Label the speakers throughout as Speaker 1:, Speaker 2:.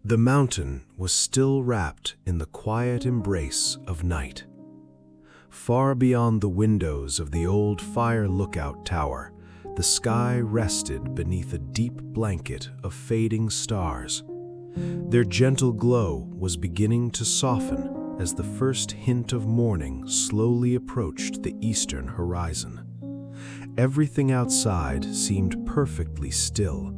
Speaker 1: The mountain was still wrapped in the quiet embrace of night. Far beyond the windows of the old fire lookout tower, the sky rested beneath a deep blanket of fading stars. Their gentle glow was beginning to soften as the first hint of morning slowly approached the eastern horizon. Everything outside seemed perfectly still,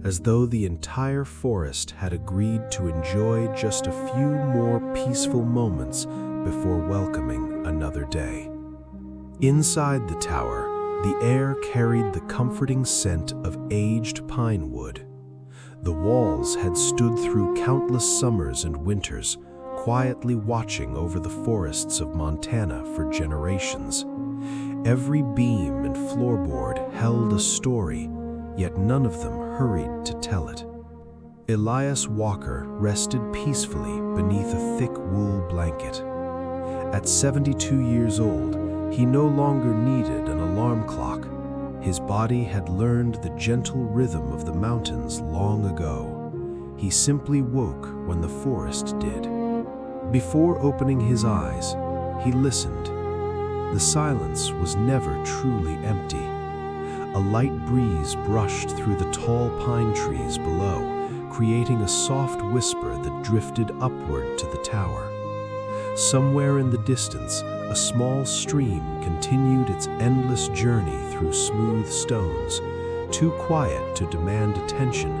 Speaker 1: as though the entire forest had agreed to enjoy just a few more peaceful moments before welcoming another day. Inside the tower, the air carried the comforting scent of aged pine wood. The walls had stood through countless summers and winters, quietly watching over the forests of Montana for generations. Every beam and floorboard held a story, yet none of them hurried to tell it. Elias Walker rested peacefully beneath a thick wool blanket. At 72 years old, he no longer needed an alarm clock. His body had learned the gentle rhythm of the mountains long ago. He simply woke when the forest did. Before opening his eyes, he listened. The silence was never truly empty. A light breeze brushed through the tall pine trees below, creating a soft whisper that drifted upward to the tower. Somewhere in the distance, a small stream continued its endless journey through smooth stones, too quiet to demand attention,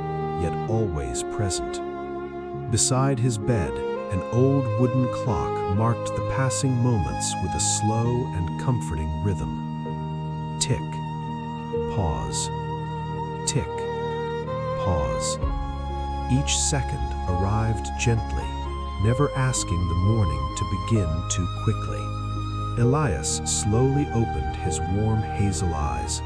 Speaker 1: yet always present. Beside his bed, an old wooden clock marked the passing moments with a slow and comforting rhythm. Tick, pause, tick, pause. Each second arrived gently, never asking the morning to begin too quickly. Elias slowly opened his warm hazel eyes.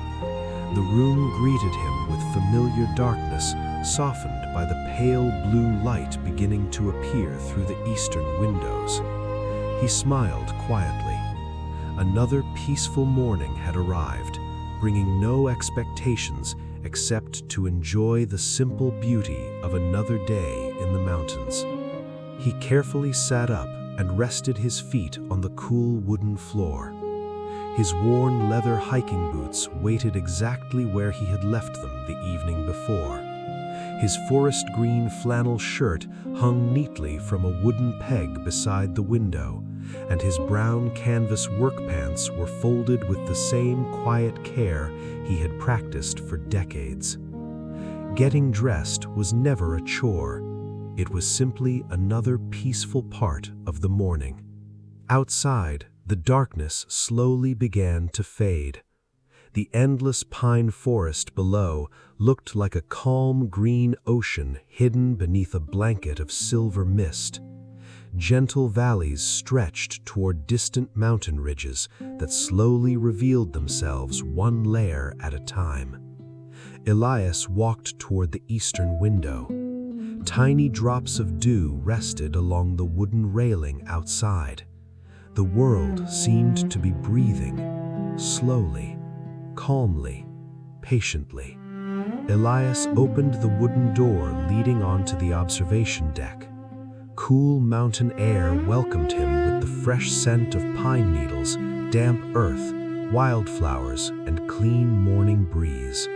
Speaker 1: The room greeted him with familiar darkness, softened by the pale blue light beginning to appear through the eastern windows. He smiled quietly. Another peaceful morning had arrived, bringing no expectations except to enjoy the simple beauty of another day in the mountains. He carefully sat up and rested his feet on the cool wooden floor. His worn leather hiking boots waited exactly where he had left them the evening before. His forest green flannel shirt hung neatly from a wooden peg beside the window, and his brown canvas work pants were folded with the same quiet care he had practiced for decades. Getting dressed was never a chore. It was simply another peaceful part of the morning. Outside, the darkness slowly began to fade. The endless pine forest below looked like a calm green ocean hidden beneath a blanket of silver mist. Gentle valleys stretched toward distant mountain ridges that slowly revealed themselves one layer at a time. Elias walked toward the eastern window. Tiny drops of dew rested along the wooden railing outside. The world seemed to be breathing, slowly, calmly, patiently. Elias opened the wooden door leading onto the observation deck. Cool mountain air welcomed him with the fresh scent of pine needles, damp earth, wildflowers, and clean morning breeze.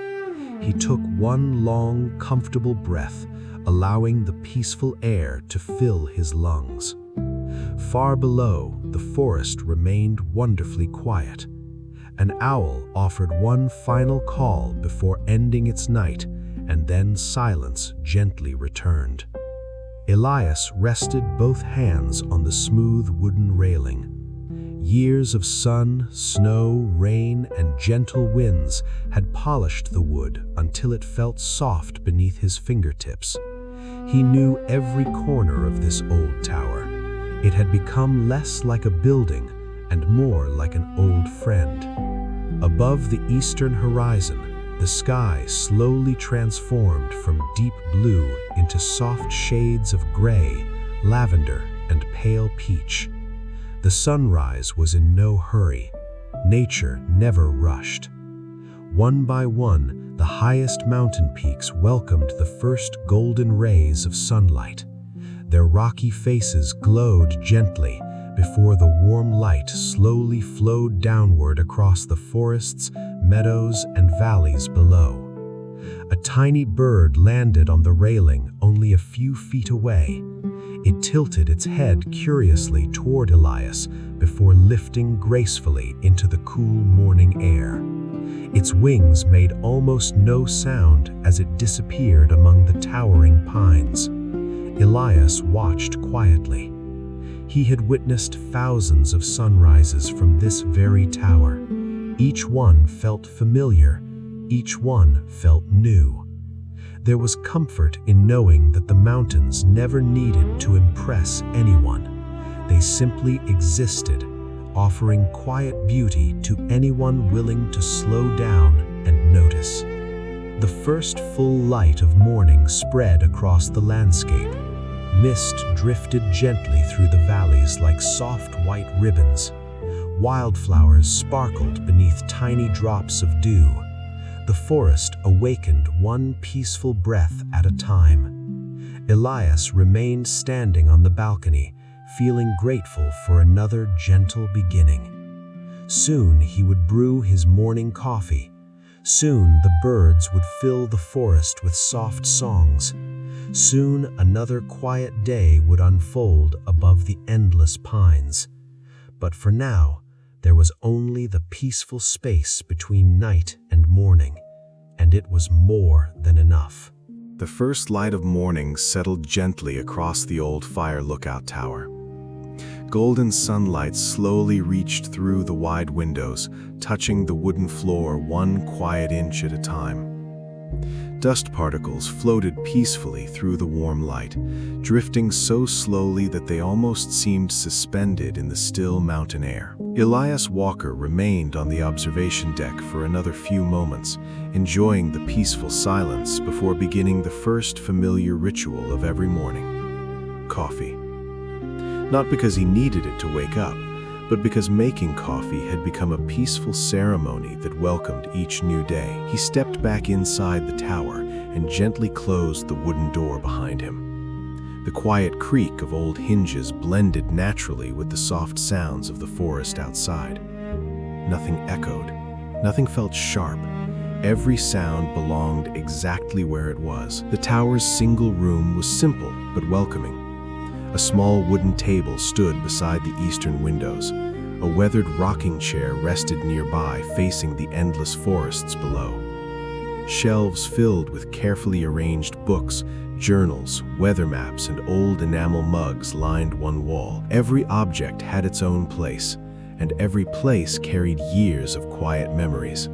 Speaker 1: He took one long, comfortable breath, allowing the peaceful air to fill his lungs. Far below, the forest remained wonderfully quiet. An owl offered one final call before ending its night, and then silence gently returned. Elias rested both hands on the smooth wooden railing. Years of sun, snow, rain, and gentle winds had polished the wood until it felt soft beneath his fingertips. He knew every corner of this old tower. It had become less like a building and more like an old friend. Above the eastern horizon, the sky slowly transformed from deep blue into soft shades of gray, lavender, and pale peach. The sunrise was in no hurry. Nature never rushed. One by one, the highest mountain peaks welcomed the first golden rays of sunlight. Their rocky faces glowed gently before the warm light slowly flowed downward across the forests, meadows, and valleys below. A tiny bird landed on the railing only a few feet away. It tilted its head curiously toward Elias before lifting gracefully into the cool morning air. Its wings made almost no sound as it disappeared among the towering pines. Elias watched quietly. He had witnessed thousands of sunrises from this very tower. Each one felt familiar, each one felt new. There was comfort in knowing that the mountains never needed to impress anyone. They simply existed, offering quiet beauty to anyone willing to slow down and notice. The first full light of morning spread across the landscape. Mist drifted gently through the valleys like soft white ribbons. Wildflowers sparkled beneath tiny drops of dew. The forest awakened one peaceful breath at a time. Elias remained standing on the balcony, feeling grateful for another gentle beginning. Soon he would brew his morning coffee. Soon the birds would fill the forest with soft songs. Soon another quiet day would unfold above the endless pines. But for now, there was only the peaceful space between night and morning, and it was more than enough. The first light of morning settled gently across the old fire lookout tower. Golden sunlight slowly reached through the wide windows, touching the wooden floor 1 quiet inch at a time. Dust particles floated peacefully through the warm light, drifting so slowly that they almost seemed suspended in the still mountain air. Elias Walker remained on the observation deck for another few moments, enjoying the peaceful silence before beginning the first familiar ritual of every morning: coffee. Not because he needed it to wake up, but because making coffee had become a peaceful ceremony that welcomed each new day. He stepped back inside the tower and gently closed the wooden door behind him. The quiet creak of old hinges blended naturally with the soft sounds of the forest outside. Nothing echoed, nothing felt sharp. Every sound belonged exactly where it was. The tower's single room was simple but welcoming. A small wooden table stood beside the eastern windows. A weathered rocking chair rested nearby, facing the endless forests below. Shelves filled with carefully arranged books, journals, weather maps, and old enamel mugs lined one wall. Every object had its own place, and every place carried years of quiet memories.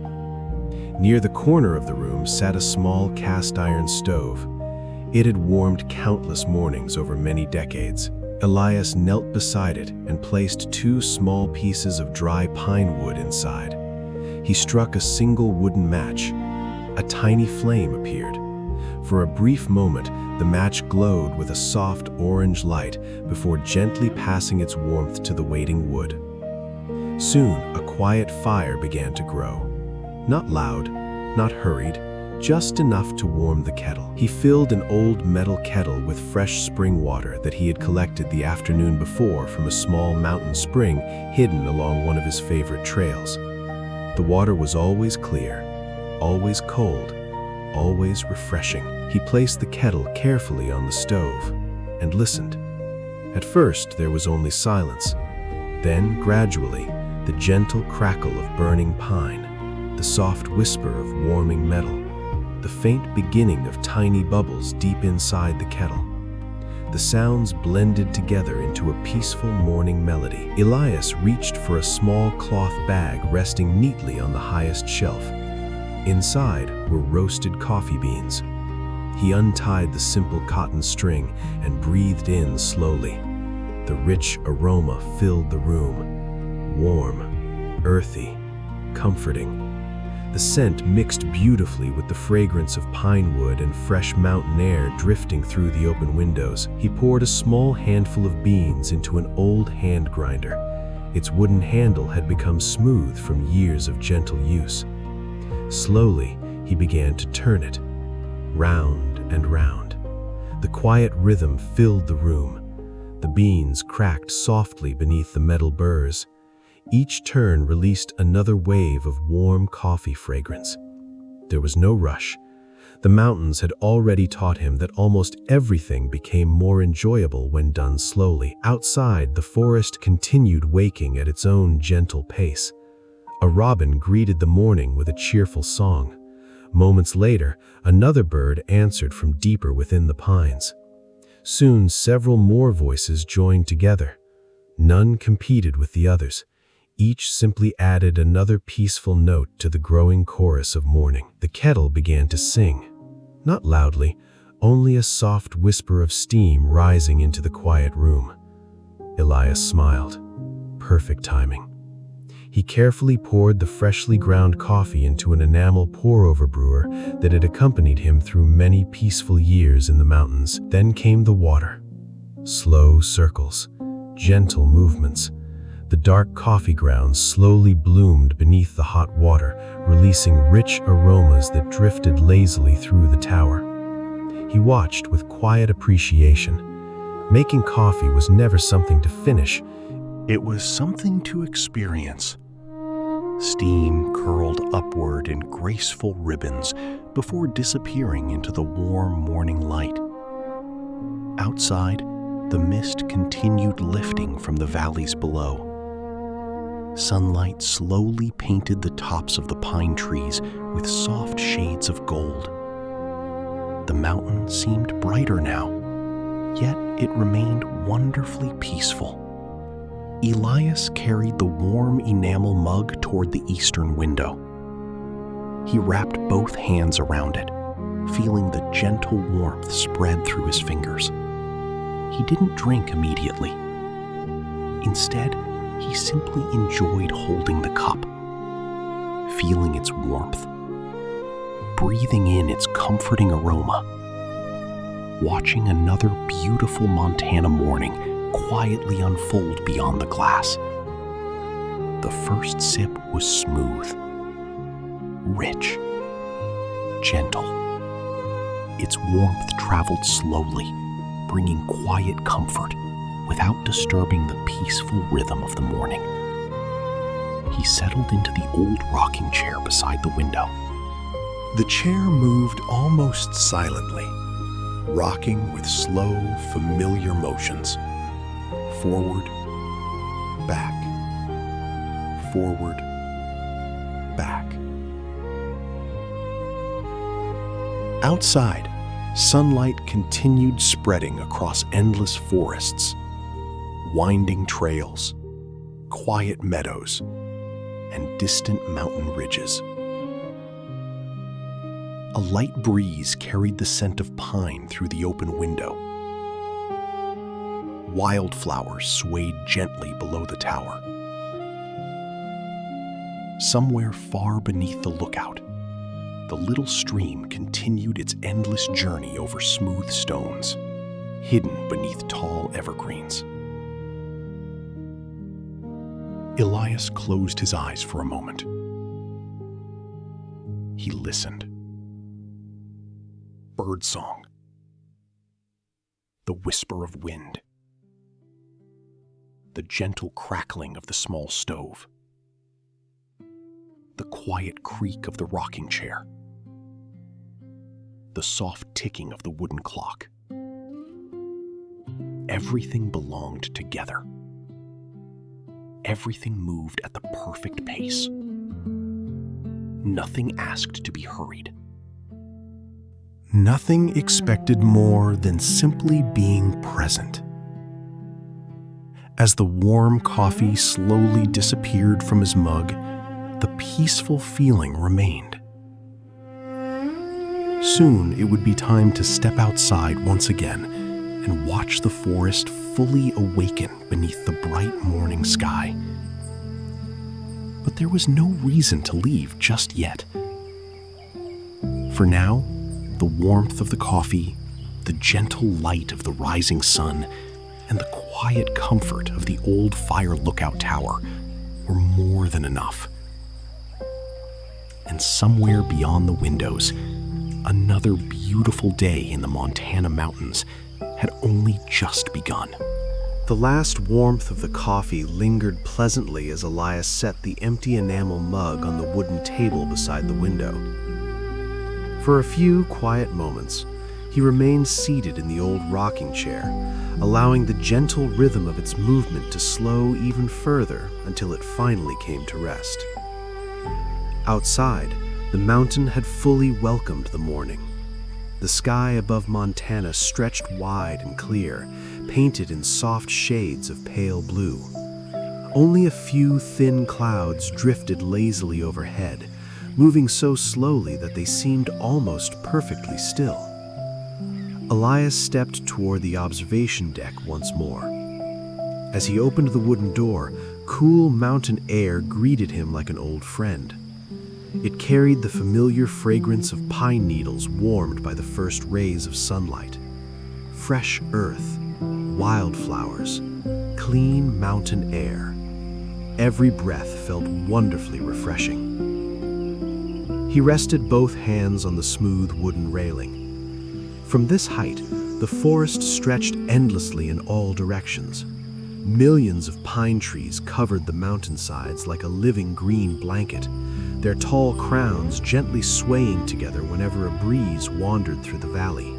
Speaker 1: Near the corner of the room sat a small cast-iron stove. It had warmed countless mornings over many decades. Elias knelt beside it and placed 2 small pieces of dry pine wood inside. He struck a single wooden match. A tiny flame appeared. For a brief moment, the match glowed with a soft orange light before gently passing its warmth to the waiting wood. Soon, a quiet fire began to grow. Not loud, not hurried, just enough to warm the kettle. He filled an old metal kettle with fresh spring water that he had collected the afternoon before from a small mountain spring hidden along one of his favorite trails. The water was always clear, always cold, always refreshing. He placed the kettle carefully on the stove and listened. At first, there was only silence. Then, gradually, the gentle crackle of burning pine, the soft whisper of warming metal, the faint beginning of tiny bubbles deep inside the kettle. The sounds blended together into a peaceful morning melody. Elias reached for a small cloth bag resting neatly on the highest shelf. Inside were roasted coffee beans. He untied the simple cotton string and breathed in slowly. The rich aroma filled the room, warm, earthy, comforting. The scent mixed beautifully with the fragrance of pine wood and fresh mountain air drifting through the open windows. He poured a small handful of beans into an old hand grinder. Its wooden handle had become smooth from years of gentle use. Slowly, he began to turn it, round and round. The quiet rhythm filled the room. The beans cracked softly beneath the metal burrs. Each turn released another wave of warm coffee fragrance. There was no rush. The mountains had already taught him that almost everything became more enjoyable when done slowly. Outside, the forest continued waking at its own gentle pace. A robin greeted the morning with a cheerful song. Moments later, another bird answered from deeper within the pines. Soon, several more voices joined together. None competed with the others. Each simply added another peaceful note to the growing chorus of morning. The kettle began to sing. Not loudly, only a soft whisper of steam rising into the quiet room. Elias smiled. Perfect timing. He carefully poured the freshly ground coffee into an enamel pour-over brewer that had accompanied him through many peaceful years in the mountains. Then came the water. Slow circles, gentle movements. The dark coffee grounds slowly bloomed beneath the hot water, releasing rich aromas that drifted lazily through the tower. He watched with quiet appreciation. Making coffee was never something to finish.
Speaker 2: It was something to experience. Steam curled upward in graceful ribbons before disappearing into the warm morning light. Outside, the mist continued lifting from the valleys below. Sunlight slowly painted the tops of the pine trees with soft shades of gold. The mountain seemed brighter now, yet it remained wonderfully peaceful. Elias carried the warm enamel mug toward the eastern window. He wrapped both hands around it, feeling the gentle warmth spread through his fingers. He didn't drink immediately. Instead, he simply enjoyed holding the cup, feeling its warmth, breathing in its comforting aroma, watching another beautiful Montana morning quietly unfold beyond the glass. The first sip was smooth, rich, gentle. Its warmth traveled slowly, bringing quiet comfort without disturbing the peaceful rhythm of the morning. He settled into the old rocking chair beside the window.
Speaker 3: The chair moved almost silently, rocking with slow, familiar motions. Forward, back, forward, back. Outside, sunlight continued spreading across endless forests, winding trails, quiet meadows, and distant mountain ridges. A light breeze carried the scent of pine through the open window. Wildflowers swayed gently below the tower. Somewhere far beneath the lookout, the little stream continued its endless journey over smooth stones, hidden beneath tall evergreens. Elias closed his eyes for a moment. He listened. Birdsong. The whisper of wind. The gentle crackling of the small stove. The quiet creak of the rocking chair. The soft ticking of the wooden clock. Everything belonged together. Everything moved at the perfect pace. Nothing asked to be hurried. Nothing expected more than simply being present. As the warm coffee slowly disappeared from his mug, the peaceful feeling remained. Soon it would be time to step outside once again and watch the forest fully awaken beneath the bright morning sky. But there was no reason to leave just yet. For now, the warmth of the coffee, the gentle light of the rising sun, and the quiet comfort of the old fire lookout tower were more than enough. and somewhere beyond the windows, another beautiful day in the Montana mountains had only just begun.
Speaker 1: The last warmth of the coffee lingered pleasantly as Elias set the empty enamel mug on the wooden table beside the window. For a few quiet moments, he remained seated in the old rocking chair, allowing the gentle rhythm of its movement to slow even further until it finally came to rest. Outside, the mountain had fully welcomed the morning. The sky above Montana stretched wide and clear, painted in soft shades of pale blue. Only a few thin clouds drifted lazily overhead, moving so slowly that they seemed almost perfectly still. Elias stepped toward the observation deck once more. As he opened the wooden door, cool mountain air greeted him like an old friend. It carried the familiar fragrance of pine needles warmed by the first rays of sunlight. Fresh earth, wildflowers, clean mountain air. Every breath felt wonderfully refreshing. He rested both hands on the smooth wooden railing. From this height, the forest stretched endlessly in all directions. Millions of pine trees covered the mountainsides like a living green blanket, their tall crowns gently swaying together whenever a breeze wandered through the valley.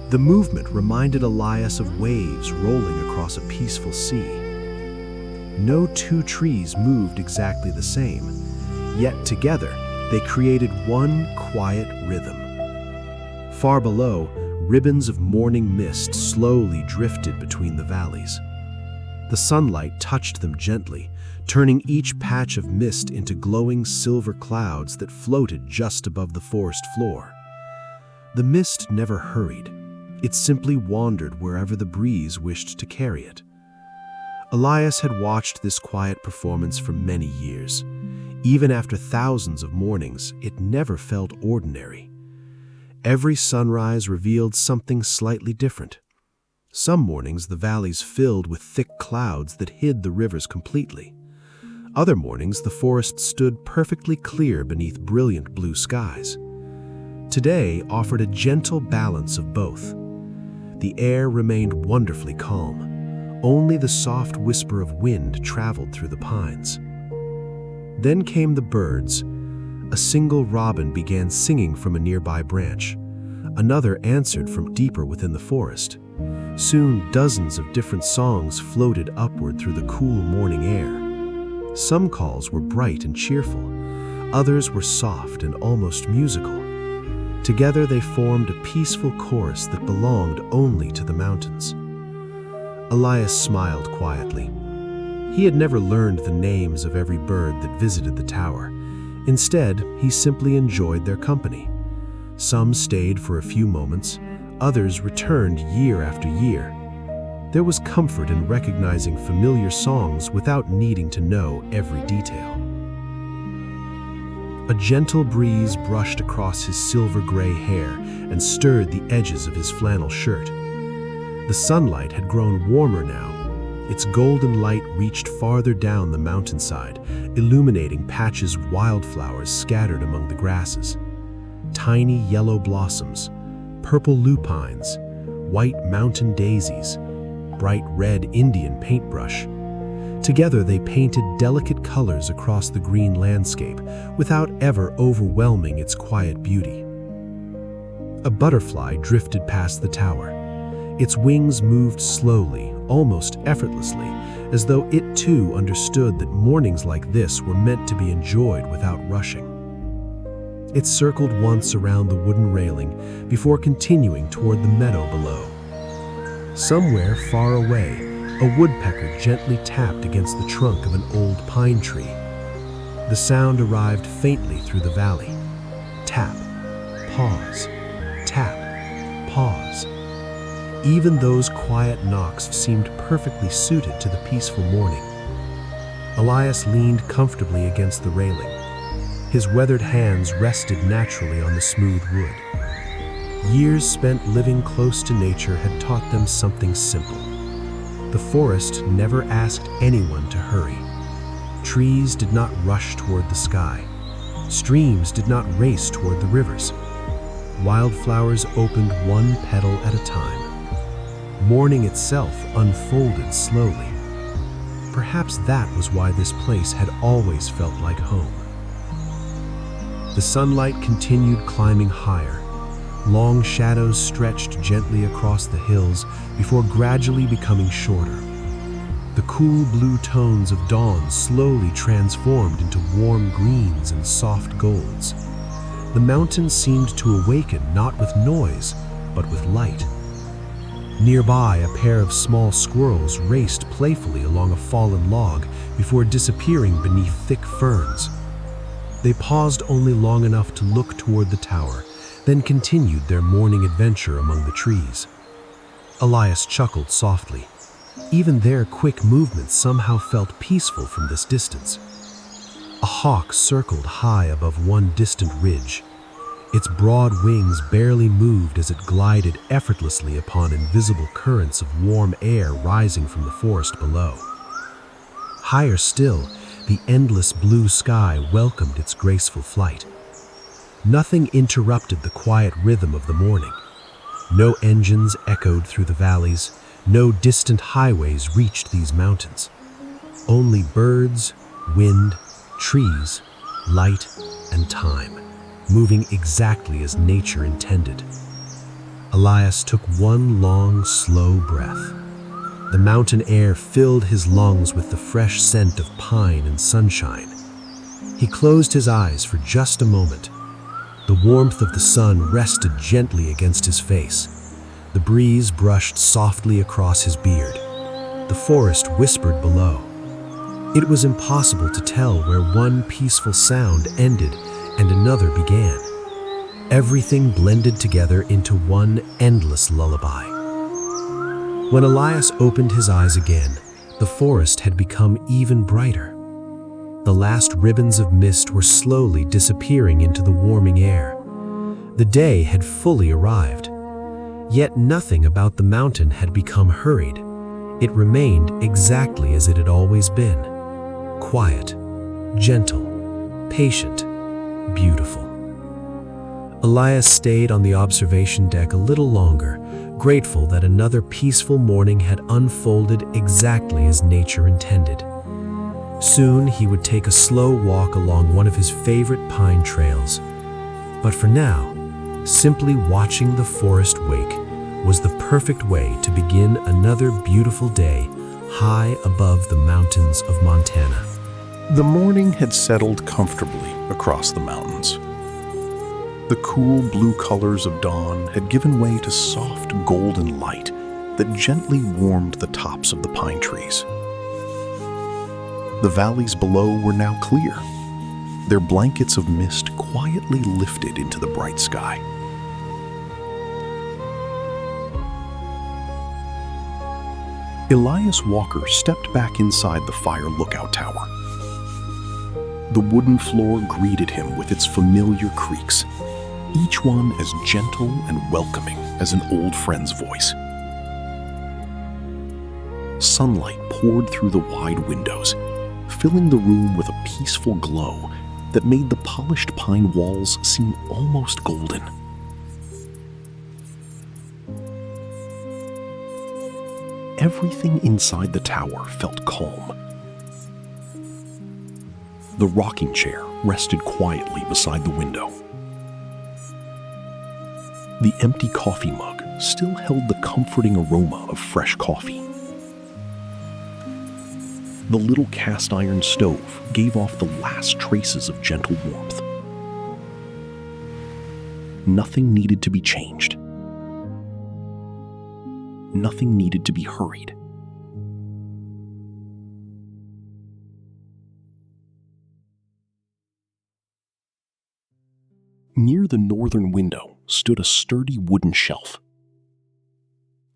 Speaker 1: The movement reminded Elias of waves rolling across a peaceful sea. No two trees moved exactly the same, yet together they created one quiet rhythm. Far below, ribbons of morning mist slowly drifted between the valleys. The sunlight touched them gently, turning each patch of mist into glowing silver clouds that floated just above the forest floor. The mist never hurried. It simply wandered wherever the breeze wished to carry it. Elias had watched this quiet performance for many years. Even after thousands of mornings, it never felt ordinary. Every sunrise revealed something slightly different. Some mornings the valleys filled with thick clouds that hid the rivers completely. Other mornings the forest stood perfectly clear beneath brilliant blue skies. Today offered a gentle balance of both. The air remained wonderfully calm. Only the soft whisper of wind traveled through the pines. Then came the birds. A single robin began singing from a nearby branch. Another answered from deeper within the forest. Soon dozens of different songs floated upward through the cool morning air. Some calls were bright and cheerful. Others were soft and almost musical. Together they formed a peaceful chorus that belonged only to the mountains. Elias smiled quietly. He had never learned the names of every bird that visited the tower. Instead, he simply enjoyed their company. Some stayed for a few moments, others returned year after year. There was comfort in recognizing familiar songs without needing to know every detail. A gentle breeze brushed across his silver-gray hair and stirred the edges of his flannel shirt. The sunlight had grown warmer now. Its golden light reached farther down the mountainside, illuminating patches of wildflowers scattered among the grasses. Tiny yellow blossoms, purple lupines, white mountain daisies, bright red Indian paintbrush. Together they painted delicate colors across the green landscape without ever overwhelming its quiet beauty. A butterfly drifted past the tower. Its wings moved slowly, almost effortlessly, as though it too understood that mornings like this were meant to be enjoyed without rushing. It circled once around the wooden railing before continuing toward the meadow below. Somewhere far away, a woodpecker gently tapped against the trunk of an old pine tree. The sound arrived faintly through the valley. Tap, pause, tap, pause. Even those quiet knocks seemed perfectly suited to the peaceful morning. Elias leaned comfortably against the railing. His weathered hands rested naturally on the smooth wood. Years spent living close to nature had taught them something simple. The forest never asked anyone to hurry. Trees did not rush toward the sky. Streams did not race toward the rivers. Wildflowers opened one petal at a time. Morning itself unfolded slowly. Perhaps that was why this place had always felt like home. The sunlight continued climbing higher. Long shadows stretched gently across the hills before gradually becoming shorter. The cool blue tones of dawn slowly transformed into warm greens and soft golds. The mountain seemed to awaken not with noise, but with light. Nearby, a pair of small squirrels raced playfully along a fallen log before disappearing beneath thick ferns. They paused only long enough to look toward the tower, then continued their morning adventure among the trees. Elias chuckled softly. Even their quick movements somehow felt peaceful from this distance. A hawk circled high above one distant ridge. Its broad wings barely moved as it glided effortlessly upon invisible currents of warm air rising from the forest below. Higher still, the endless blue sky welcomed its graceful flight. Nothing interrupted the quiet rhythm of the morning. No engines echoed through the valleys, no distant highways reached these mountains. Only birds, wind, trees, light, and time, moving exactly as nature intended. Elias took one long, slow breath. The mountain air filled his lungs with the fresh scent of pine and sunshine. He closed his eyes for just a moment. The warmth of the sun rested gently against his face. The breeze brushed softly across his beard. The forest whispered below. It was impossible to tell where one peaceful sound ended and another began. Everything blended together into one endless lullaby. When Elias opened his eyes again, the forest had become even brighter. The last ribbons of mist were slowly disappearing into the warming air. The day had fully arrived. Yet nothing about the mountain had become hurried. It remained exactly as it had always been. Quiet, gentle, patient, beautiful. Elias stayed on the observation deck a little longer, grateful that another peaceful morning had unfolded exactly as nature intended. Soon he would take a slow walk along one of his favorite pine trails. But for now, simply watching the forest wake was the perfect way to begin another beautiful day high above the mountains of Montana.
Speaker 3: The morning had settled comfortably across the mountains. The cool blue colors of dawn had given way to soft golden light that gently warmed the tops of the pine trees. The valleys below were now clear, their blankets of mist quietly lifted into the bright sky. Elias Walker stepped back inside the fire lookout tower. The wooden floor greeted him with its familiar creaks, each one as gentle and welcoming as an old friend's voice. Sunlight poured through the wide windows, filling the room with a peaceful glow that made the polished pine walls seem almost golden. Everything inside the tower felt calm. The rocking chair rested quietly beside the window. The empty coffee mug still held the comforting aroma of fresh coffee. The little cast iron stove gave off the last traces of gentle warmth. Nothing needed to be changed. Nothing needed to be hurried. Near the northern window stood a sturdy wooden shelf.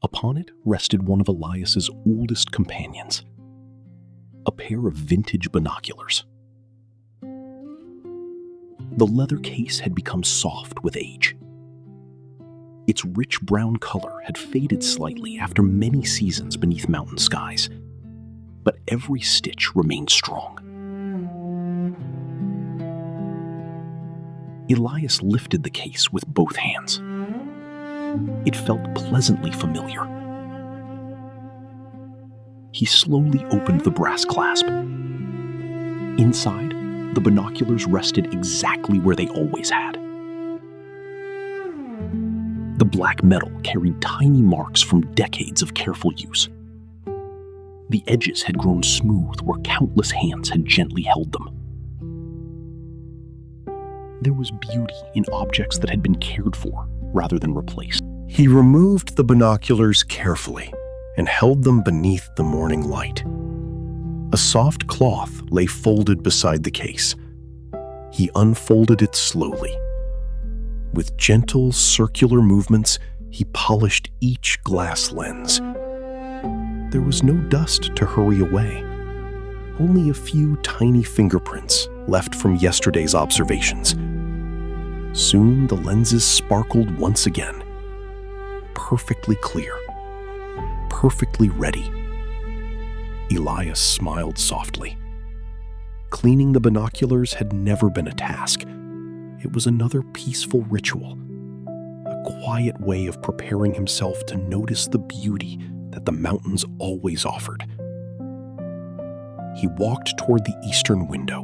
Speaker 3: Upon it rested one of Elias's oldest companions, a pair of vintage binoculars. The leather case had become soft with age. Its rich brown color had faded slightly after many seasons beneath mountain skies, but every stitch remained strong.
Speaker 2: Elias lifted the case with both hands. It felt pleasantly familiar. He slowly opened the brass clasp. Inside, the binoculars rested exactly where they always had. The black metal carried tiny marks from decades of careful use. The edges had grown smooth where countless hands had gently held them. There was beauty in objects that had been cared for rather than replaced.
Speaker 3: He removed the binoculars carefully and held them beneath the morning light. A soft cloth lay folded beside the case. He unfolded it slowly. With gentle circular movements, he polished each glass lens. There was no dust to hurry away, only a few tiny fingerprints left from yesterday's observations. Soon the lenses sparkled once again, perfectly clear, perfectly ready. Elias smiled softly. Cleaning the binoculars had never been a task. It was another peaceful ritual, a quiet way of preparing himself to notice the beauty that the mountains always offered. He walked toward the eastern window.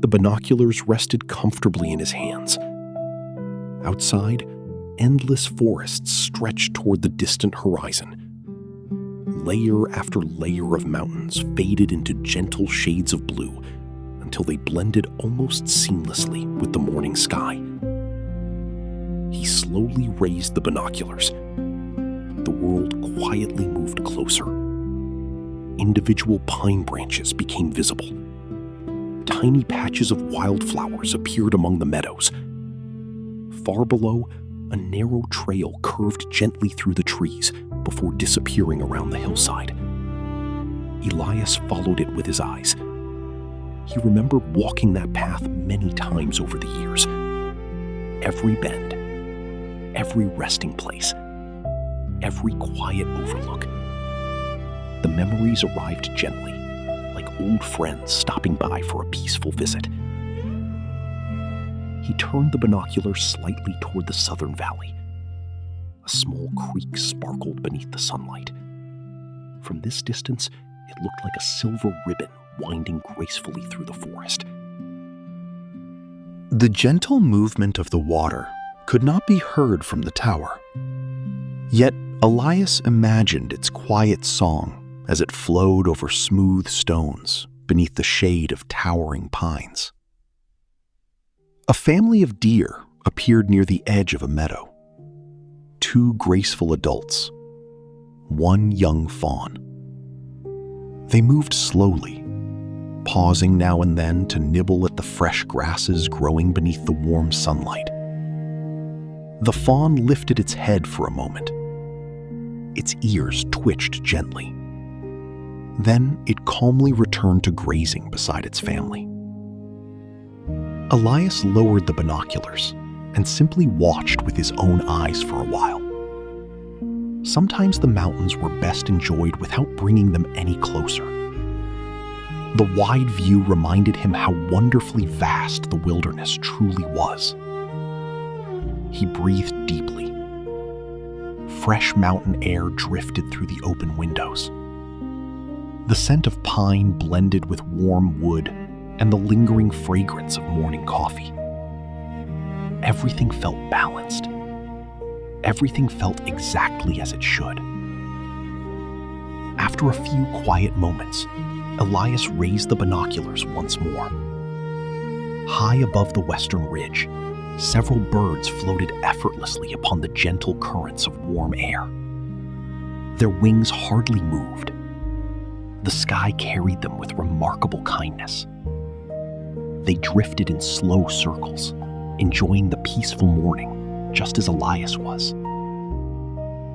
Speaker 3: The binoculars rested comfortably in his hands. Outside, endless forests stretched toward the distant horizon. Layer after layer of mountains faded into gentle shades of blue until they blended almost seamlessly with the morning sky. He slowly raised the binoculars. The world quietly moved closer. Individual pine branches became visible. Tiny patches of wildflowers appeared among the meadows. Far below, a narrow trail curved gently through the trees before disappearing around the hillside. Elias followed it with his eyes. He remembered walking that path many times over the years. Every bend, every resting place, every quiet overlook. The memories arrived gently, like old friends stopping by for a peaceful visit. He turned the binoculars slightly toward the southern valley. A small creek sparkled beneath the sunlight. From this distance, it looked like a silver ribbon winding gracefully through the forest. The gentle movement of the water could not be heard from the tower. Yet Elias imagined its quiet song as it flowed over smooth stones beneath the shade of towering pines. A family of deer appeared near the edge of a meadow. 2 graceful adults, 1 young fawn. They moved slowly, pausing now and then to nibble at the fresh grasses growing beneath the warm sunlight. The fawn lifted its head for a moment. Its ears twitched gently. Then it calmly returned to grazing beside its family. Elias lowered the binoculars and simply watched with his own eyes for a while. Sometimes the mountains were best enjoyed without bringing them any closer. The wide view reminded him how wonderfully vast the wilderness truly was. He breathed deeply. Fresh mountain air drifted through the open windows. The scent of pine blended with warm wood and the lingering fragrance of morning coffee. Everything felt balanced. Everything felt exactly as it should. After a few quiet moments, Elias raised the binoculars once more. High above the western ridge, several birds floated effortlessly upon the gentle currents of warm air. Their wings hardly moved. The sky carried them with remarkable kindness. They drifted in slow circles, enjoying the peaceful morning, just as Elias was.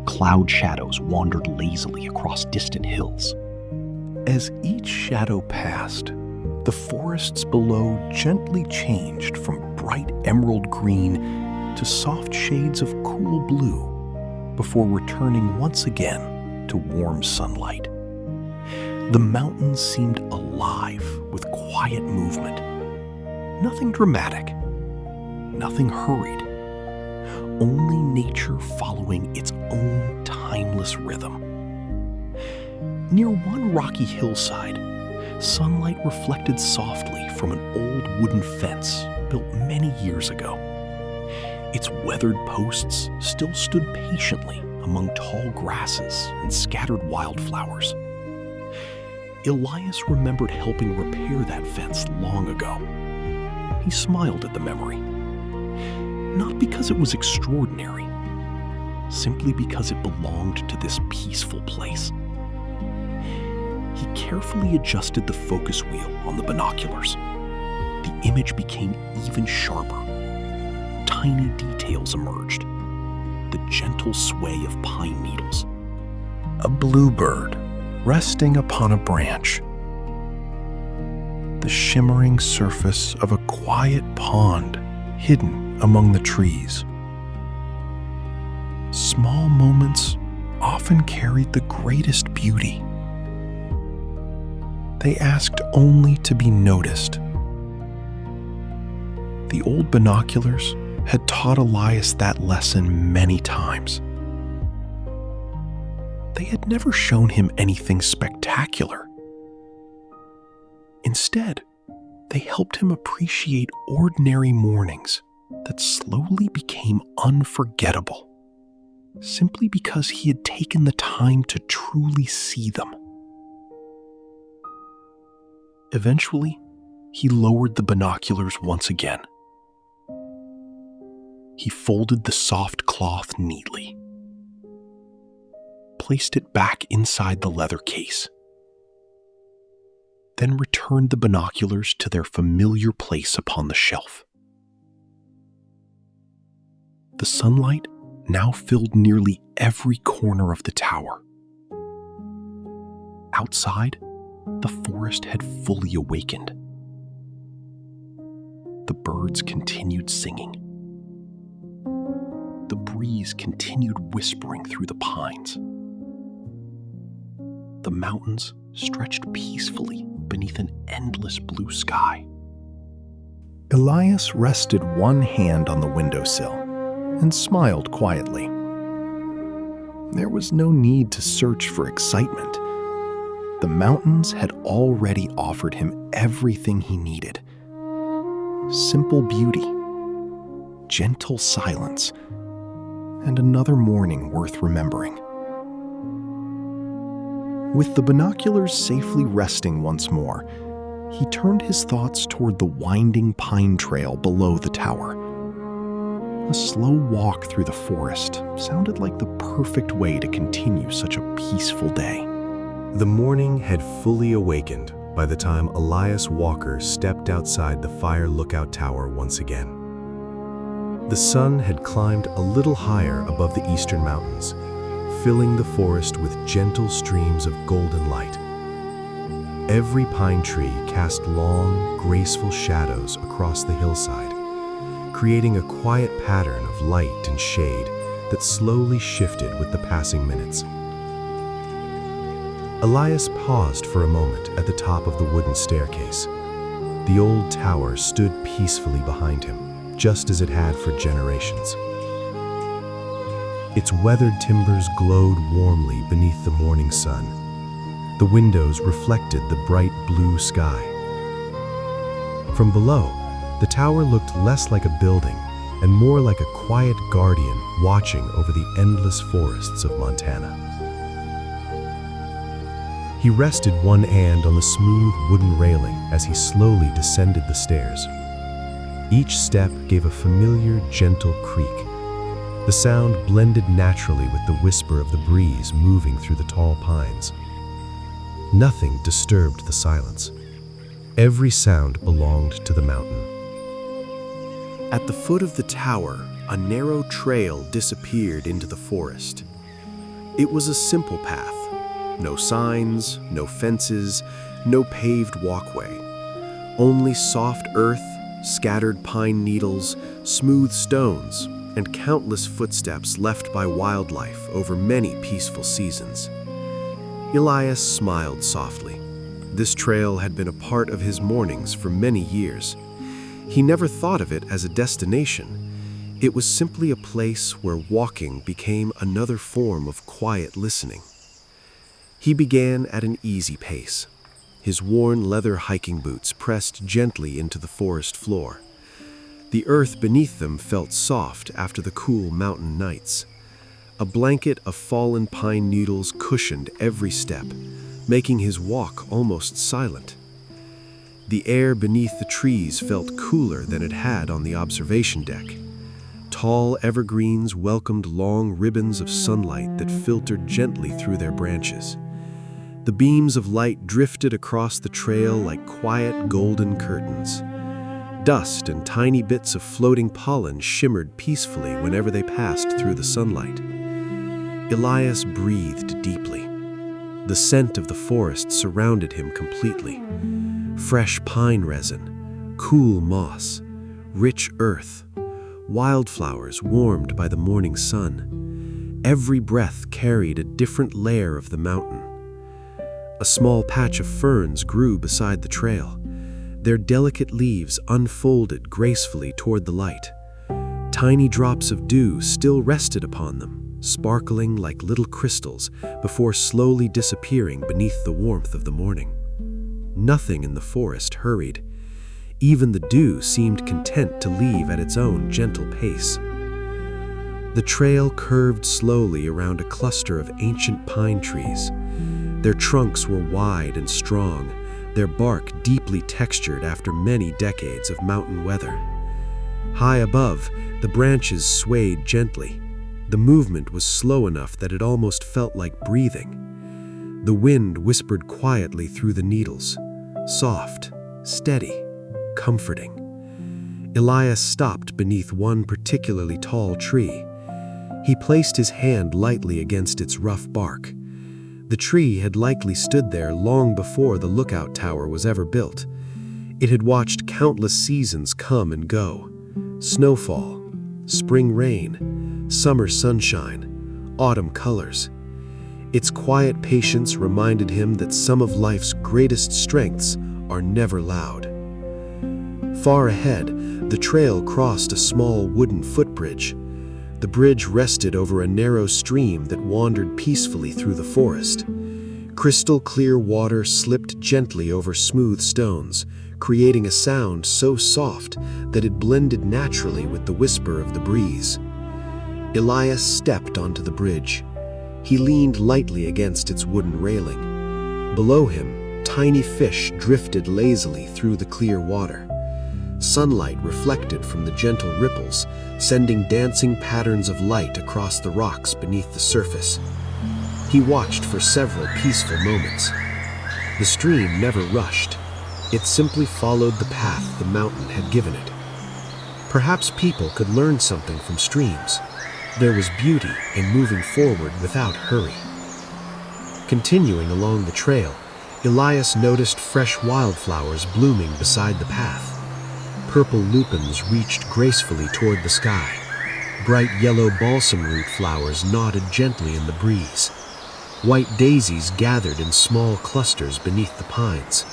Speaker 3: Cloud shadows wandered lazily across distant hills.
Speaker 1: As each shadow passed, the forests below gently changed from bright emerald green to soft shades of cool blue before returning once again to warm sunlight. The mountains seemed alive with quiet movement. Nothing dramatic,
Speaker 2: nothing hurried, only nature following its own timeless rhythm. Near one rocky hillside, sunlight reflected softly from an old wooden fence built many years ago. Its weathered posts still stood patiently among tall grasses and scattered wildflowers. Elias remembered helping repair that fence long ago. He smiled at the memory, not because it was extraordinary, simply because it belonged to this peaceful place. He carefully adjusted the focus wheel on the binoculars. The image became even sharper. Tiny details emerged. The gentle sway of pine needles.
Speaker 3: A bluebird resting upon a branch. The shimmering surface of a quiet pond hidden among the trees. Small moments often carried the greatest beauty. They asked only to be noticed. The old binoculars had taught Elias that lesson many times. They had never shown him anything spectacular. Instead, they helped him appreciate ordinary mornings that slowly became unforgettable, simply because he had taken the time to truly see them. Eventually, he lowered the binoculars once again. He folded the soft cloth neatly, placed it back inside the leather case, then returned the binoculars to their familiar place upon the shelf. The sunlight now filled nearly every corner of the tower. Outside, the forest had fully awakened. The birds continued singing. The breeze continued whispering through the pines. The mountains stretched peacefully beneath an endless blue sky. Elias rested one hand on the windowsill and smiled quietly. There was no need to search for excitement. The mountains had already offered him everything he needed. Simple beauty, gentle silence, and another morning worth remembering. With the binoculars safely resting once more, he turned his thoughts toward the winding pine trail below the tower. A slow walk through the forest sounded like the perfect way to continue such a peaceful day.
Speaker 1: The morning had fully awakened by the time Elias Walker stepped outside the fire lookout tower once again. The sun had climbed a little higher above the eastern mountains, filling the forest with gentle streams of golden light. Every pine tree cast long, graceful shadows across the hillside, creating a quiet pattern of light and shade that slowly shifted with the passing minutes. Elias paused for a moment at the top of the wooden staircase. The old tower stood peacefully behind him, just as it had for generations. Its weathered timbers glowed warmly beneath the morning sun. The windows reflected the bright blue sky. From below, the tower looked less like a building and more like a quiet guardian watching over the endless forests of Montana. He rested one hand on the smooth wooden railing as he slowly descended the stairs. Each step gave a familiar, gentle creak. The sound blended naturally with the whisper of the breeze moving through the tall pines. Nothing disturbed the silence. Every sound belonged to the mountain. At the foot of the tower, a narrow trail disappeared into the forest. It was a simple path. No signs, no fences, no paved walkway. Only soft earth, scattered pine needles, smooth stones, and countless footsteps left by wildlife over many peaceful seasons. Elias smiled softly. This trail had been a part of his mornings for many years. He never thought of it as a destination. It was simply a place where walking became another form of quiet listening. He began at an easy pace, his worn leather hiking boots pressed gently into the forest floor. The earth beneath them felt soft after the cool mountain nights. A blanket of fallen pine needles cushioned every step, making his walk almost silent. The air beneath the trees felt cooler than it had on the observation deck. Tall evergreens welcomed long ribbons of sunlight that filtered gently through their branches. The beams of light drifted across the trail like quiet golden curtains. Dust and tiny bits of floating pollen shimmered peacefully whenever they passed through the sunlight. Elias breathed deeply. The scent of the forest surrounded him completely. Fresh pine resin, cool moss, rich earth, wildflowers warmed by the morning sun. Every breath carried a different layer of the mountain. A small patch of ferns grew beside the trail. Their delicate leaves unfolded gracefully toward the light. Tiny drops of dew still rested upon them, sparkling like little crystals before slowly disappearing beneath the warmth of the morning. Nothing in the forest hurried. Even the dew seemed content to leave at its own gentle pace. The trail curved slowly around a cluster of ancient pine trees. Their trunks were wide and strong, their bark deeply textured after many decades of mountain weather. High above, the branches swayed gently. The movement was slow enough that it almost felt like breathing. The wind whispered quietly through the needles, soft, steady, comforting. Elias stopped beneath one particularly tall tree. He placed his hand lightly against its rough bark. The tree had likely stood there long before the lookout tower was ever built. It had watched countless seasons come and go. Snowfall, spring rain, summer sunshine, autumn colors. Its quiet patience reminded him that some of life's greatest strengths are never loud. Far ahead, the trail crossed a small wooden footbridge. The bridge rested over a narrow stream that wandered peacefully through the forest. Crystal clear water slipped gently over smooth stones, creating a sound so soft that it blended naturally with the whisper of the breeze. Elias stepped onto the bridge. He leaned lightly against its wooden railing. Below him, tiny fish drifted lazily through the clear water. Sunlight reflected from the gentle ripples, sending dancing patterns of light across the rocks beneath the surface. He watched for several peaceful moments. The stream never rushed. It simply followed the path the mountain had given it. Perhaps people could learn something from streams. There was beauty in moving forward without hurry. Continuing along the trail, Elias noticed fresh wildflowers blooming beside the path. Purple lupins reached gracefully toward the sky. Bright yellow balsam root flowers nodded gently in the breeze. White daisies gathered in small clusters beneath the pines.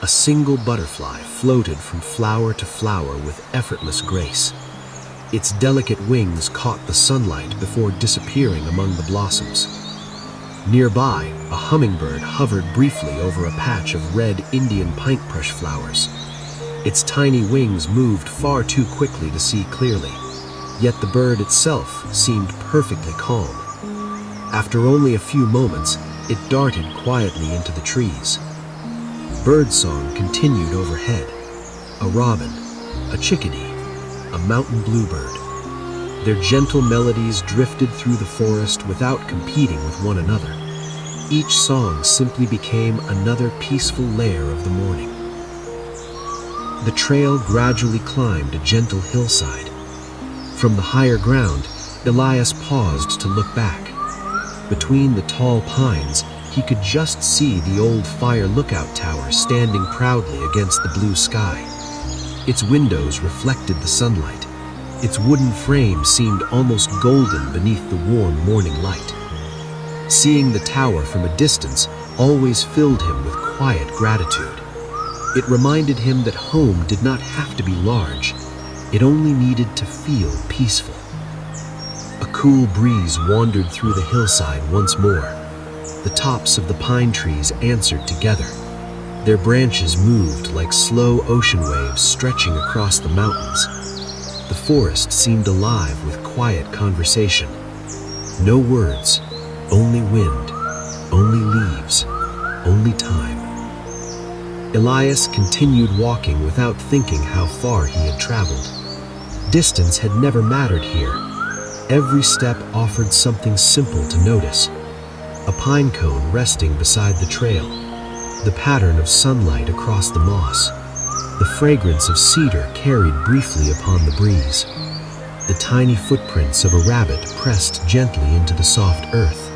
Speaker 1: A single butterfly floated from flower to flower with effortless grace. Its delicate wings caught the sunlight before disappearing among the blossoms. Nearby, a hummingbird hovered briefly over a patch of red Indian paintbrush flowers. Its tiny wings moved far too quickly to see clearly, yet the bird itself seemed perfectly calm. After only a few moments, it darted quietly into the trees. Birdsong continued overhead. A robin, a chickadee, a mountain bluebird. Their gentle melodies drifted through the forest without competing with one another. Each song simply became another peaceful layer of the morning. The trail gradually climbed a gentle hillside. From the higher ground, Elias paused to look back. Between the tall pines, he could just see the old fire lookout tower standing proudly against the blue sky. Its windows reflected the sunlight. Its wooden frame seemed almost golden beneath the warm morning light. Seeing the tower from a distance always filled him with quiet gratitude. It reminded him that home did not have to be large. It only needed to feel peaceful. A cool breeze wandered through the hillside once more. The tops of the pine trees answered together. Their branches moved like slow ocean waves stretching across the mountains. The forest seemed alive with quiet conversation. No words, only wind, only leaves, only time. Elias continued walking without thinking how far he had traveled. Distance had never mattered here. Every step offered something simple to notice. A pine cone resting beside the trail, the pattern of sunlight across the moss, the fragrance of cedar carried briefly upon the breeze, the tiny footprints of a rabbit pressed gently into the soft earth.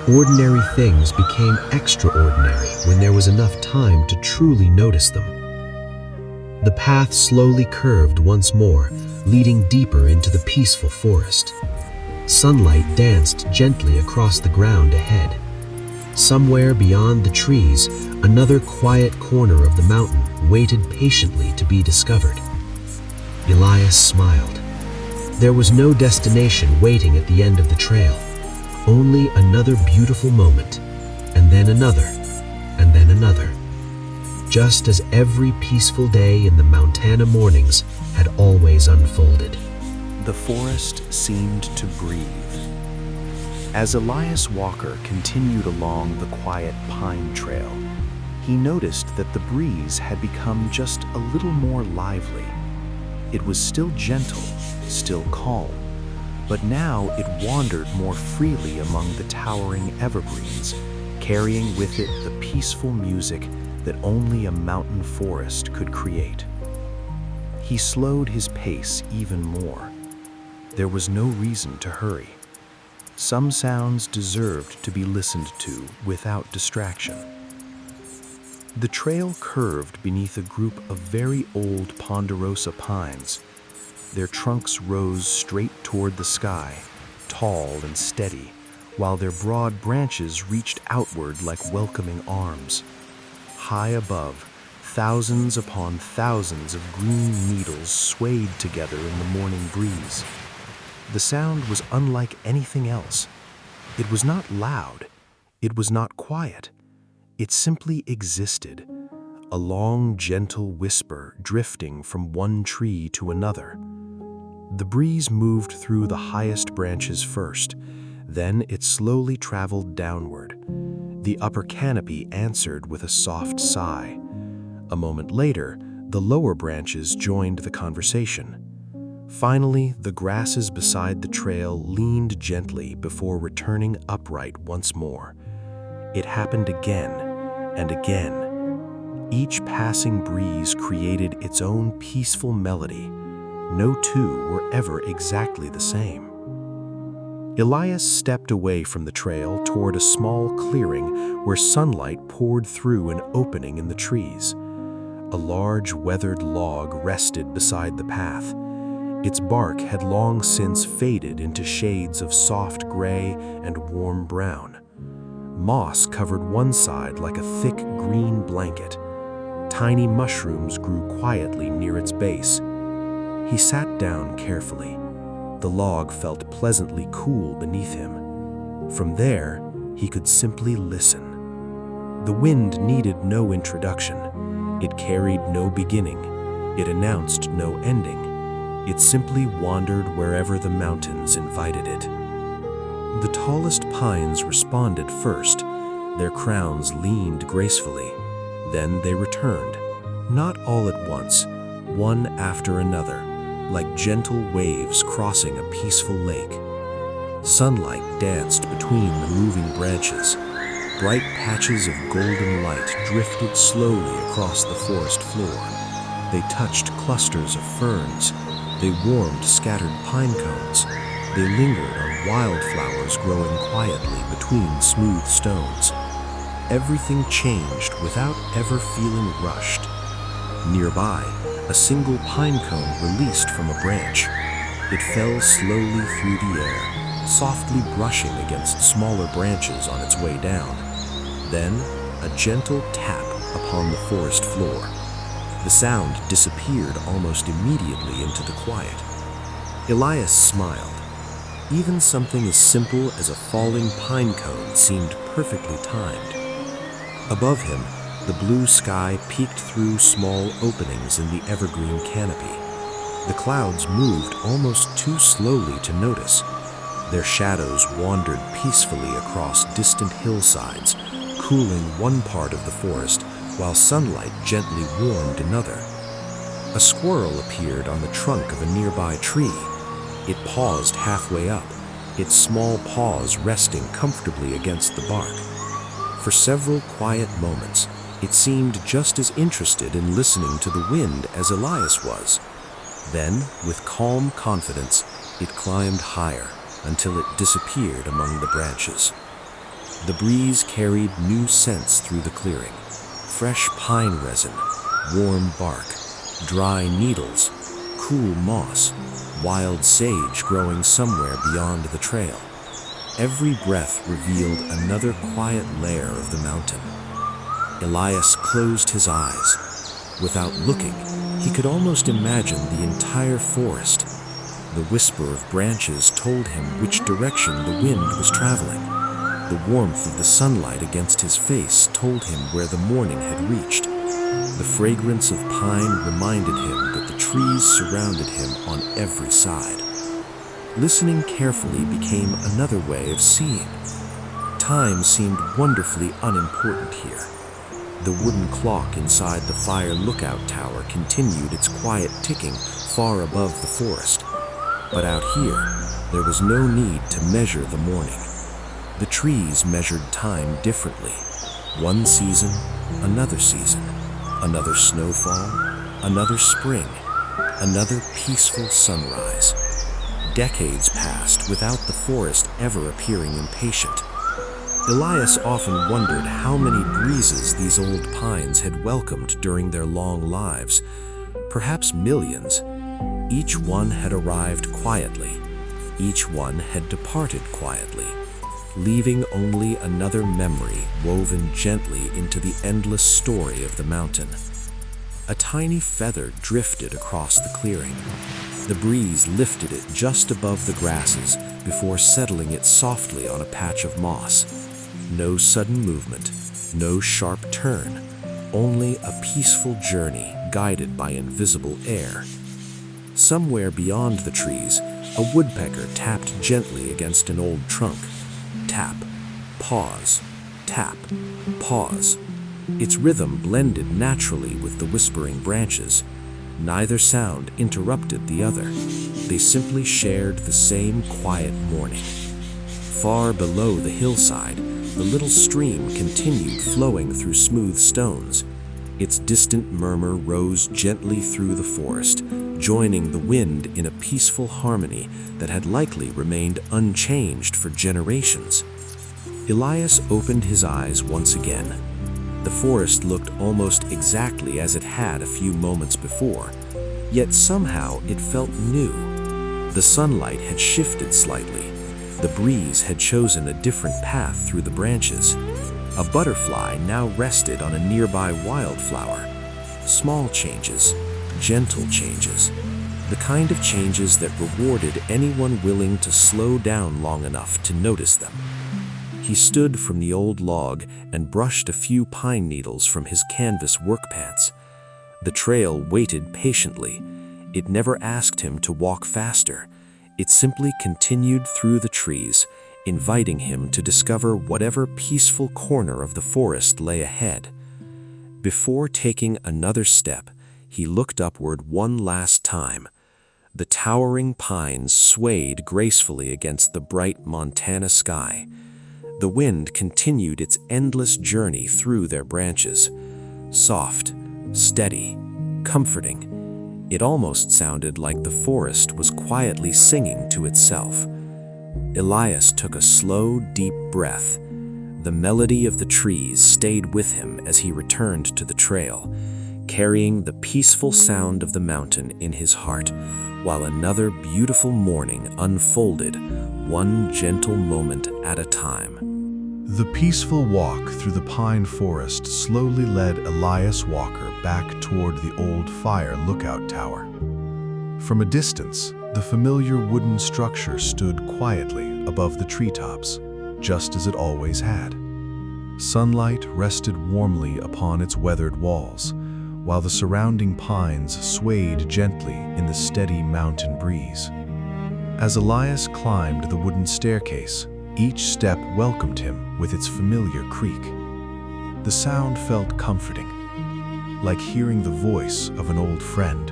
Speaker 1: Ordinary things became extraordinary when there was enough time to truly notice them. The path slowly curved once more, leading deeper into the peaceful forest. Sunlight danced gently across the ground ahead. Somewhere beyond the trees, another quiet corner of the mountain waited patiently to be discovered. Elias smiled. There was no destination waiting at the end of the trail. Only another beautiful moment, and then another, and then another. Just as every peaceful day in the Montana mornings had always unfolded.
Speaker 2: The forest seemed to breathe. As Elias Walker continued along the quiet pine trail, he noticed that the breeze had become just a little more lively. It was still gentle, still calm, but now it wandered more freely among the towering evergreens, carrying with it the peaceful music that only a mountain forest could create. He slowed his pace even more. There was no reason to hurry. Some sounds deserved to be listened to without distraction. The trail curved beneath a group of very old ponderosa pines. Their trunks rose straight toward the sky, tall and steady, while their broad branches reached outward like welcoming arms. High above, thousands upon thousands of green needles swayed together in the morning breeze. The sound was unlike anything else. It was not loud. It was not quiet. It simply existed, a long, gentle whisper drifting from one tree to another. The breeze moved through the highest branches first, then it slowly traveled downward. The upper canopy answered with a soft sigh. A moment later, the lower branches joined the conversation. Finally, the grasses beside the trail leaned gently before returning upright once more. It happened again and again. Each passing breeze created its own peaceful melody. No two were ever exactly the same. Elias stepped away from the trail toward a small clearing where sunlight poured through an opening in the trees. A large weathered log rested beside the path. Its bark had long since faded into shades of soft gray and warm brown. Moss covered one side like a thick green blanket. Tiny mushrooms grew quietly near its base. He sat down carefully. The log felt pleasantly cool beneath him. From there, he could simply listen. The wind needed no introduction. It carried no beginning. It announced no ending. It simply wandered wherever the mountains invited it. The tallest pines responded first. Their crowns leaned gracefully. Then they returned, not all at once, one after another, like gentle waves crossing a peaceful lake. Sunlight danced between the moving branches. Bright patches of golden light drifted slowly across the forest floor. They touched clusters of ferns. They warmed scattered pine cones. They lingered on wildflowers growing quietly between smooth stones. Everything changed without ever feeling rushed. Nearby, a single pine cone released from a branch. It fell slowly through the air, softly brushing against smaller branches on its way down. Then, a gentle tap
Speaker 1: upon the forest floor. The sound disappeared almost immediately into the quiet. Elias smiled. Even something as simple as a falling pine cone seemed perfectly timed. Above him, the blue sky peeked through small openings in the evergreen canopy. The clouds moved almost too slowly to notice. Their shadows wandered peacefully across distant hillsides, cooling one part of the forest while sunlight gently warmed another. A squirrel appeared on the trunk of a nearby tree. It paused halfway up, its small paws resting comfortably against the bark. For several quiet moments, it seemed just as interested in listening to the wind as Elias was. Then, with calm confidence, it climbed higher until it disappeared among the branches. The breeze carried new scents through the clearing: fresh pine resin, warm bark, dry needles, cool moss, wild sage growing somewhere beyond the trail. Every breath revealed another quiet layer of the mountain. Elias closed his eyes. Without looking, he could almost imagine the entire forest. The whisper of branches told him which direction the wind was traveling. The warmth of the sunlight against his face told him where the morning had reached. The fragrance of pine reminded him that the trees surrounded him on every side. Listening carefully became another way of seeing. Time seemed wonderfully unimportant here. The wooden clock inside the fire lookout tower continued its quiet ticking far above the forest. But out here, there was no need to measure the morning. The trees measured time differently. One season, another season, another snowfall, another spring, another peaceful sunrise. Decades passed without the forest ever appearing impatient. Elias often wondered how many breezes these old pines had welcomed during their long lives. Perhaps millions. Each one had arrived quietly. Each one had departed quietly, leaving only another memory woven gently into the endless story of the mountain. A tiny feather drifted across the clearing. The breeze lifted it just above the grasses before settling it softly on a patch of moss. No sudden movement, no sharp turn, only a peaceful journey guided by invisible air. Somewhere beyond the trees, a woodpecker tapped gently against an old trunk. Tap, pause, tap, pause. Its rhythm blended naturally with the whispering branches. Neither sound interrupted the other. They simply shared the same quiet morning. Far below the hillside, the little stream continued flowing through smooth stones. Its distant murmur rose gently through the forest, joining the wind in a peaceful harmony that had likely remained unchanged for generations. Elias opened his eyes once again. The forest looked almost exactly as it had a few moments before, yet somehow it felt new. The sunlight had shifted slightly. The breeze had chosen a different path through the branches. A butterfly now rested on a nearby wildflower. Small changes, gentle changes, the kind of changes that rewarded anyone willing to slow down long enough to notice them. He stood from the old log and brushed a few pine needles from his canvas work pants. The trail waited patiently. It never asked him to walk faster. It simply continued through the trees, inviting him to discover whatever peaceful corner of the forest lay ahead. Before taking another step, he looked upward one last time. The towering pines swayed gracefully against the bright Montana sky. The wind continued its endless journey through their branches. Soft, steady, comforting. It almost sounded like the forest was quietly singing to itself. Elias took a slow, deep breath. The melody of the trees stayed with him as he returned to the trail, carrying the peaceful sound of the mountain in his heart, while another beautiful morning unfolded, one gentle moment at a time. The peaceful walk through the pine forest slowly led Elias Walker back toward the old fire lookout tower. From a distance, the familiar wooden structure stood quietly above the treetops, just as it always had. Sunlight rested warmly upon its weathered walls, while the surrounding pines swayed gently in the steady mountain breeze. As Elias climbed the wooden staircase, each step welcomed him with its familiar creak. The sound felt comforting, like hearing the voice of an old friend.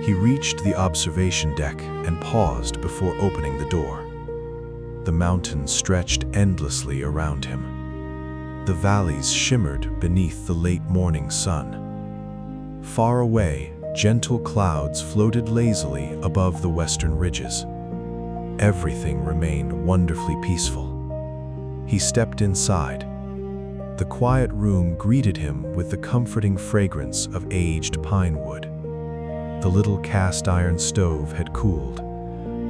Speaker 1: He reached the observation deck and paused before opening the door. The mountains stretched endlessly around him. The valleys shimmered beneath the late morning sun. Far away, gentle clouds floated lazily above the western ridges. Everything remained wonderfully peaceful. He stepped inside. The quiet room greeted him with the comforting fragrance of aged pine wood. The little cast-iron stove had cooled.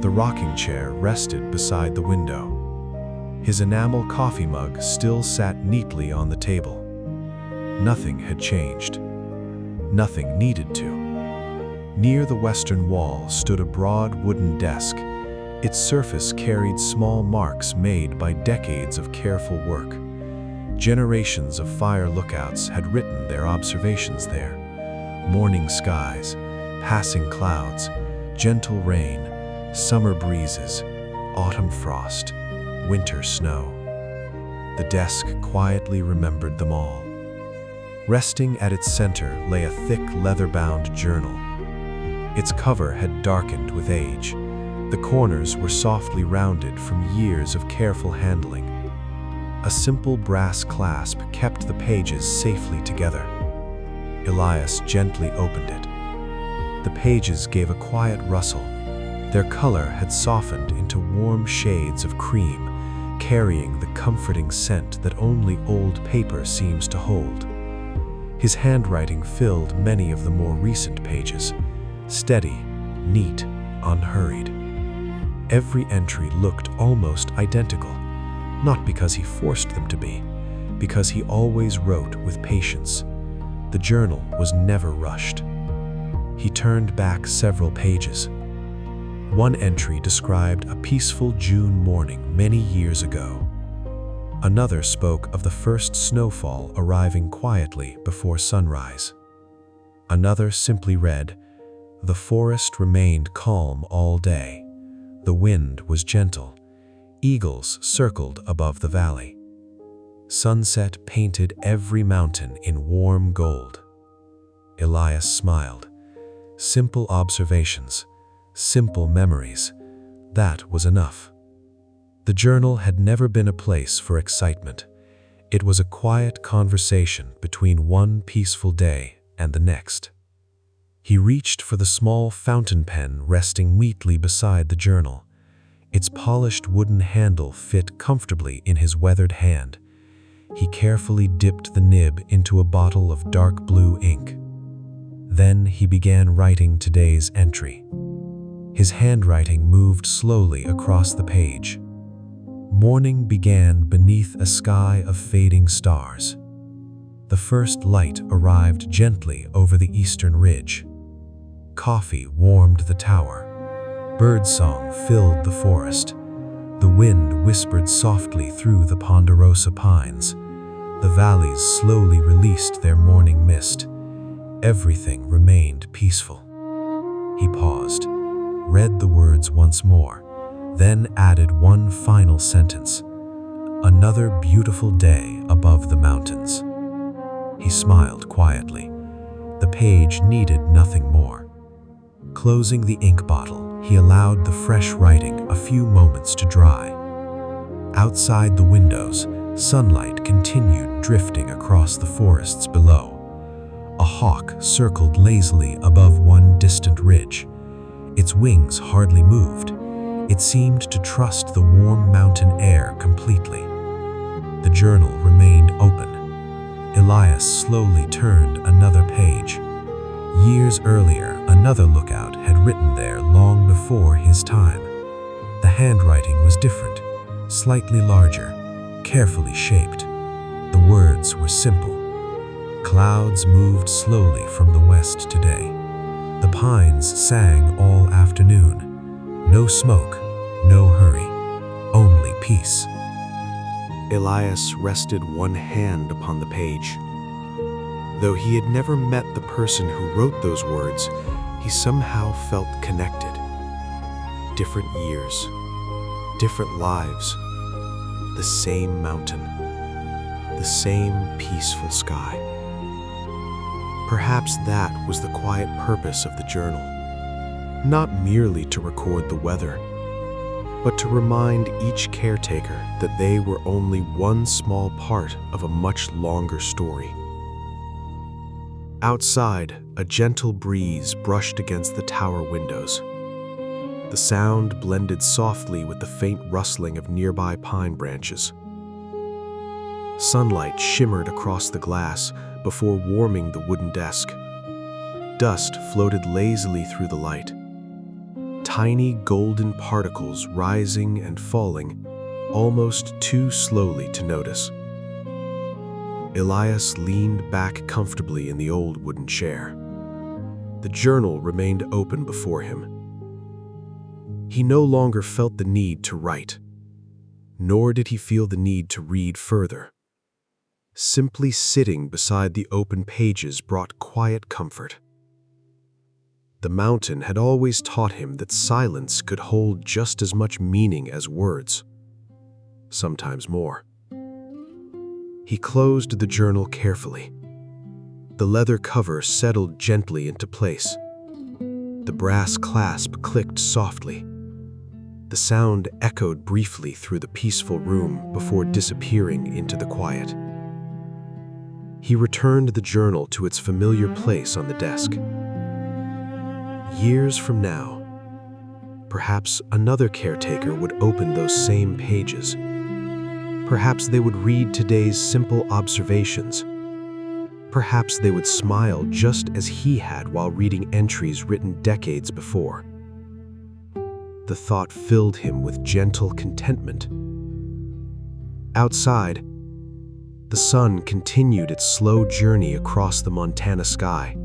Speaker 1: The rocking chair rested beside the window. His enamel coffee mug still sat neatly on the table. Nothing had changed. Nothing needed to. Near the western wall stood a broad wooden desk. Its surface carried small marks made by decades of careful work. Generations of fire lookouts had written their observations there. Morning skies, passing clouds, gentle rain, summer breezes, autumn frost, winter snow. The desk quietly remembered them all. Resting at its center lay a thick leather-bound journal. Its cover had darkened with age. The corners were softly rounded from years of careful handling. A simple brass clasp kept the pages safely together. Elias gently opened it. The pages gave a quiet rustle. Their color had softened into warm shades of cream, carrying the comforting scent that only old paper seems to hold. His handwriting filled many of the more recent pages, steady, neat, unhurried. Every entry looked almost identical, not because he forced them to be, because he always wrote with patience. The journal was never rushed. He turned back several pages. One entry described a peaceful June morning many years ago. Another spoke of the first snowfall arriving quietly before sunrise. Another simply read, "The forest remained calm all day. The wind was gentle. Eagles circled above the valley. Sunset painted every mountain in warm gold." Elias smiled. Simple observations, simple memories. That was enough. The journal had never been a place for excitement. It was a quiet conversation between one peaceful day and the next. He reached for the small fountain pen resting neatly beside the journal. Its polished wooden handle fit comfortably in his weathered hand. He carefully dipped the nib into a bottle of dark blue ink. Then he began writing today's entry. His handwriting moved slowly across the page. Morning began beneath a sky of fading stars. The first light arrived gently over the eastern ridge. Coffee warmed the tower. Birdsong filled the forest. The wind whispered softly through the ponderosa pines. The valleys slowly released their morning mist. Everything remained peaceful. He paused, read the words once more, then added one final sentence. "Another beautiful day above the mountains." He smiled quietly. The page needed nothing more. Closing the ink bottle, he allowed the fresh writing a few moments to dry. Outside the windows, sunlight continued drifting across the forests below. A hawk circled lazily above one distant ridge. Its wings hardly moved. It seemed to trust the warm mountain air completely. The journal remained open. Elias slowly turned another page. Years earlier, another lookout had written there long before his time. The handwriting was different, slightly larger, carefully shaped. The words were simple. Clouds moved slowly from the west today. The pines sang all afternoon. No smoke, no hurry, only peace. Elias rested one hand upon the page. Though he had never met the person who wrote those words, he somehow felt connected. Different years, different lives, the same mountain, the same peaceful sky. Perhaps that was the quiet purpose of the journal, not merely to record the weather, but to remind each caretaker that they were only one small part of a much longer story. Outside, a gentle breeze brushed against the tower windows. The sound blended softly with the faint rustling of nearby pine branches. Sunlight shimmered across the glass before warming the wooden desk. Dust floated lazily through the light. Tiny golden particles rising and falling, almost too slowly to notice. Elias leaned back comfortably in the old wooden chair. The journal remained open before him. He no longer felt the need to write, nor did he feel the need to read further. Simply sitting beside the open pages brought quiet comfort. The mountain had always taught him that silence could hold just as much meaning as words, sometimes more. He closed the journal carefully. The leather cover settled gently into place. The brass clasp clicked softly. The sound echoed briefly through the peaceful room before disappearing into the quiet. He returned the journal to its familiar place on the desk. Years from now, perhaps another caretaker would open those same pages. Perhaps they would read today's simple observations. Perhaps they would smile just as he had while reading entries written decades before. The thought filled him with gentle contentment. Outside, the sun continued its slow journey across the Montana sky.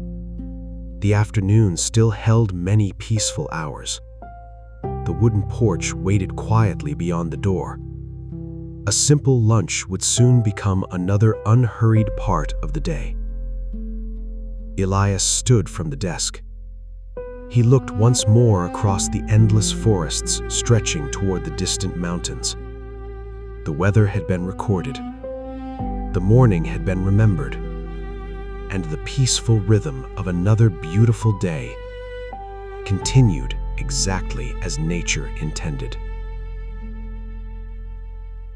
Speaker 1: The afternoon still held many peaceful hours. The wooden porch waited quietly beyond the door. A simple lunch would soon become another unhurried part of the day. Elias stood from the desk. He looked once more across the endless forests stretching toward the distant mountains. The weather had been recorded. The morning had been remembered. And the peaceful rhythm of another beautiful day continued exactly as nature intended.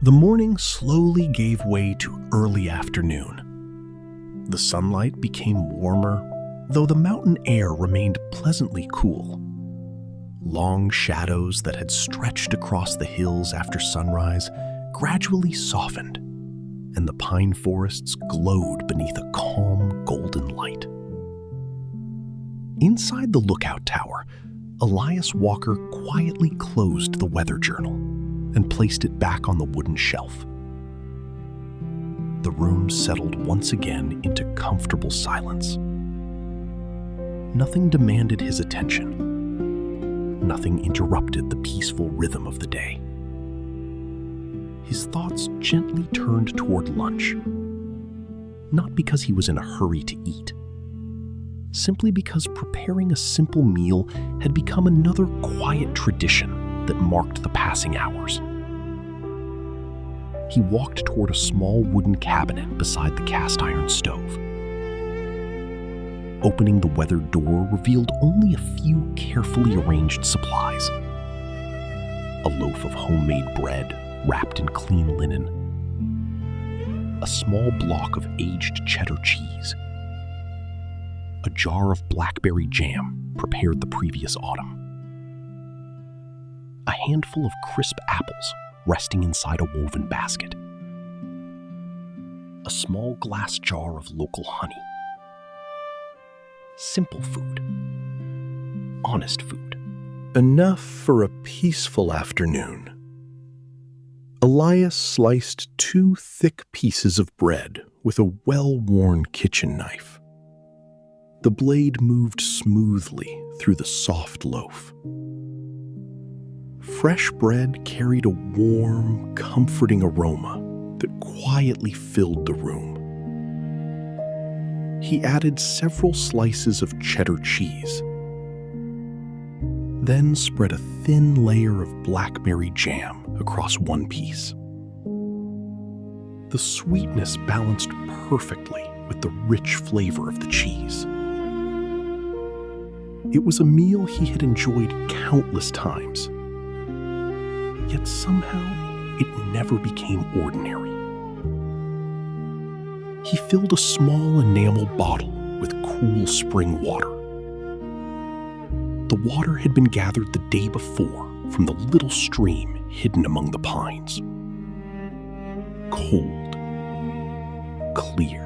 Speaker 3: The morning slowly gave way to early afternoon. The sunlight became warmer, though the mountain air remained pleasantly cool. Long shadows that had stretched across the hills after sunrise gradually softened, and the pine forests glowed beneath a calm golden light. Inside the lookout tower, Elias Walker quietly closed the weather journal and placed it back on the wooden shelf. The room settled once again into comfortable silence. Nothing demanded his attention. Nothing interrupted the peaceful rhythm of the day. His thoughts gently turned toward lunch, not because he was in a hurry to eat, simply because preparing a simple meal had become another quiet tradition that marked the passing hours. He walked toward a small wooden cabinet beside the cast iron stove. Opening the weathered door revealed only a few carefully arranged supplies. A loaf of homemade bread wrapped in clean linen. A small block of aged cheddar cheese. A jar of blackberry jam prepared the previous autumn. A handful of crisp apples resting inside a woven basket. A small glass jar of local honey. Simple food. Honest food.
Speaker 1: Enough for a peaceful afternoon.
Speaker 3: Elias sliced 2 thick pieces of bread with a well-worn kitchen knife. The blade moved smoothly through the soft loaf. Fresh bread carried a warm, comforting aroma that quietly filled the room. He added several slices of cheddar cheese, then spread a thin layer of blackberry jam across one piece. The sweetness balanced perfectly with the rich flavor of the cheese. It was a meal he had enjoyed countless times, yet somehow it never became ordinary. He filled a small enamel bottle with cool spring water. The water had been gathered the day before from the little stream hidden among the pines. Cold, clear,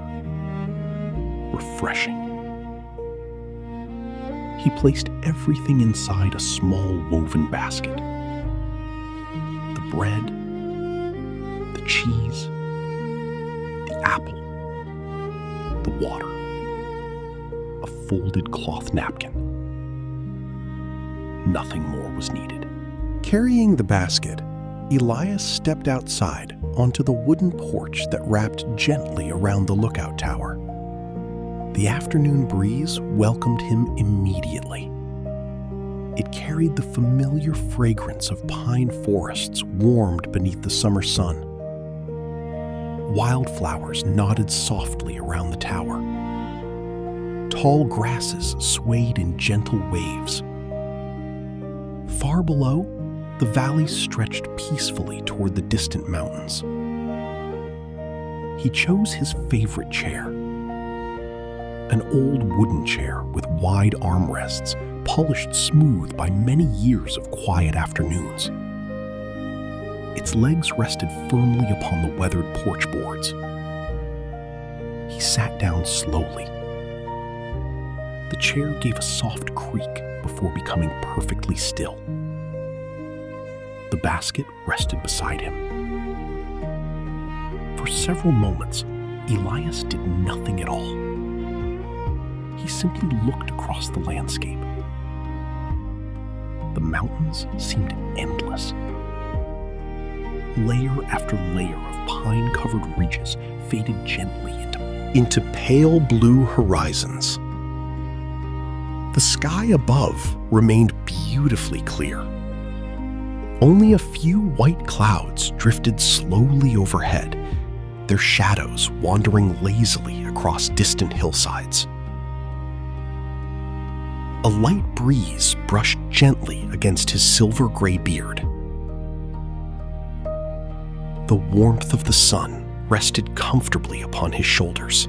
Speaker 3: refreshing. He placed everything inside a small woven basket. The bread, the cheese, the apple, the water, a folded cloth napkin. Nothing more was needed. Carrying the basket, Elias stepped outside onto the wooden porch that wrapped gently around the lookout tower. The afternoon breeze welcomed him immediately. It carried the familiar fragrance of pine forests warmed beneath the summer sun. Wildflowers nodded softly around the tower. Tall grasses swayed in gentle waves. Far below, the valley stretched peacefully toward the distant mountains. He chose his favorite chair, an old wooden chair with wide armrests, polished smooth by many years of quiet afternoons. Its legs rested firmly upon the weathered porch boards. He sat down slowly. The chair gave a soft creak before becoming perfectly still. The basket rested beside him. For several moments, Elias did nothing at all. He simply looked across the landscape. The mountains seemed endless. Layer after layer of pine-covered ridges faded gently into pale blue horizons. The sky above remained beautifully clear. Only a few white clouds drifted slowly overhead, their shadows wandering lazily across distant hillsides. A light breeze brushed gently against his silver-gray beard. The warmth of the sun rested comfortably upon his shoulders,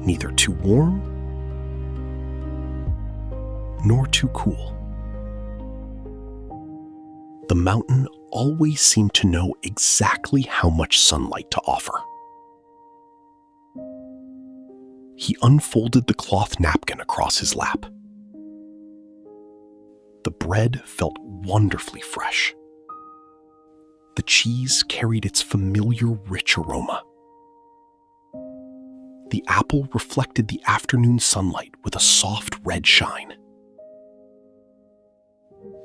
Speaker 3: neither too warm nor too cool. The mountain always seemed to know exactly how much sunlight to offer. He unfolded the cloth napkin across his lap. The bread felt wonderfully fresh. The cheese carried its familiar rich aroma. The apple reflected the afternoon sunlight with a soft red shine.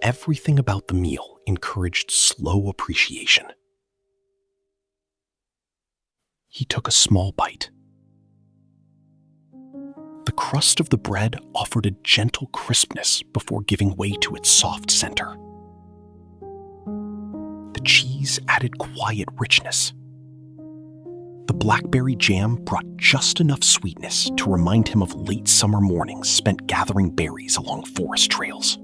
Speaker 3: Everything about the meal encouraged slow appreciation. He took a small bite. The crust of the bread offered a gentle crispness before giving way to its soft center. The cheese added quiet richness. The blackberry jam brought just enough sweetness to remind him of late summer mornings spent gathering berries along forest trails.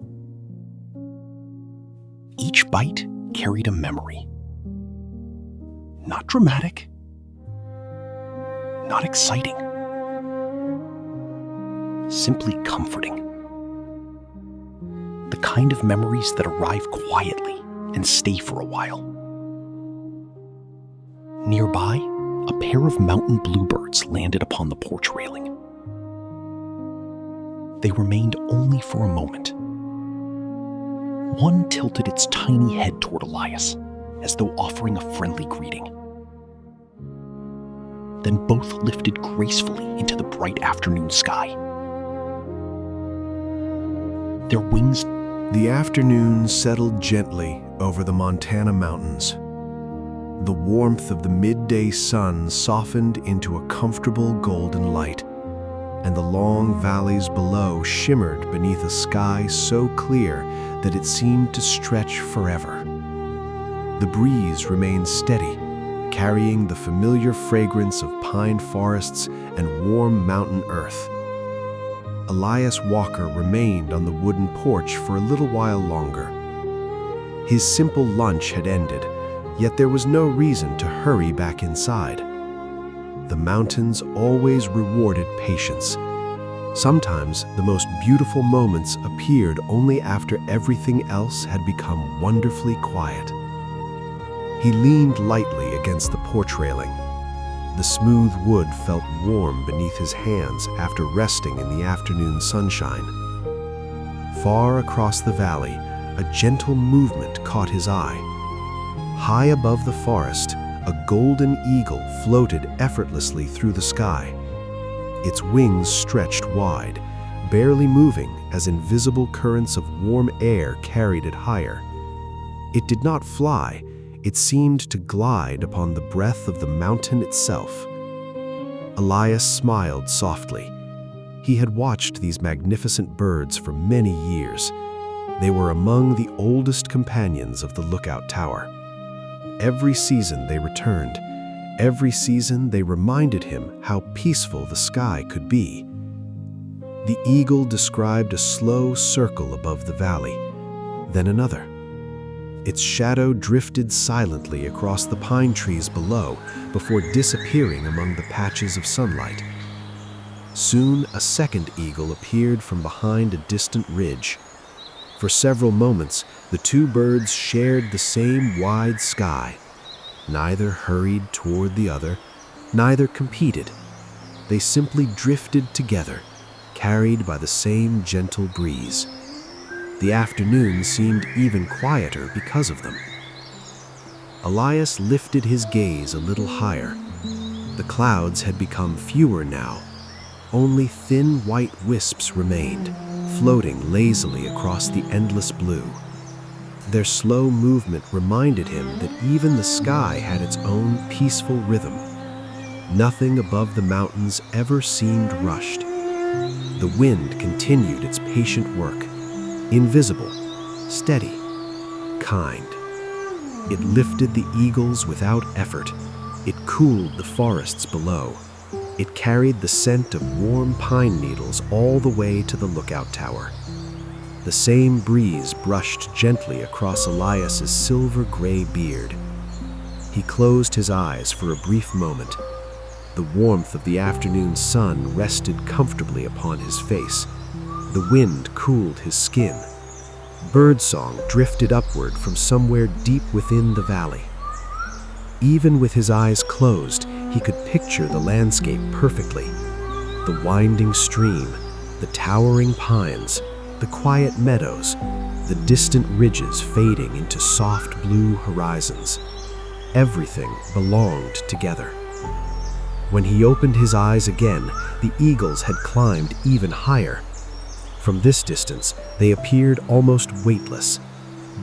Speaker 3: Each bite carried a memory. Not dramatic, not exciting, simply comforting. The kind of memories that arrive quietly and stay for a while. Nearby, a pair of mountain bluebirds landed upon the porch railing. They remained only for a moment. One tilted its tiny head toward Elias,
Speaker 2: as though offering a friendly greeting. Then both lifted gracefully into the bright afternoon sky. Their wings.
Speaker 1: The afternoon settled gently over the Montana mountains. The warmth of the midday sun softened into a comfortable golden light, and the long valleys below shimmered beneath a sky so clear that it seemed to stretch forever. The breeze remained steady, carrying the familiar fragrance of pine forests and warm mountain earth. Elias Walker remained on the wooden porch for a little while longer. His simple lunch had ended, yet there was no reason to hurry back inside. The mountains always rewarded patience. Sometimes the most beautiful moments appeared only after everything else had become wonderfully quiet. He leaned lightly against the porch railing. The smooth wood felt warm beneath his hands after resting in the afternoon sunshine. Far across the valley, a gentle movement caught his eye. High above the forest, a golden eagle floated effortlessly through the sky. Its wings stretched wide, barely moving as invisible currents of warm air carried it higher. It did not fly. It seemed to glide upon the breath of the mountain itself. Elias smiled softly. He had watched these magnificent birds for many years. They were among the oldest companions of the lookout tower. Every season they returned. Every season they reminded him how peaceful the sky could be. The eagle described a slow circle above the valley, then another. Its shadow drifted silently across the pine trees below before disappearing among the patches of sunlight. Soon a second eagle appeared from behind a distant ridge. For several moments, the two birds shared the same wide sky. Neither hurried toward the other, neither competed. They simply drifted together, carried by the same gentle breeze. The afternoon seemed even quieter because of them. Elias lifted his gaze a little higher. The clouds had become fewer now. Only thin white wisps remained, floating lazily across the endless blue. Their slow movement reminded him that even the sky had its own peaceful rhythm. Nothing above the mountains ever seemed rushed. The wind continued its patient work. Invisible, steady, kind. It lifted the eagles without effort. It cooled the forests below. It carried the scent of warm pine needles all the way to the lookout tower. The same breeze brushed gently across Elias's silver-gray beard. He closed his eyes for a brief moment. The warmth of the afternoon sun rested comfortably upon his face. The wind cooled his skin. Birdsong drifted upward from somewhere deep within the valley. Even with his eyes closed, he could picture the landscape perfectly. The winding stream, the towering pines, the quiet meadows, the distant ridges fading into soft blue horizons. Everything belonged together. When he opened his eyes again, the eagles had climbed even higher. From this distance, they appeared almost weightless,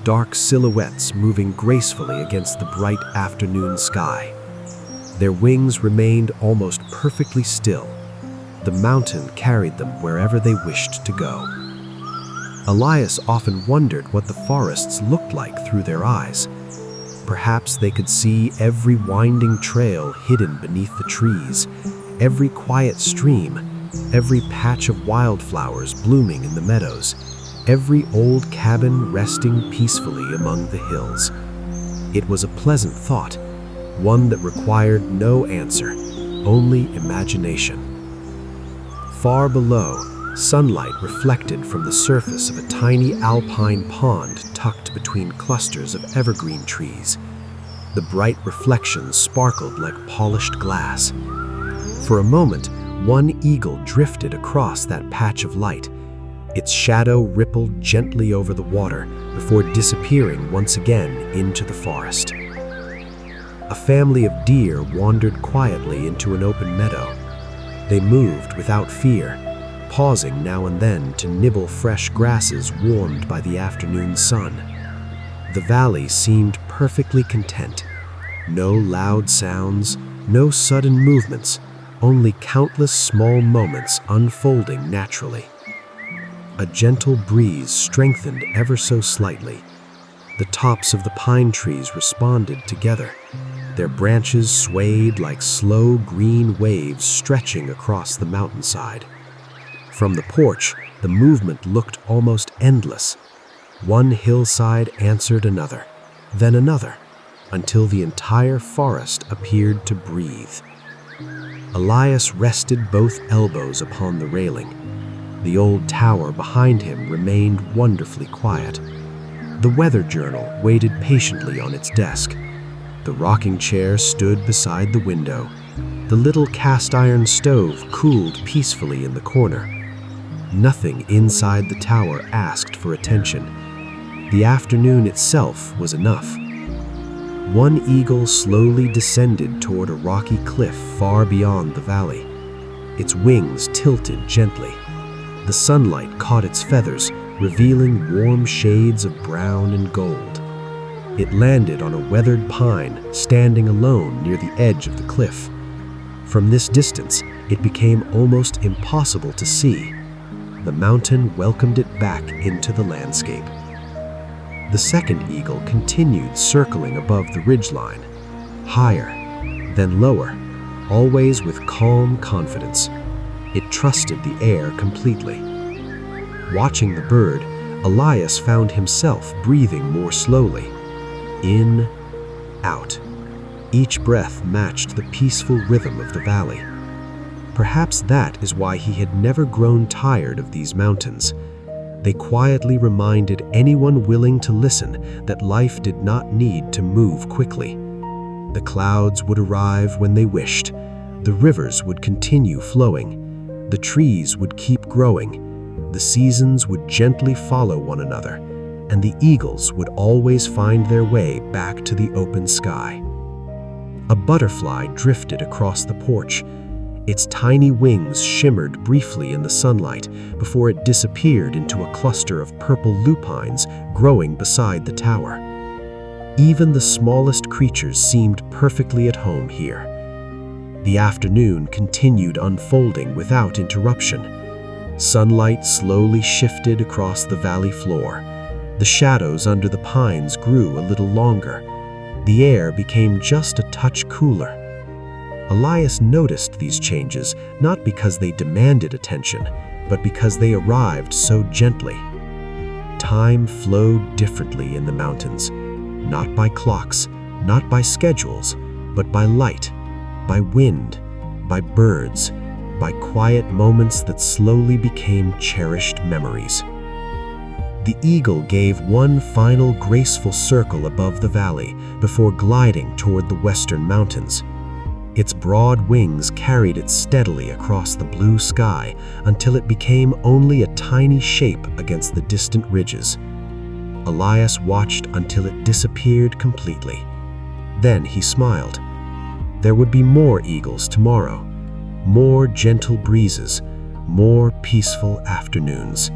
Speaker 1: dark silhouettes moving gracefully against the bright afternoon sky. Their wings remained almost perfectly still. The mountain carried them wherever they wished to go. Elias often wondered what the forests looked like through their eyes. Perhaps they could see every winding trail hidden beneath the trees, every quiet stream, every patch of wildflowers blooming in the meadows, every old cabin resting peacefully among the hills. It was a pleasant thought, one that required no answer, only imagination. Far below, sunlight reflected from the surface of a tiny alpine pond tucked between clusters of evergreen trees. The bright reflections sparkled like polished glass. For a moment, one eagle drifted across that patch of light. Its shadow rippled gently over the water before disappearing once again into the forest. A family of deer wandered quietly into an open meadow. They moved without fear, pausing now and then to nibble fresh grasses warmed by the afternoon sun. The valley seemed perfectly content. No loud sounds, no sudden movements, only countless small moments unfolding naturally. A gentle breeze strengthened ever so slightly. The tops of the pine trees responded together. Their branches swayed like slow green waves stretching across the mountainside. From the porch, the movement looked almost endless. One hillside answered another, then another, until the entire forest appeared to breathe. Elias rested both elbows upon the railing. The old tower behind him remained wonderfully quiet. The weather journal waited patiently on its desk. The rocking chair stood beside the window. The little cast-iron stove cooled peacefully in the corner. Nothing inside the tower asked for attention. The afternoon itself was enough. One eagle slowly descended toward a rocky cliff far beyond the valley. Its wings tilted gently. The sunlight caught its feathers, revealing warm shades of brown and gold. It landed on a weathered pine, standing alone near the edge of the cliff. From this distance, it became almost impossible to see. The mountain welcomed it back into the landscape. The second eagle continued circling above the ridgeline, higher, then lower, always with calm confidence. It trusted the air completely. Watching the bird, Elias found himself breathing more slowly. In, out. Each breath matched the peaceful rhythm of the valley. Perhaps that is why he had never grown tired of these mountains. They quietly reminded anyone willing to listen that life did not need to move quickly. The clouds would arrive when they wished. The rivers would continue flowing. The trees would keep growing. The seasons would gently follow one another, and the eagles would always find their way back to the open sky. A butterfly drifted across the porch. Its tiny wings shimmered briefly in the sunlight before it disappeared into a cluster of purple lupines growing beside the tower. Even the smallest creatures seemed perfectly at home here. The afternoon continued unfolding without interruption. Sunlight slowly shifted across the valley floor. The shadows under the pines grew a little longer. The air became just a touch cooler. Elias noticed these changes not because they demanded attention, but because they arrived so gently. Time flowed differently in the mountains, not by clocks, not by schedules, but by light, by wind, by birds, by quiet moments that slowly became cherished memories. The eagle gave one final graceful circle above the valley before gliding toward the western mountains. Its broad wings carried it steadily across the blue sky until it became only a tiny shape against the distant ridges. Elias watched until it disappeared completely. Then he smiled. There would be more eagles tomorrow, more gentle breezes, more peaceful afternoons.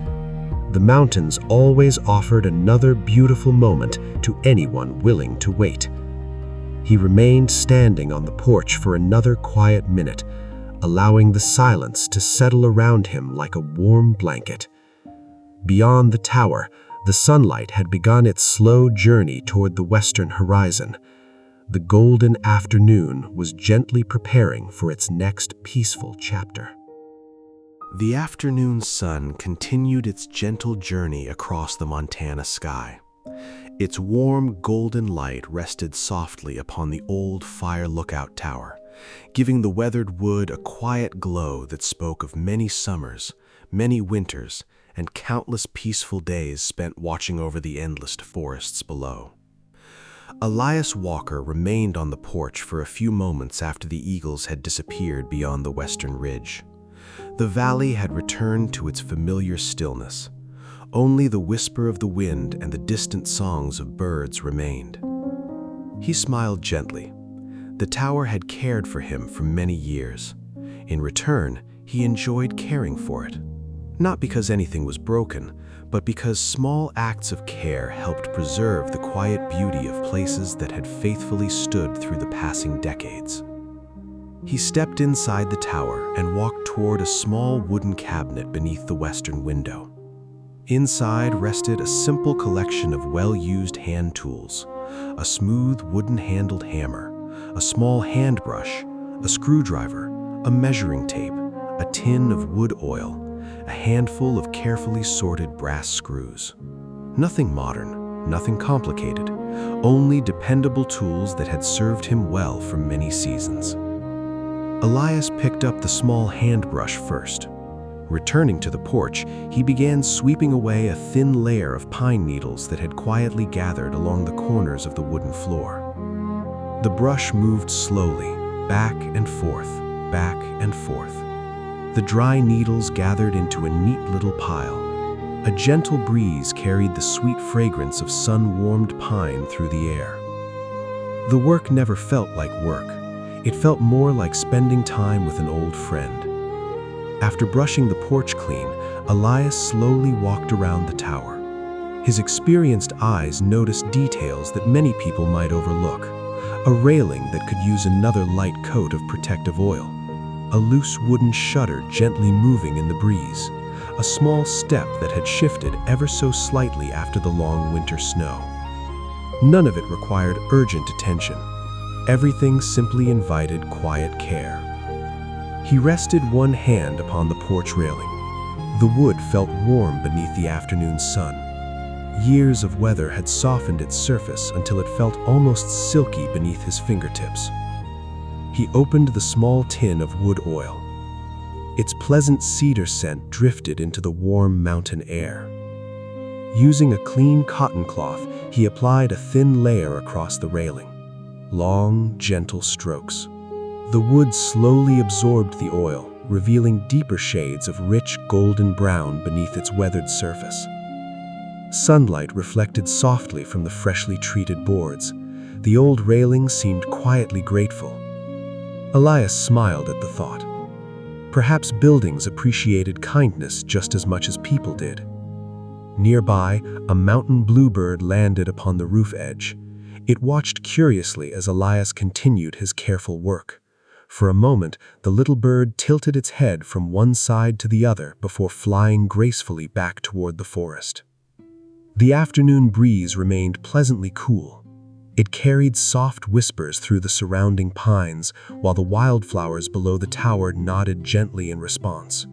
Speaker 1: The mountains always offered another beautiful moment to anyone willing to wait. He remained standing on the porch for another quiet minute, allowing the silence to settle around him like a warm blanket. Beyond the tower, the sunlight had begun its slow journey toward the western horizon. The golden afternoon was gently preparing for its next peaceful chapter.
Speaker 3: The afternoon sun continued its gentle journey across the Montana sky. Its warm golden light rested softly upon the old fire lookout tower, giving the weathered wood a quiet glow that spoke of many summers, many winters, and countless peaceful days spent watching over the endless forests below. Elias Walker remained on the porch for a few moments after the eagles had disappeared beyond the western ridge. The valley had returned to its familiar stillness. Only the whisper of the wind and the distant songs of birds remained. He smiled gently.
Speaker 1: The tower had cared for him for many years. In return, he enjoyed caring for it. Not because anything was broken, but because small acts of care helped preserve the quiet beauty of places that had faithfully stood through the passing decades. He stepped inside the tower and walked toward a small wooden cabinet beneath the western window. Inside rested a simple collection of well-used hand tools, a smooth wooden-handled hammer, a small hand brush, a screwdriver, a measuring tape, a tin of wood oil, a handful of carefully sorted brass screws. Nothing modern, nothing complicated, only dependable tools that had served him well for many seasons. Elias picked up the small hand brush first. Returning to the porch, he began sweeping away a thin layer of pine needles that had quietly gathered along the corners of the wooden floor. The brush moved slowly, back and forth, back and forth. The dry needles gathered into a neat little pile. A gentle breeze carried the sweet fragrance of sun-warmed pine through the air. The work never felt like work. It felt more like spending time with an old friend. After brushing the porch clean, Elias slowly walked around the tower. His experienced eyes noticed details that many people might overlook. A railing that could use another light coat of protective oil. A loose wooden shutter gently moving in the breeze. A small step that had shifted ever so slightly after the long winter snow. None of it required urgent attention. Everything simply invited quiet care. He rested one hand upon the porch railing. The wood felt warm beneath the afternoon sun. Years of weather had softened its surface until it felt almost silky beneath his fingertips. He opened the small tin of wood oil. Its pleasant cedar scent drifted into the warm mountain air. Using a clean cotton cloth, he applied a thin layer across the railing. Long, gentle strokes. The wood slowly absorbed the oil, revealing deeper shades of rich golden brown beneath its weathered surface. Sunlight reflected softly from the freshly treated boards. The old railing seemed quietly grateful. Elias smiled at the thought. Perhaps buildings appreciated kindness just as much as people did. Nearby, a mountain bluebird landed upon the roof edge. It watched curiously as Elias continued his careful work. For a moment, the little bird tilted its head from one side to the other before flying gracefully back toward the forest. The afternoon breeze remained pleasantly cool. It carried soft whispers through the surrounding pines, while the wildflowers below the tower nodded gently in response.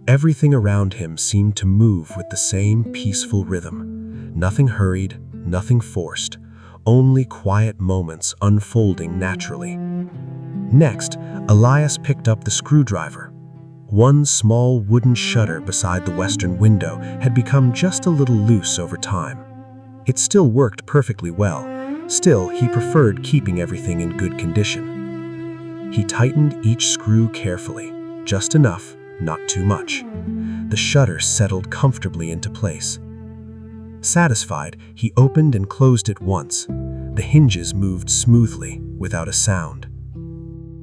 Speaker 1: Everything around him seemed to move with the same peaceful rhythm. Nothing hurried, nothing forced, only quiet moments unfolding naturally. Next, Elias picked up the screwdriver. One small wooden shutter beside the western window had become just a little loose over time. It still worked perfectly well. Still, he preferred keeping everything in good condition. He tightened each screw carefully, just enough, not too much. The shutter settled comfortably into place. Satisfied, he opened and closed it once. The hinges moved smoothly, without a sound.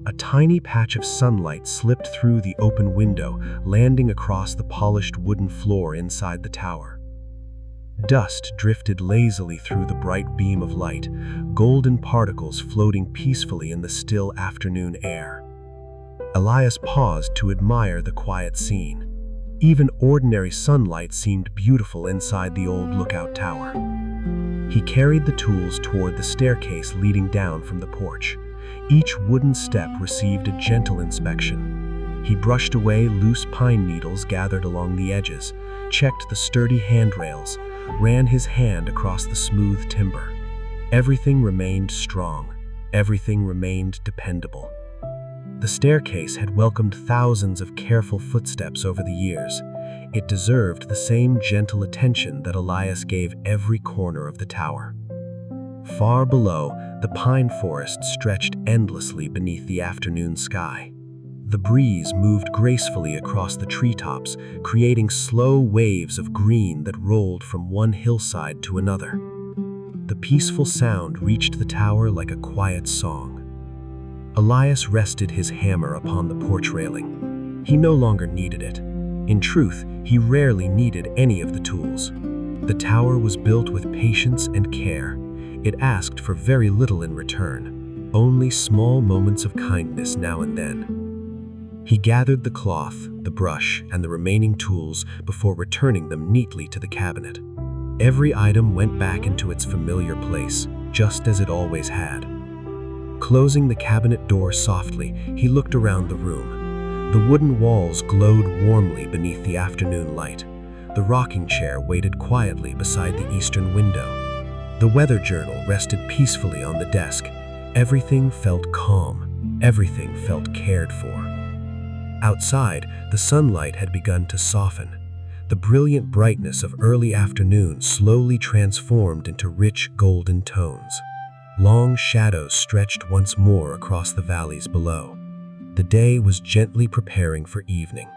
Speaker 1: A tiny patch of sunlight slipped through the open window, landing across the polished wooden floor inside the tower. Dust drifted lazily through the bright beam of light, golden particles floating peacefully in the still afternoon air. Elias paused to admire the quiet scene. Even ordinary sunlight seemed beautiful inside the old lookout tower. He carried the tools toward the staircase leading down from the porch. Each wooden step received a gentle inspection. He brushed away loose pine needles gathered along the edges, checked the sturdy handrails, ran his hand across the smooth timber. Everything remained strong. Everything remained dependable. The staircase had welcomed thousands of careful footsteps over the years. It deserved the same gentle attention that Elias gave every corner of the tower. Far below, the pine forest stretched endlessly beneath the afternoon sky. The breeze moved gracefully across the treetops, creating slow waves of green that rolled from one hillside to another. The peaceful sound reached the tower like a quiet song. Elias rested his hammer upon the porch railing. He no longer needed it. In truth, he rarely needed any of the tools. The tower was built with patience and care. It asked for very little in return, only small moments of kindness now and then. He gathered the cloth, the brush, and the remaining tools before returning them neatly to the cabinet. Every item went back into its familiar place, just as it always had. Closing the cabinet door softly, he looked around the room. The wooden walls glowed warmly beneath the afternoon light. The rocking chair waited quietly beside the eastern window. The weather journal rested peacefully on the desk. Everything felt calm. Everything felt cared for. Outside, the sunlight had begun to soften. The brilliant brightness of early afternoon slowly transformed into rich golden tones. Long shadows stretched once more across the valleys below. The day was gently preparing for evening.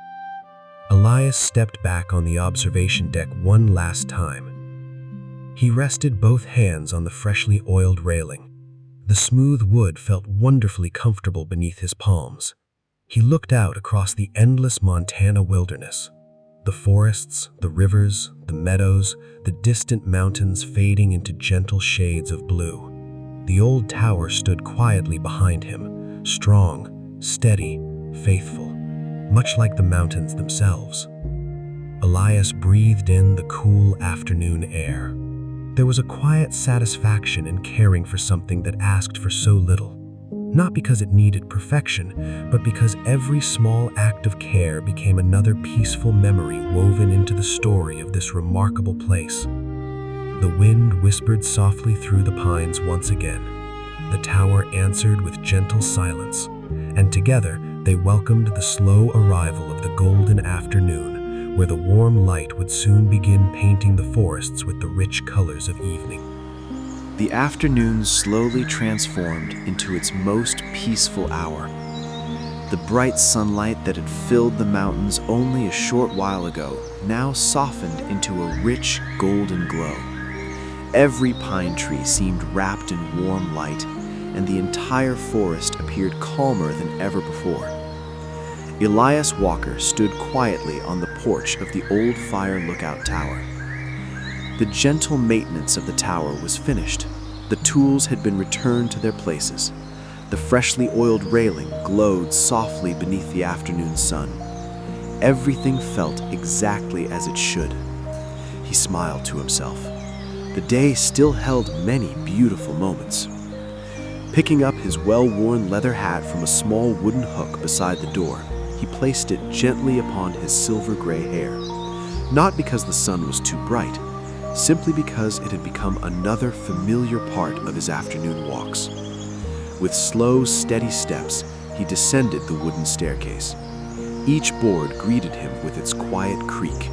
Speaker 1: Elias stepped back on the observation deck one last time. He rested both hands on the freshly oiled railing. The smooth wood felt wonderfully comfortable beneath his palms. He looked out across the endless Montana wilderness. The forests, the rivers, the meadows, the distant mountains fading into gentle shades of blue. The old tower stood quietly behind him, strong, steady, faithful, much like the mountains themselves. Elias breathed in the cool afternoon air. There was a quiet satisfaction in caring for something that asked for so little. Not because it needed perfection, but because every small act of care became another peaceful memory woven into the story of this remarkable place. The wind whispered softly through the pines once again. The tower answered with gentle silence, and together they welcomed the slow arrival of the golden afternoon, where the warm light would soon begin painting the forests with the rich colors of evening.
Speaker 4: The afternoon slowly transformed into its most peaceful hour. The bright sunlight that had filled the mountains only a short while ago now softened into a rich golden glow. Every pine tree seemed wrapped in warm light, and the entire forest appeared calmer than ever before. Elias Walker stood quietly on the porch of the old fire lookout tower. The gentle maintenance of the tower was finished. The tools had been returned to their places. The freshly oiled railing glowed softly beneath the afternoon sun. Everything felt exactly as it should. He smiled to himself. The day still held many beautiful moments. Picking up his well-worn leather hat from a small wooden hook beside the door, he placed it gently upon his silver-gray hair. Not because the sun was too bright, simply because it had become another familiar part of his afternoon walks. With slow, steady steps, he descended the wooden staircase. Each board greeted him with its quiet creak.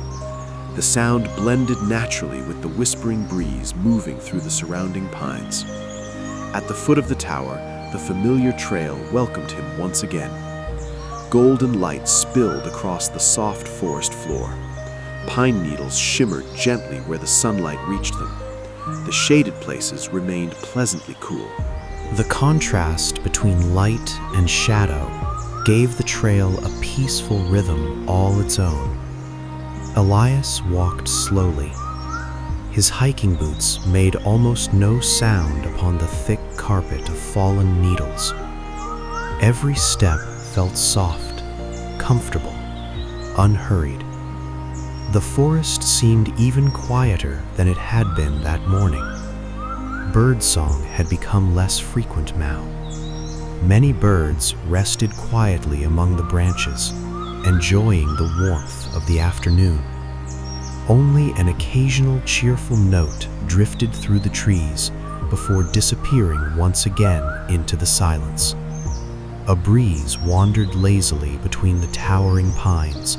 Speaker 4: The sound blended naturally with the whispering breeze moving through the surrounding pines. At the foot of the tower, the familiar trail welcomed him once again. Golden light spilled across the soft forest floor. Pine needles shimmered gently where the sunlight reached them. The shaded places remained pleasantly cool.
Speaker 2: The contrast between light and shadow gave the trail a peaceful rhythm all its own. Elias walked slowly. His hiking boots made almost no sound upon the thick carpet of fallen needles. Every step felt soft, comfortable, unhurried. The forest seemed even quieter than it had been that morning. Birdsong had become less frequent now. Many birds rested quietly among the branches, enjoying the warmth of the afternoon. Only an occasional cheerful note drifted through the trees before disappearing once again into the silence. A breeze wandered lazily between the towering pines.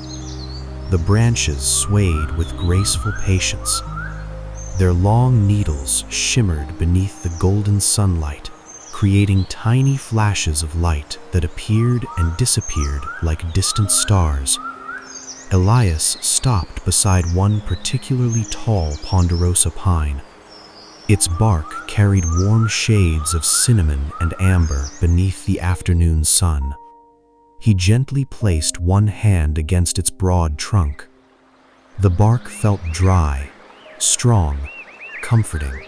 Speaker 2: The branches swayed with graceful patience. Their long needles shimmered beneath the golden sunlight, creating tiny flashes of light that appeared and disappeared like distant stars. Elias stopped beside one particularly tall ponderosa pine.
Speaker 1: Its bark carried warm shades of cinnamon and amber beneath the afternoon sun. He gently placed one hand against its broad trunk. The bark felt dry, strong, comforting.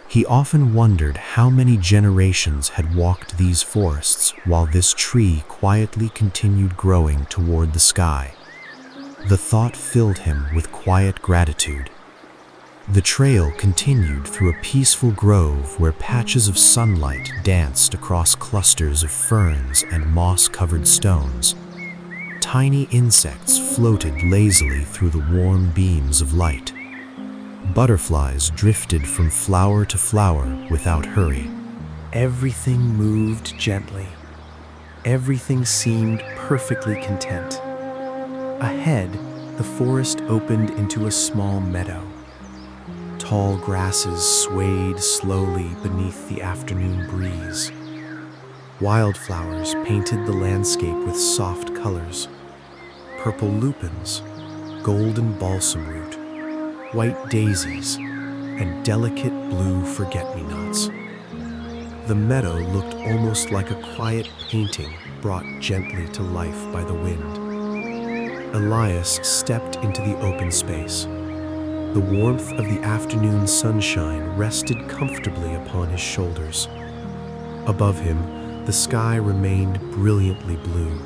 Speaker 1: He often wondered how many generations had walked these forests while this tree quietly continued growing toward the sky. The thought filled him with quiet gratitude. The trail continued through a peaceful grove where patches of sunlight danced across clusters of ferns and moss-covered stones. Tiny insects floated lazily through the warm beams of light. Butterflies drifted from flower to flower without hurry. Everything moved gently. Everything seemed perfectly content. Ahead, the forest opened into a small meadow. Tall grasses swayed slowly beneath the afternoon breeze. Wildflowers painted the landscape with soft colors. Purple lupins, golden balsam root, white daisies, and delicate blue forget-me-nots. The meadow looked almost like a quiet painting brought gently to life by the wind. Elias stepped into the open space. The warmth of the afternoon sunshine rested comfortably upon his shoulders. Above him, the sky remained brilliantly blue.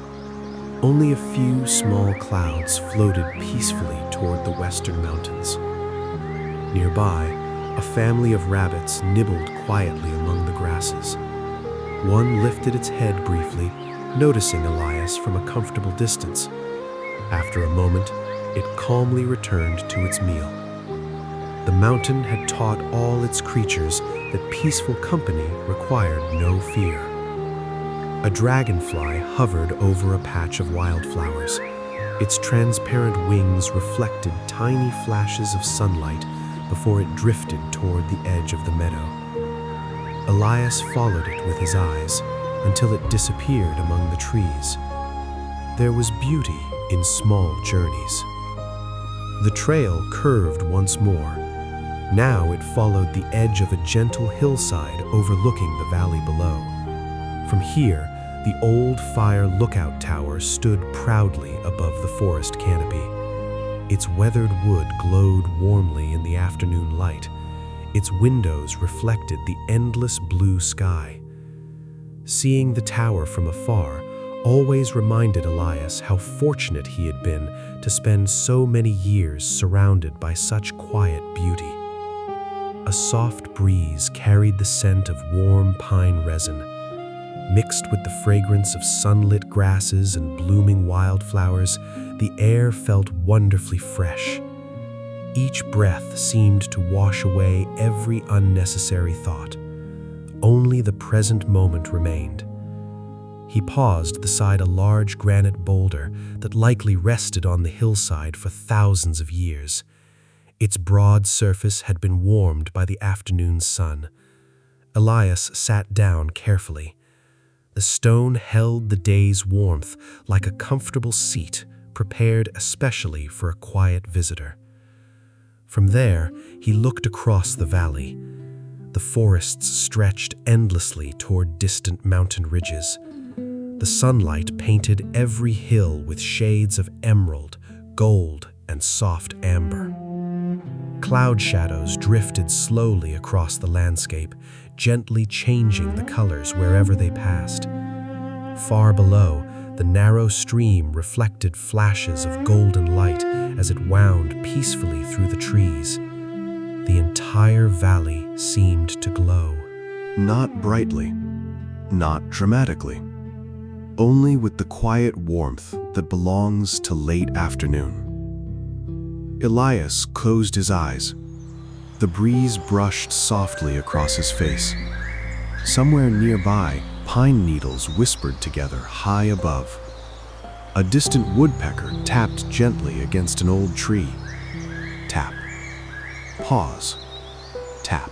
Speaker 1: Only a few small clouds floated peacefully toward the western mountains. Nearby, a family of rabbits nibbled quietly among the grasses. One lifted its head briefly, noticing Elias from a comfortable distance. After a moment, it calmly returned to its meal. The mountain had taught all its creatures that peaceful company required no fear. A dragonfly hovered over a patch of wildflowers. Its transparent wings reflected tiny flashes of sunlight before it drifted toward the edge of the meadow. Elias followed it with his eyes until it disappeared among the trees. There was beauty in small journeys. The trail curved once more. Now it followed the edge of a gentle hillside overlooking the valley below. From here, the old fire lookout tower stood proudly above the forest canopy. Its weathered wood glowed warmly in the afternoon light. Its windows reflected the endless blue sky. Seeing the tower from afar always reminded Elias how fortunate he had been to spend so many years surrounded by such quiet beauty. A soft breeze carried the scent of warm pine resin. Mixed with the fragrance of sunlit grasses and blooming wildflowers, the air felt wonderfully fresh. Each breath seemed to wash away every unnecessary thought. Only the present moment remained. He paused beside a large granite boulder that likely rested on the hillside for thousands of years. Its broad surface had been warmed by the afternoon sun. Elias sat down carefully. The stone held the day's warmth like a comfortable seat prepared especially for a quiet visitor. From there, he looked across the valley. The forests stretched endlessly toward distant mountain ridges. The sunlight painted every hill with shades of emerald, gold, and soft amber. Cloud shadows drifted slowly across the landscape, gently changing the colors wherever they passed. Far below, the narrow stream reflected flashes of golden light as it wound peacefully through the trees. The entire valley seemed to glow.
Speaker 3: Not brightly, not dramatically, only with the quiet warmth that belongs to late afternoon. Elias closed his eyes. The breeze brushed softly across his face. Somewhere nearby, pine needles whispered together high above. A distant woodpecker tapped gently against an old tree. Tap. Pause. Tap.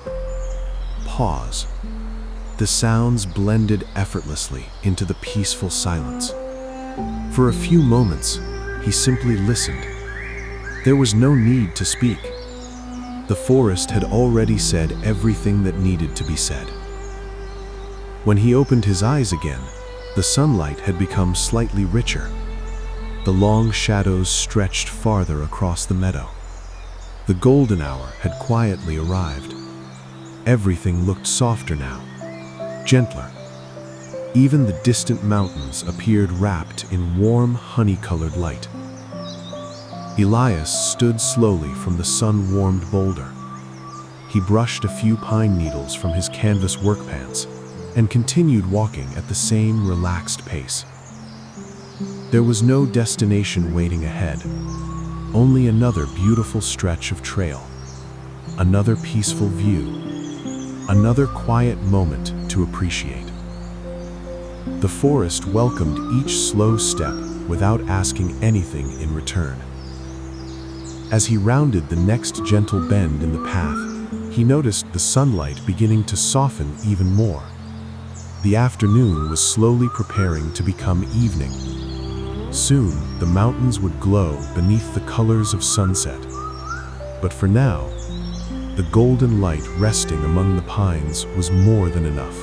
Speaker 3: Pause. The sounds blended effortlessly into the peaceful silence. For a few moments, he simply listened. There was no need to speak.
Speaker 1: The forest had already said everything that needed to be said. When he opened his eyes again, the sunlight had become slightly richer. The long shadows stretched farther across the meadow. The golden hour had quietly arrived. Everything looked softer now, gentler. Even the distant mountains appeared wrapped in warm, honey-colored light. Elias stood slowly from the sun-warmed boulder. He brushed a few pine needles from his canvas work pants and continued walking at the same relaxed pace. There was no destination waiting ahead, only another beautiful stretch of trail, another peaceful view, another quiet moment to appreciate. The forest welcomed each slow step without asking anything in return. As he rounded the next gentle bend in the path, he noticed the sunlight beginning to soften even more. The afternoon was slowly preparing to become evening. Soon, the mountains would glow beneath the colors of sunset. But for now, the golden light resting among the pines was more than enough.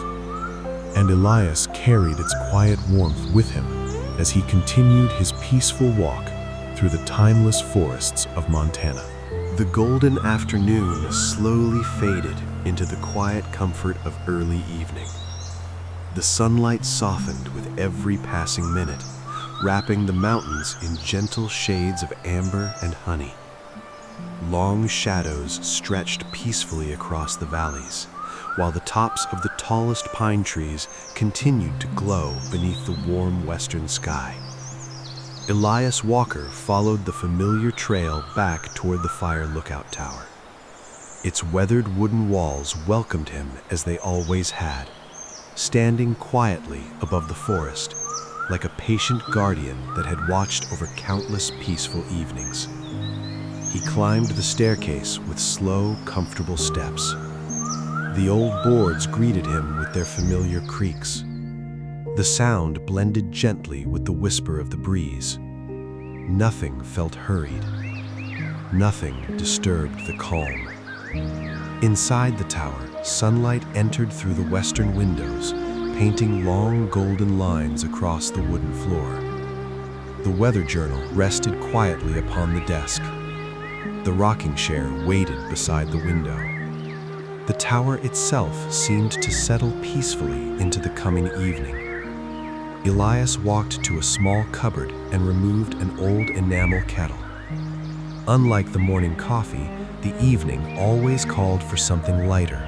Speaker 1: And Elias carried its quiet warmth with him as he continued his peaceful walk through the timeless forests of Montana. The golden afternoon slowly faded into the quiet comfort of early evening. The sunlight softened with every passing minute, wrapping the mountains in gentle shades of amber and honey. Long shadows stretched peacefully across the valleys, while the tops of the tallest pine trees continued to glow beneath the warm western sky. Elias Walker followed the familiar trail back toward the fire lookout tower. Its weathered wooden walls welcomed him as they always had, standing quietly above the forest, like a patient guardian that had watched over countless peaceful evenings. He climbed the staircase with slow, comfortable steps. The old boards greeted him with their familiar creaks. The sound blended gently with the whisper of the breeze. Nothing felt hurried. Nothing disturbed the calm. Inside the tower, sunlight entered through the western windows, painting long golden lines across the wooden floor. The weather journal rested quietly upon the desk. The rocking chair waited beside the window. The tower itself seemed to settle peacefully into the coming evening. Elias walked to a small cupboard and removed an old enamel kettle. Unlike the morning coffee, the evening always called for something lighter.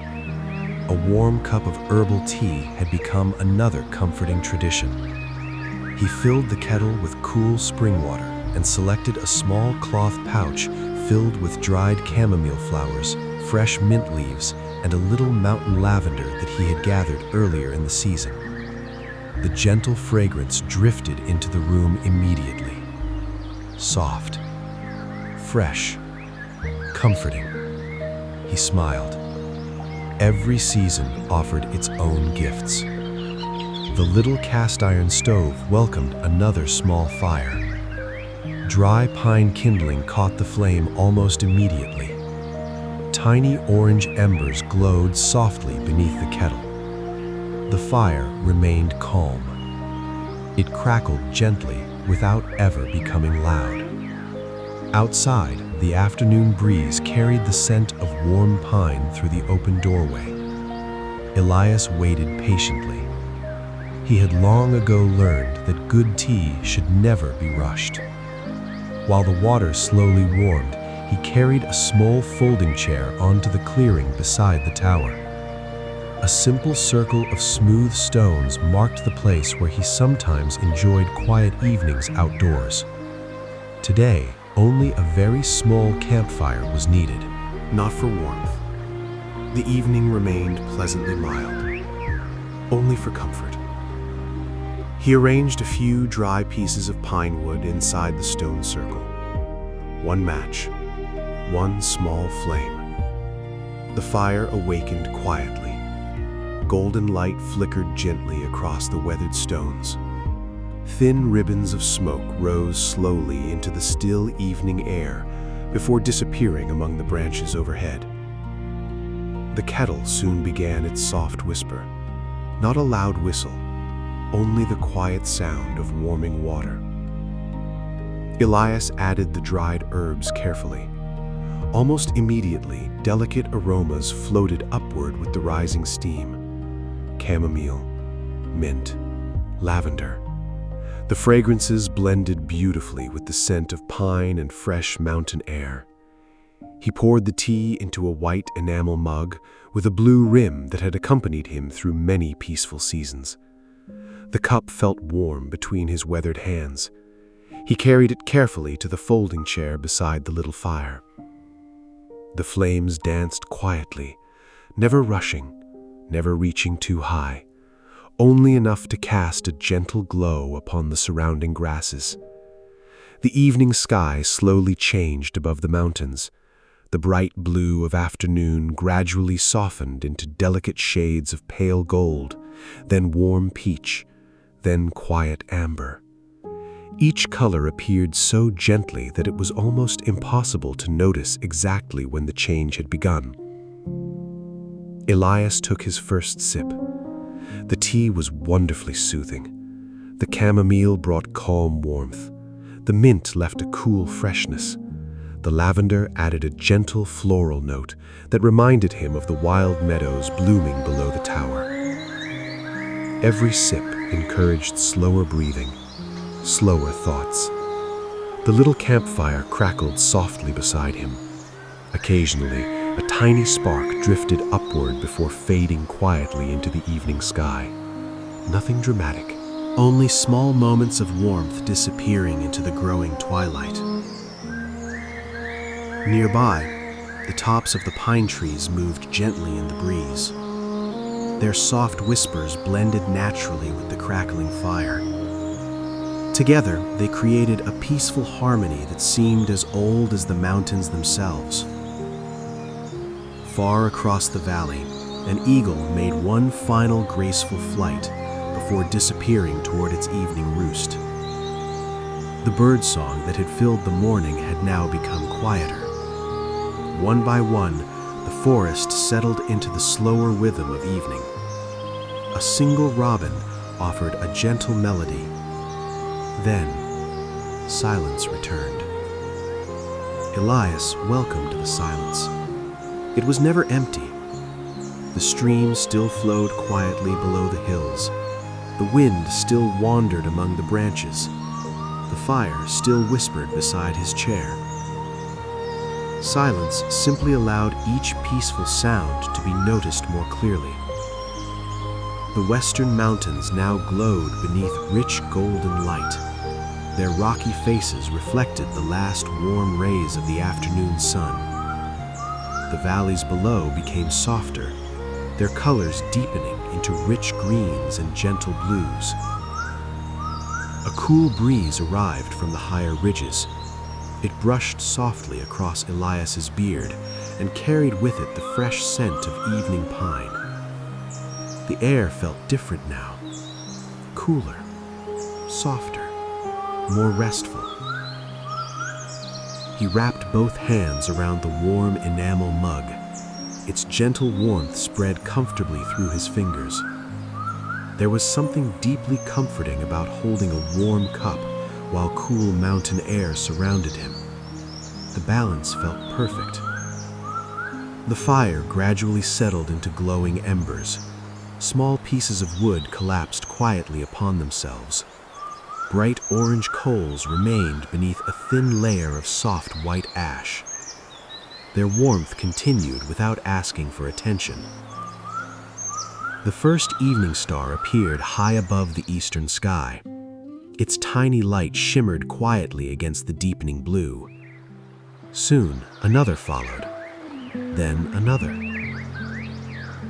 Speaker 1: A warm cup of herbal tea had become another comforting tradition. He filled the kettle with cool spring water and selected a small cloth pouch filled with dried chamomile flowers, fresh mint leaves, and a little mountain lavender that he had gathered earlier in the season. The gentle fragrance drifted into the room immediately. Soft, fresh, comforting. He smiled. Every season offered its own gifts. The little cast-iron stove welcomed another small fire. Dry pine kindling caught the flame almost immediately. Tiny orange embers glowed softly beneath the kettle. The fire remained calm. It crackled gently without ever becoming loud. Outside, the afternoon breeze carried the scent of warm pine through the open doorway. Elias waited patiently. He had long ago learned that good tea should never be rushed. While the water slowly warmed, he carried a small folding chair onto the clearing beside the tower. A simple circle of smooth stones marked the place where he sometimes enjoyed quiet evenings outdoors. Today, only a very small campfire was needed. Not for warmth. The evening remained pleasantly mild, only for comfort. He arranged a few dry pieces of pine wood inside the stone circle. One match, one small flame. The fire awakened quietly. Golden light flickered gently across the weathered stones. Thin ribbons of smoke rose slowly into the still evening air before disappearing among the branches overhead. The kettle soon began its soft whisper, not a loud whistle, only the quiet sound of warming water. Elias added the dried herbs carefully. Almost immediately, delicate aromas floated upward with the rising steam. Chamomile, mint, lavender. The fragrances blended beautifully with the scent of pine and fresh mountain air. He poured the tea into a white enamel mug with a blue rim that had accompanied him through many peaceful seasons. The cup felt warm between his weathered hands. He carried it carefully to the folding chair beside the little fire. The flames danced quietly, never rushing, never reaching too high, only enough to cast a gentle glow upon the surrounding grasses. The evening sky slowly changed above the mountains. The bright blue of afternoon gradually softened into delicate shades of pale gold, then warm peach, then quiet amber. Each color appeared so gently that it was almost impossible to notice exactly when the change had begun. Elias took his first sip. The tea was wonderfully soothing. The chamomile brought calm warmth. The mint left a cool freshness. The lavender added a gentle floral note that reminded him of the wild meadows blooming below the tower. Every sip encouraged slower breathing, slower thoughts. The little campfire crackled softly beside him. Occasionally, a tiny spark drifted upward before fading quietly into the evening sky. Nothing dramatic, only small moments of warmth disappearing into the growing twilight. Nearby, the tops of the pine trees moved gently in the breeze. Their soft whispers blended naturally with the crackling fire. Together, they created a peaceful harmony that seemed as old as the mountains themselves. Far across the valley, an eagle made one final graceful flight before disappearing toward its evening roost. The birdsong that had filled the morning had now become quieter. One by one, the forest settled into the slower rhythm of evening. A single robin offered a gentle melody. Then, silence returned. Elias welcomed the silence. It was never empty. The stream still flowed quietly below the hills. The wind still wandered among the branches. The fire still whispered beside his chair. Silence simply allowed each peaceful sound to be noticed more clearly. The western mountains now glowed beneath rich golden light. Their rocky faces reflected the last warm rays of the afternoon sun. The valleys below became softer, their colors deepening into rich greens and gentle blues. A cool breeze arrived from the higher ridges. It brushed softly across Elias's beard and carried with it the fresh scent of evening pine. The air felt different now, cooler, softer, more restful. He wrapped both hands around the warm enamel mug. Its gentle warmth spread comfortably through his fingers. There was something deeply comforting about holding a warm cup while cool mountain air surrounded him. The balance felt perfect. The fire gradually settled into glowing embers. Small pieces of wood collapsed quietly upon themselves. Bright orange coals remained beneath a thin layer of soft white ash. Their warmth continued without asking for attention. The first evening star appeared high above the eastern sky. Its tiny light shimmered quietly against the deepening blue. Soon, another followed, then another.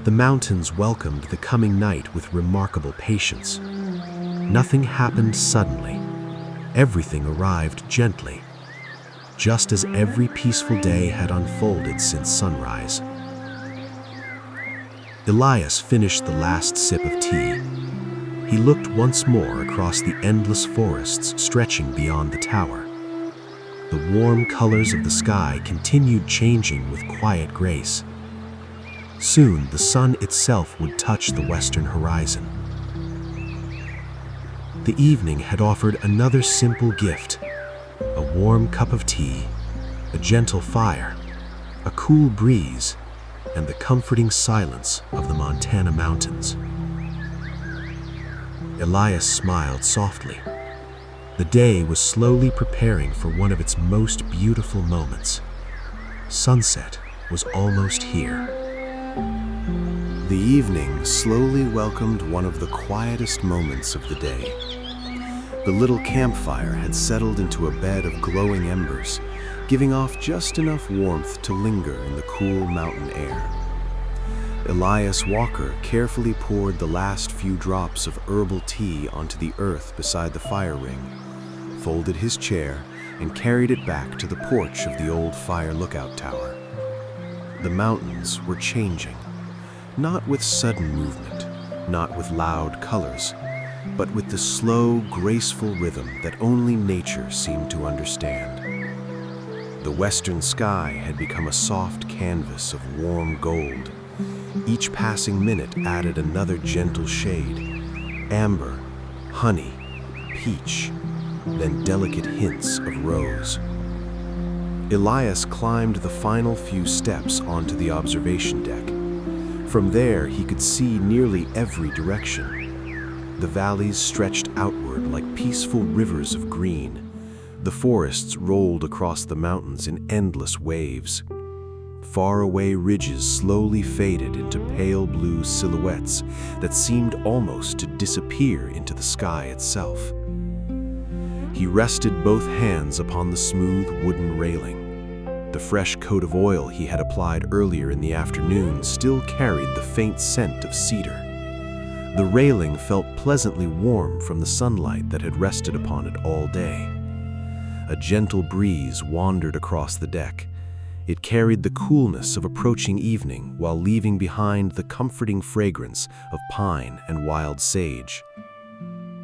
Speaker 1: The mountains welcomed the coming night with remarkable patience. Nothing happened suddenly. Everything arrived gently, just as every peaceful day had unfolded since sunrise. Elias finished the last sip of tea. He looked once more across the endless forests stretching beyond the tower. the warm colors of the sky continued changing with quiet grace. Soon, the sun itself would touch the western horizon. The evening had offered another simple gift: a warm cup of tea, a gentle fire, a cool breeze, and the comforting silence of the Montana mountains. Elias smiled softly. The day was slowly preparing for one of its most beautiful moments. Sunset was almost here. The evening slowly welcomed one of the quietest moments of the day. The little campfire had settled into a bed of glowing embers, giving off just enough warmth to linger in the cool mountain air. Elias Walker carefully poured the last few drops of herbal tea onto the earth beside the fire ring, folded his chair, and carried it back to the porch of the old fire lookout tower. The mountains were changing, not with sudden movement, not with loud colors, but with the slow, graceful rhythm that only nature seemed to understand. The western sky had become a soft canvas of warm gold. Each passing minute added another gentle shade: amber, honey, peach, then delicate hints of rose. Elias climbed the final few steps onto the observation deck. From there, he could see nearly every direction. The valleys stretched outward like peaceful rivers of green. The forests rolled across the mountains in endless waves. Faraway ridges slowly faded into pale blue silhouettes that seemed almost to disappear into the sky itself. He rested both hands upon the smooth wooden railing. The fresh coat of oil he had applied earlier in the afternoon still carried the faint scent of cedar. The railing felt pleasantly warm from the sunlight that had rested upon it all day. A gentle breeze wandered across the deck. It carried the coolness of approaching evening while leaving behind the comforting fragrance of pine and wild sage.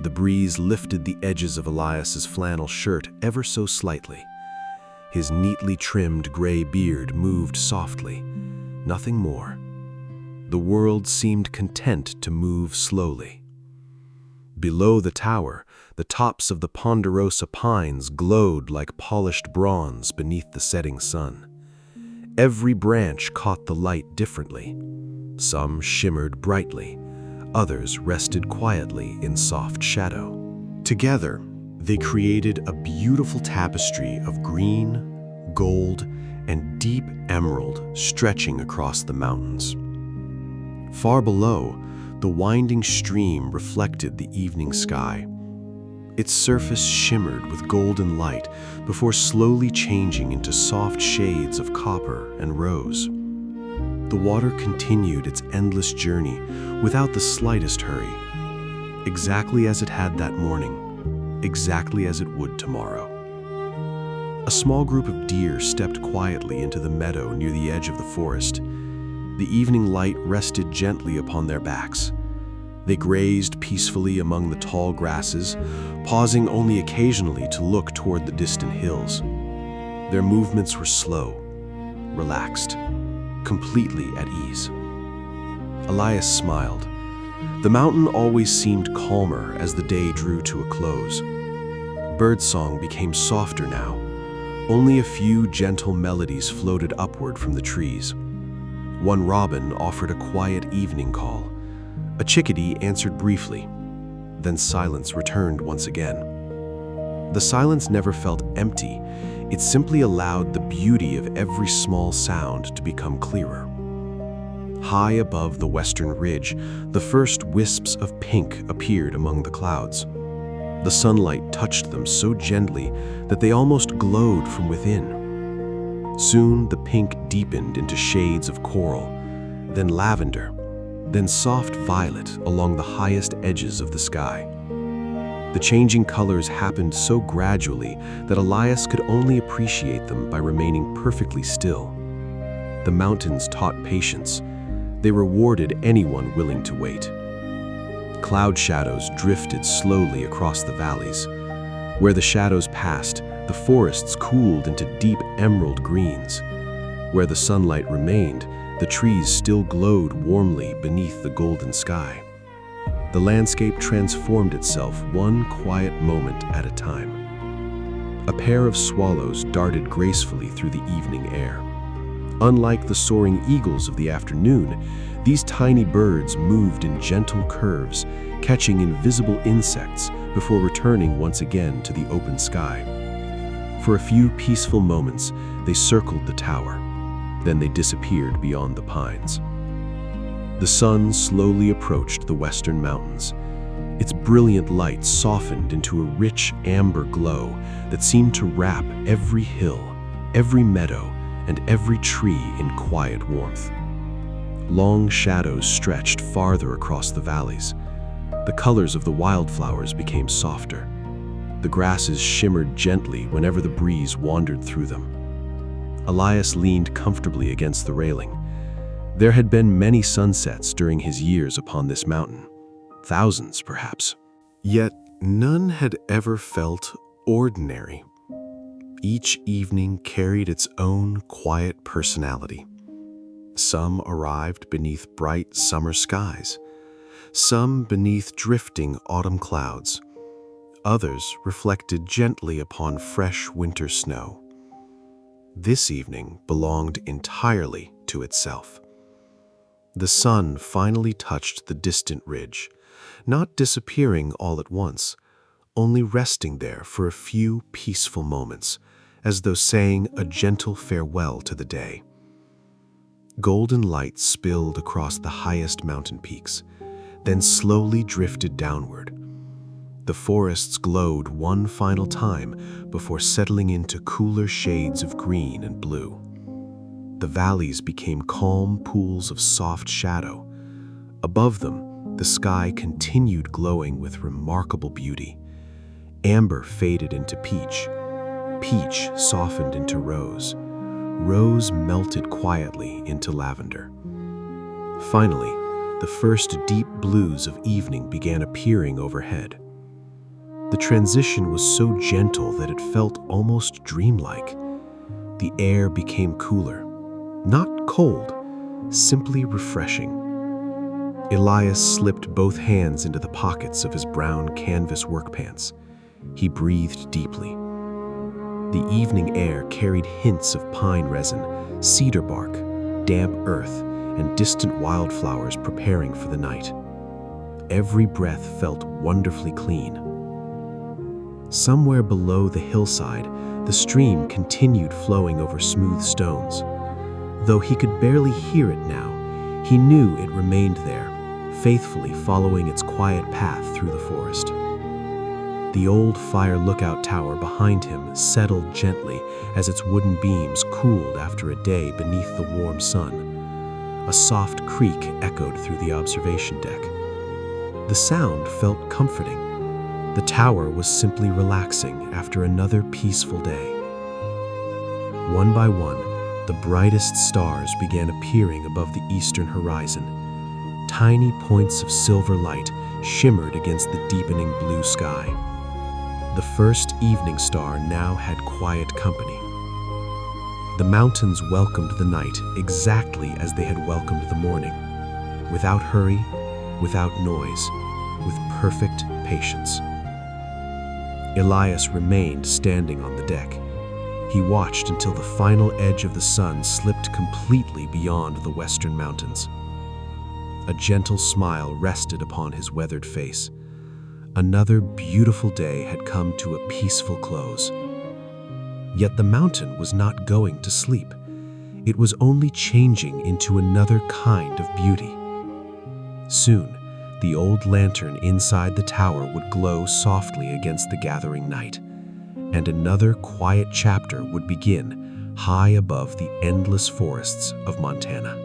Speaker 1: The breeze lifted the edges of Elias's flannel shirt ever so slightly. His neatly trimmed gray beard moved softly, nothing more. The world seemed content to move slowly. Below the tower, the tops of the ponderosa pines glowed like polished bronze beneath the setting sun. Every branch caught the light differently. Some shimmered brightly, others rested quietly in soft shadow. Together, they created a beautiful tapestry of green, gold, and deep emerald stretching across the mountains. Far below, the winding stream reflected the evening sky. Its surface shimmered with golden light before slowly changing into soft shades of copper and rose. The water continued its endless journey without the slightest hurry, exactly as it had that morning, exactly as it would tomorrow. A small group of deer stepped quietly into the meadow near the edge of the forest. The evening light rested gently upon their backs. They grazed peacefully among the tall grasses, pausing only occasionally to look toward the distant hills. Their movements were slow, relaxed, completely at ease. Elias smiled. The mountain always seemed calmer as the day drew to a close. Birdsong became softer now. Only a few gentle melodies floated upward from the trees. One robin offered a quiet evening call. A chickadee answered briefly. Then silence returned once again. The silence never felt empty. It simply allowed the beauty of every small sound to become clearer. High above the western ridge, the first wisps of pink appeared among the clouds. The sunlight touched them so gently that they almost glowed from within. Soon the pink deepened into shades of coral, then lavender, then soft violet along the highest edges of the sky. The changing colors happened so gradually that Elias could only appreciate them by remaining perfectly still. The mountains taught patience. They rewarded anyone willing to wait. Cloud shadows drifted slowly across the valleys. Where the shadows passed,
Speaker 3: the forests cooled into deep emerald greens. Where the sunlight remained, the trees still glowed warmly beneath the golden sky. The landscape transformed itself one quiet moment at a time. A pair of swallows darted gracefully through the evening air. Unlike the soaring eagles of the afternoon, these tiny birds moved in gentle curves, catching invisible insects before returning once again to the open sky. For a few peaceful moments, they circled the tower. Then they disappeared beyond the pines. The sun slowly approached the western mountains. Its brilliant light softened into a rich amber glow that seemed to wrap every hill, every meadow, and every tree in quiet warmth. Long shadows stretched farther across the valleys. The colors of the wildflowers became softer. The grasses shimmered gently whenever the breeze wandered through them. Elias leaned comfortably against the railing. There had been many sunsets during his years upon this mountain. Thousands, perhaps.
Speaker 1: Yet none had ever felt ordinary. Each evening carried its own quiet personality. Some arrived beneath bright summer skies, some beneath drifting autumn clouds. Others reflected gently upon fresh winter snow. This evening belonged entirely to itself. The sun finally touched the distant ridge, not disappearing all at once, only resting there for a few peaceful moments, as though saying a gentle farewell to the day. Golden light spilled across the highest mountain peaks, then slowly drifted downward. The forests glowed one final time before settling into cooler shades of green and blue. The valleys became calm pools of soft shadow. Above them, the sky continued glowing with remarkable beauty. Amber faded into peach. Peach softened into rose. Rose melted quietly into lavender. Finally, the first deep blues of evening began appearing overhead. The transition was so gentle that it felt almost dreamlike. The air became cooler, not cold, simply refreshing. Elias slipped both hands into the pockets of his brown canvas work pants. He breathed deeply. The evening air carried hints of pine resin, cedar bark, damp earth, and distant wildflowers preparing for the night. Every breath felt wonderfully clean. Somewhere below the hillside, the stream continued flowing over smooth stones. Though he could barely hear it now, he knew it remained there, faithfully following its quiet path through the forest. The old fire lookout tower behind him settled gently as its wooden beams cooled after a day beneath the warm sun. A soft creak echoed through the observation deck. The sound felt comforting. The tower was simply relaxing after another peaceful day. One by one, the brightest stars began appearing above the eastern horizon. Tiny points of silver light shimmered against the deepening blue sky. The first evening star now had quiet company. The mountains welcomed the night exactly as they had welcomed the morning, without hurry, without noise, with perfect patience. Elias remained standing on the deck. He watched until the final edge of the sun slipped completely beyond the western mountains. A gentle smile rested upon his weathered face. Another beautiful day had come to a peaceful close. Yet the mountain was not going to sleep. It was only changing into another kind of beauty. Soon, the old lantern inside the tower would glow softly against the gathering night, and another quiet chapter would begin high above the endless forests of Montana.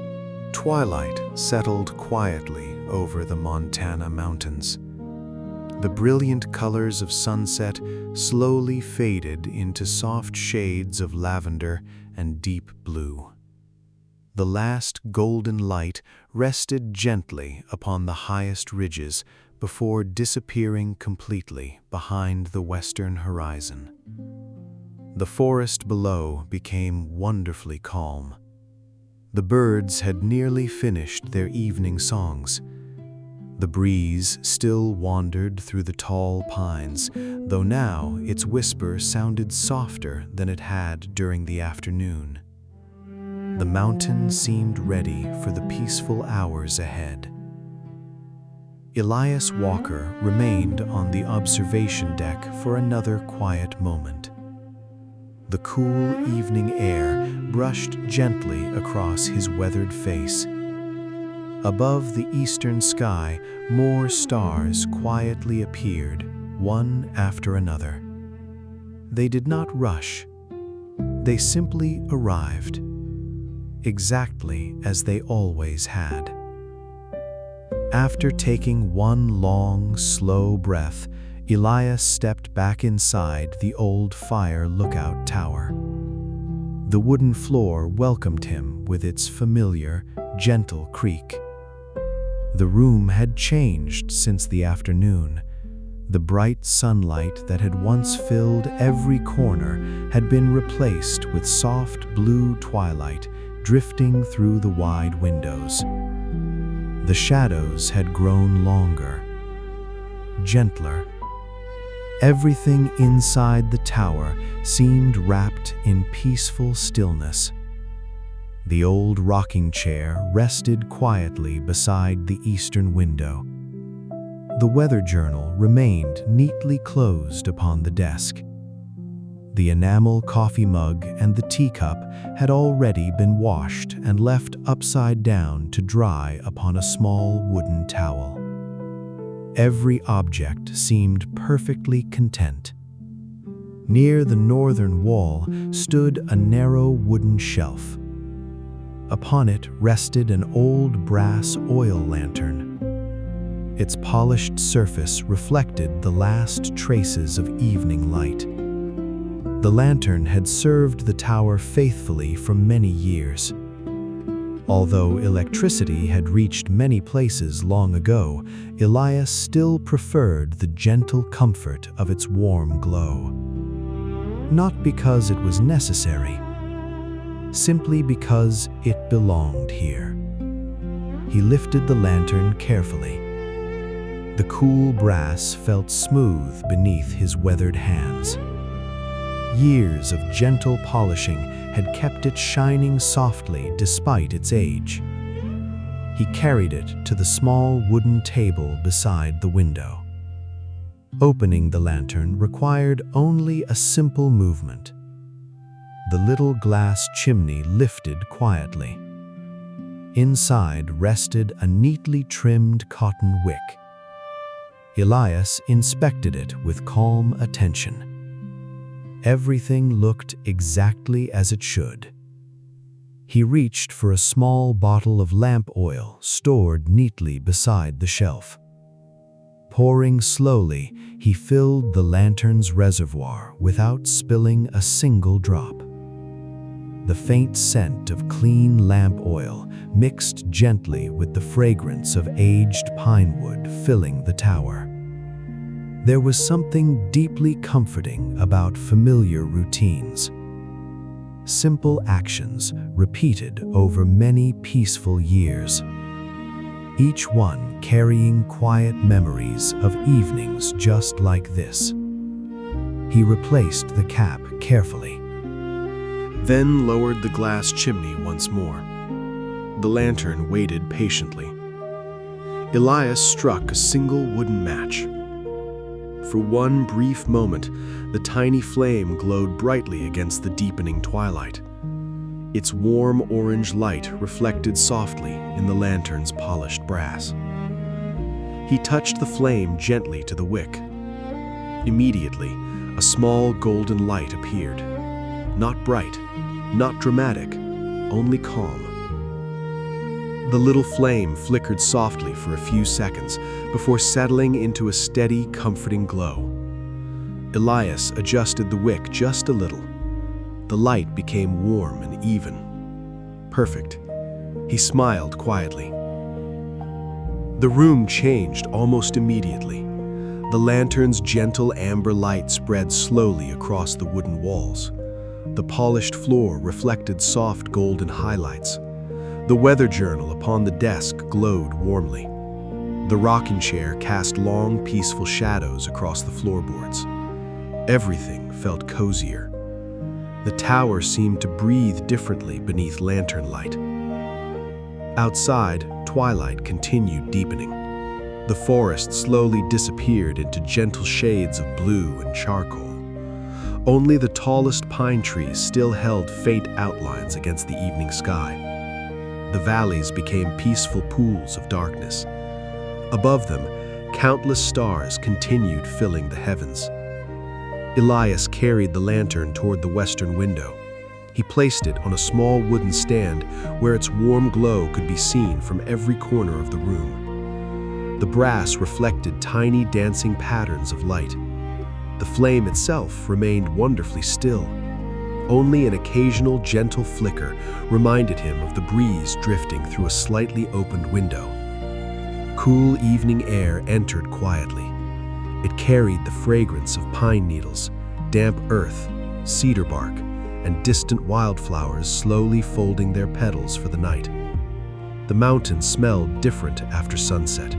Speaker 1: Twilight settled quietly over the Montana mountains. The brilliant colors of sunset slowly faded into soft shades of lavender and deep blue. The last golden light rested gently upon the highest ridges before disappearing completely behind the western horizon. The forest below became wonderfully calm. The birds had nearly finished their evening songs. The breeze still wandered through the tall pines, though now its whisper sounded softer than it had during the afternoon. The mountain seemed ready for the peaceful hours ahead. Elias Walker remained on the observation deck for another quiet moment. The cool evening air brushed gently across his weathered face. Above the eastern sky, more stars quietly appeared, one after another. They did not rush. They simply arrived, exactly as they always had. After taking one long, slow breath, Elias stepped back inside the old fire lookout tower. The wooden floor welcomed him with its familiar, gentle creak. The room had changed since the afternoon. The bright sunlight that had once filled every corner had been replaced with soft blue twilight drifting through the wide windows. The shadows had grown longer, gentler. Everything inside the tower seemed wrapped in peaceful stillness. The old rocking chair rested quietly beside the eastern window. The weather journal remained neatly closed upon the desk. The enamel coffee mug and the teacup had already been washed and left upside down to dry upon a small wooden towel. Every object seemed perfectly content. Near the northern wall stood a narrow wooden shelf. Upon it rested an old brass oil lantern. Its polished surface reflected the last traces of evening light. The lantern had served the tower faithfully for many years. Although electricity had reached many places long ago, Elias still preferred the gentle comfort of its warm glow. Not because it was necessary, simply because it belonged here. He lifted the lantern carefully. The cool brass felt smooth beneath his weathered hands. Years of gentle polishing had kept it shining softly despite its age. He carried it to the small wooden table beside the window. Opening the lantern required only a simple movement. The little glass chimney lifted quietly. Inside rested a neatly trimmed cotton wick. Elias inspected it with calm attention. Everything looked exactly as it should. He reached for a small bottle of lamp oil stored neatly beside the shelf. Pouring slowly, he filled the lantern's reservoir without spilling a single drop. The faint scent of clean lamp oil mixed gently with the fragrance of aged pine wood filling the tower. There was something deeply comforting about familiar routines. Simple actions repeated over many peaceful years, each one carrying quiet memories of evenings just like this. He replaced the cap carefully, then lowered the glass chimney once more. The lantern waited patiently. Elias struck a single wooden match. For one brief moment, the tiny flame glowed brightly against the deepening twilight. Its warm orange light reflected softly in the lantern's polished brass. He touched the flame gently to the wick. Immediately, a small golden light appeared. Not bright, not dramatic, only calm. The little flame flickered softly for a few seconds before settling into a steady, comforting glow. Elias adjusted the wick just a little. The light became warm and even. Perfect. He smiled quietly. The room changed almost immediately. The lantern's gentle amber light spread slowly across the wooden walls. The polished floor reflected soft golden highlights. The weather journal upon the desk glowed warmly. The rocking chair cast long, peaceful shadows across the floorboards. Everything felt cozier. The tower seemed to breathe differently beneath lantern light. Outside, twilight continued deepening. The forest slowly disappeared into gentle shades of blue and charcoal. Only the tallest pine trees still held faint outlines against the evening sky. The valleys became peaceful pools of darkness. Above them, countless stars continued filling the heavens. Elias carried the lantern toward the western window. He placed it on a small wooden stand where its warm glow could be seen from every corner of the room. The brass reflected tiny dancing patterns of light. The flame itself remained wonderfully still. Only an occasional gentle flicker reminded him of the breeze drifting through a slightly opened window. Cool evening air entered quietly. It carried the fragrance of pine needles, damp earth, cedar bark, and distant wildflowers slowly folding their petals for the night. The mountains smelled different after sunset.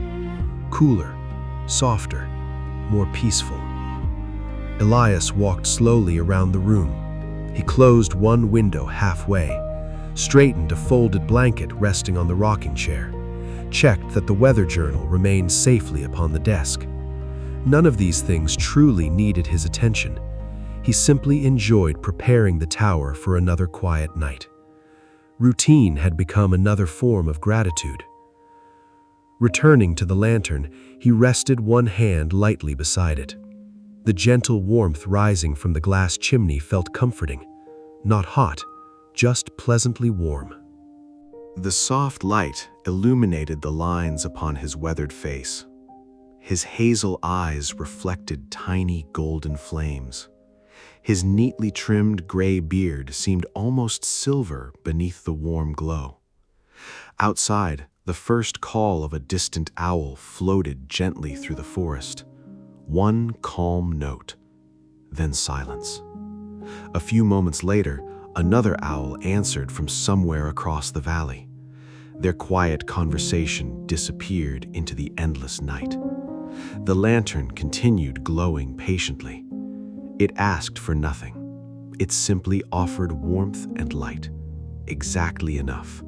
Speaker 1: Cooler, softer, more peaceful. Elias walked slowly around the room. He closed one window halfway, straightened a folded blanket resting on the rocking chair, checked that the weather journal remained safely upon the desk. None of these things truly needed his attention. He simply enjoyed preparing the tower for another quiet night. Routine had become another form of gratitude. Returning to the lantern, he rested one hand lightly beside it. The gentle warmth rising from the glass chimney felt comforting. Not hot, just pleasantly warm. The soft light illuminated the lines upon his weathered face. His hazel eyes reflected tiny golden flames. His neatly trimmed gray beard seemed almost silver beneath the warm glow. Outside, the first call of a distant owl floated gently through the forest. One calm note, then silence. A few moments later, another owl answered from somewhere across the valley. Their quiet conversation disappeared into the endless night. The lantern continued glowing patiently. It asked for nothing. It simply offered warmth and light. Exactly enough.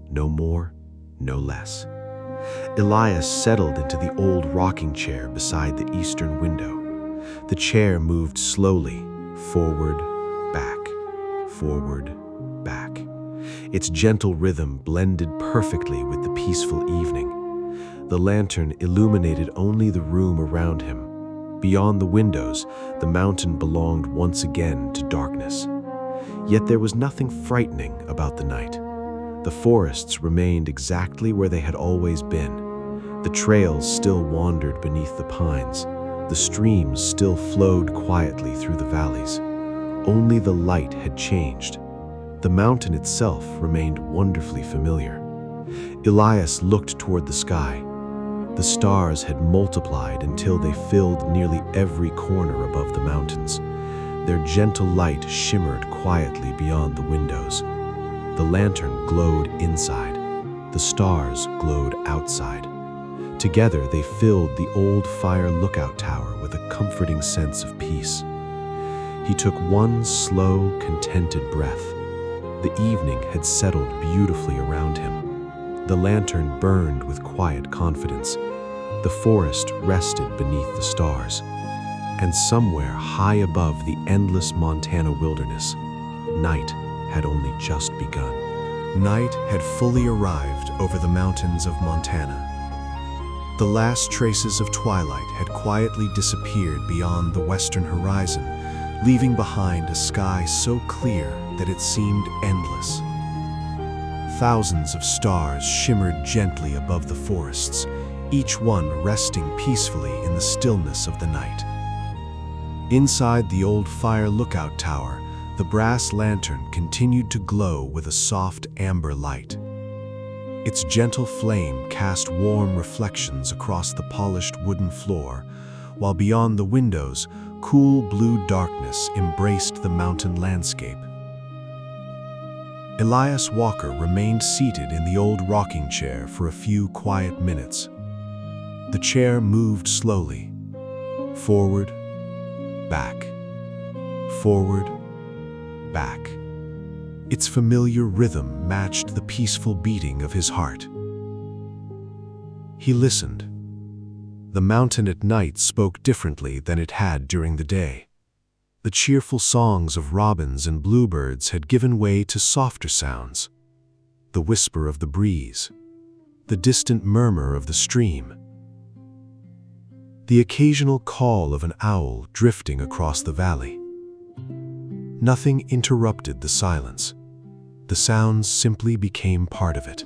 Speaker 1: No more, no less. Elias settled into the old rocking chair beside the eastern window. The chair moved slowly, forward, back. Its gentle rhythm blended perfectly with the peaceful evening. The lantern illuminated only the room around him. Beyond the windows, the mountain belonged once again to darkness. Yet there was nothing frightening about the night. The forests remained exactly where they had always been. The trails still wandered beneath the pines. The streams still flowed quietly through the valleys. Only the light had changed. The mountain itself remained wonderfully familiar. Elias looked toward the sky. The stars had multiplied until they filled nearly every corner above the mountains. Their gentle light shimmered quietly beyond the windows. The lantern glowed inside. The stars glowed outside. Together they filled the old fire lookout tower with a comforting sense of peace. He took one slow, contented breath. The evening had settled beautifully around him. The lantern burned with quiet confidence. The forest rested beneath the stars. And somewhere high above the endless Montana wilderness, night had only just begun. Night had fully arrived over the mountains of Montana. The last traces of twilight had quietly disappeared beyond the western horizon, leaving behind a sky so clear that it seemed endless. Thousands of stars shimmered gently above the forests, each one resting peacefully in the stillness of the night. Inside the old fire lookout tower, the brass lantern continued to glow with a soft amber light. Its gentle flame cast warm reflections across the polished wooden floor, while beyond the windows, cool blue darkness embraced the mountain landscape. Elias Walker remained seated in the old rocking chair for a few quiet minutes. The chair moved slowly, forward, back, forward, back. Its familiar rhythm matched the peaceful beating of his heart. He listened. The mountain at night spoke differently than it had during the day. The cheerful songs of robins and bluebirds had given way to softer sounds, the whisper of the breeze, the distant murmur of the stream, the occasional call of an owl drifting across the valley. Nothing interrupted the silence. The sounds simply became part of it.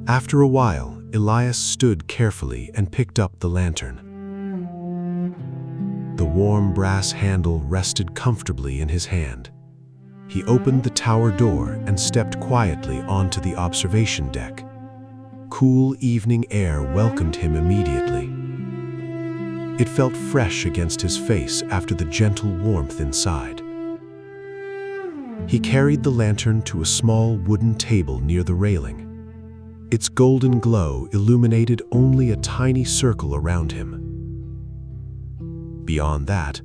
Speaker 1: After a while, Elias stood carefully and picked up the lantern. The warm brass handle rested comfortably in his hand. He opened the tower door and stepped quietly onto the observation deck. Cool evening air welcomed him immediately. It felt fresh against his face after the gentle warmth inside. He carried the lantern to a small wooden table near the railing. Its golden glow illuminated only a tiny circle around him. Beyond that,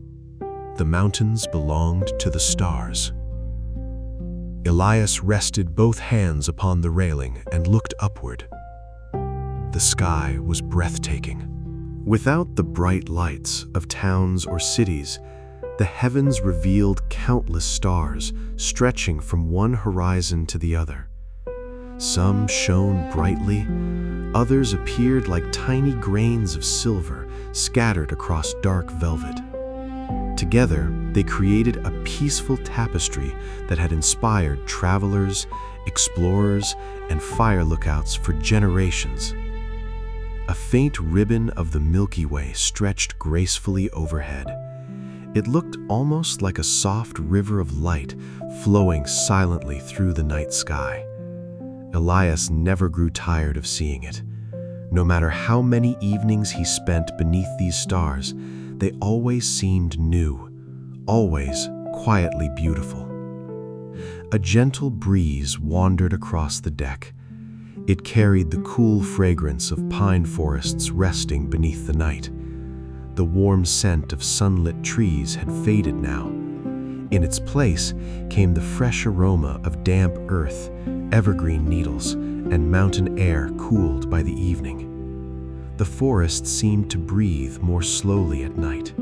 Speaker 1: the mountains belonged to the stars. Elias rested both hands upon the railing and looked upward. The sky was breathtaking. Without the bright lights of towns or cities, the heavens revealed countless stars stretching from one horizon to the other. Some shone brightly, others appeared like tiny grains of silver scattered across dark velvet. Together, they created a peaceful tapestry that had inspired travelers, explorers, and fire lookouts for generations. A faint ribbon of the Milky Way stretched gracefully overhead. It looked almost like a soft river of light flowing silently through the night sky. Elias never grew tired of seeing it. No matter how many evenings he spent beneath these stars, they always seemed new, always quietly beautiful. A gentle breeze wandered across the deck. It carried the cool fragrance of pine forests resting beneath the night. The warm scent of sunlit trees had faded now. In its place came the fresh aroma of damp earth, evergreen needles, and mountain air cooled by the evening. The forest seemed to breathe more slowly at night.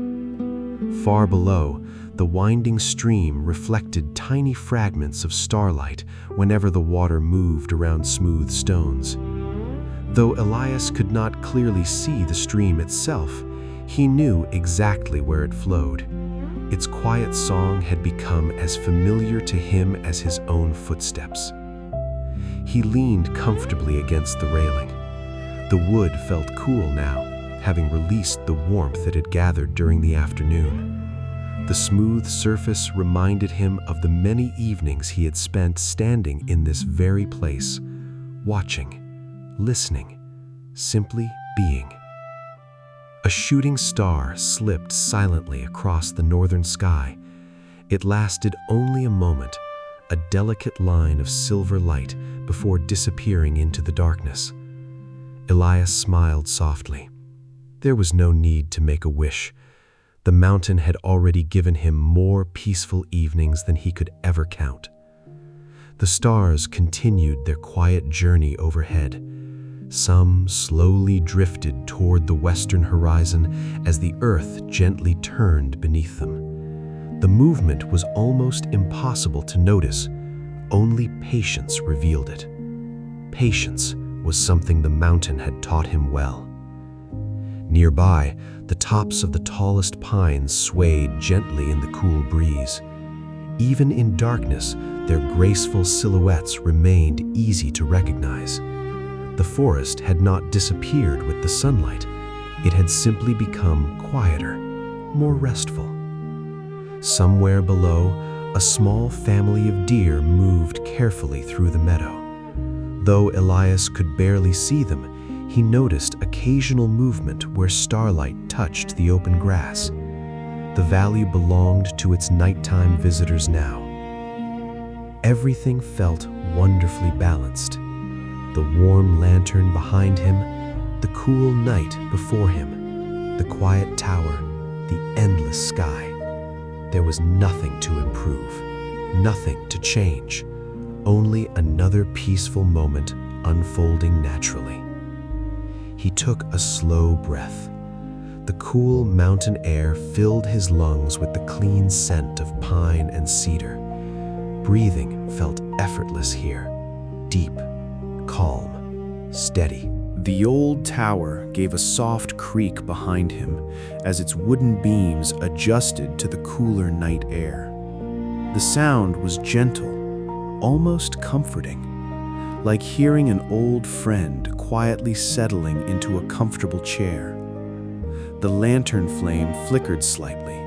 Speaker 1: Far below, the winding stream reflected tiny fragments of starlight whenever the water moved around smooth stones. Though Elias could not clearly see the stream itself, he knew exactly where it flowed. Its quiet song had become as familiar to him as his own footsteps. He leaned comfortably against the railing. The wood felt cool now, having released the warmth it had gathered during the afternoon. The smooth surface reminded him of the many evenings he had spent standing in this very place, watching, listening, simply being. A shooting star slipped silently across the northern sky. It lasted only a moment, a delicate line of silver light before disappearing into the darkness. Elias smiled softly. There was no need to make a wish. The mountain had already given him more peaceful evenings than he could ever count. The stars continued their quiet journey overhead. Some slowly drifted toward the western horizon as the earth gently turned beneath them. The movement was almost impossible to notice. Only patience revealed it. Patience was something the mountain had taught him well. Nearby, the tops of the tallest pines swayed gently in the cool breeze. Even in darkness, their graceful silhouettes remained easy to recognize. The forest had not disappeared with the sunlight. It had simply become quieter, more restful. Somewhere below, a small family of deer moved carefully through the meadow. Though Elias could barely see them, he noticed occasional movement where starlight touched the open grass. The valley belonged to its nighttime visitors now. Everything felt wonderfully balanced. The warm lantern behind him, the cool night before him, the quiet tower, the endless sky. There was nothing to improve, nothing to change, only another peaceful moment unfolding naturally. He took a slow breath. The cool mountain air filled his lungs with the clean scent of pine and cedar. Breathing felt effortless here, deep, calm, steady.
Speaker 4: The old tower gave a soft creak behind him as its wooden beams adjusted to the cooler night air. The sound was gentle, almost comforting, like hearing an old friend quietly settling into a comfortable chair. The lantern flame flickered slightly,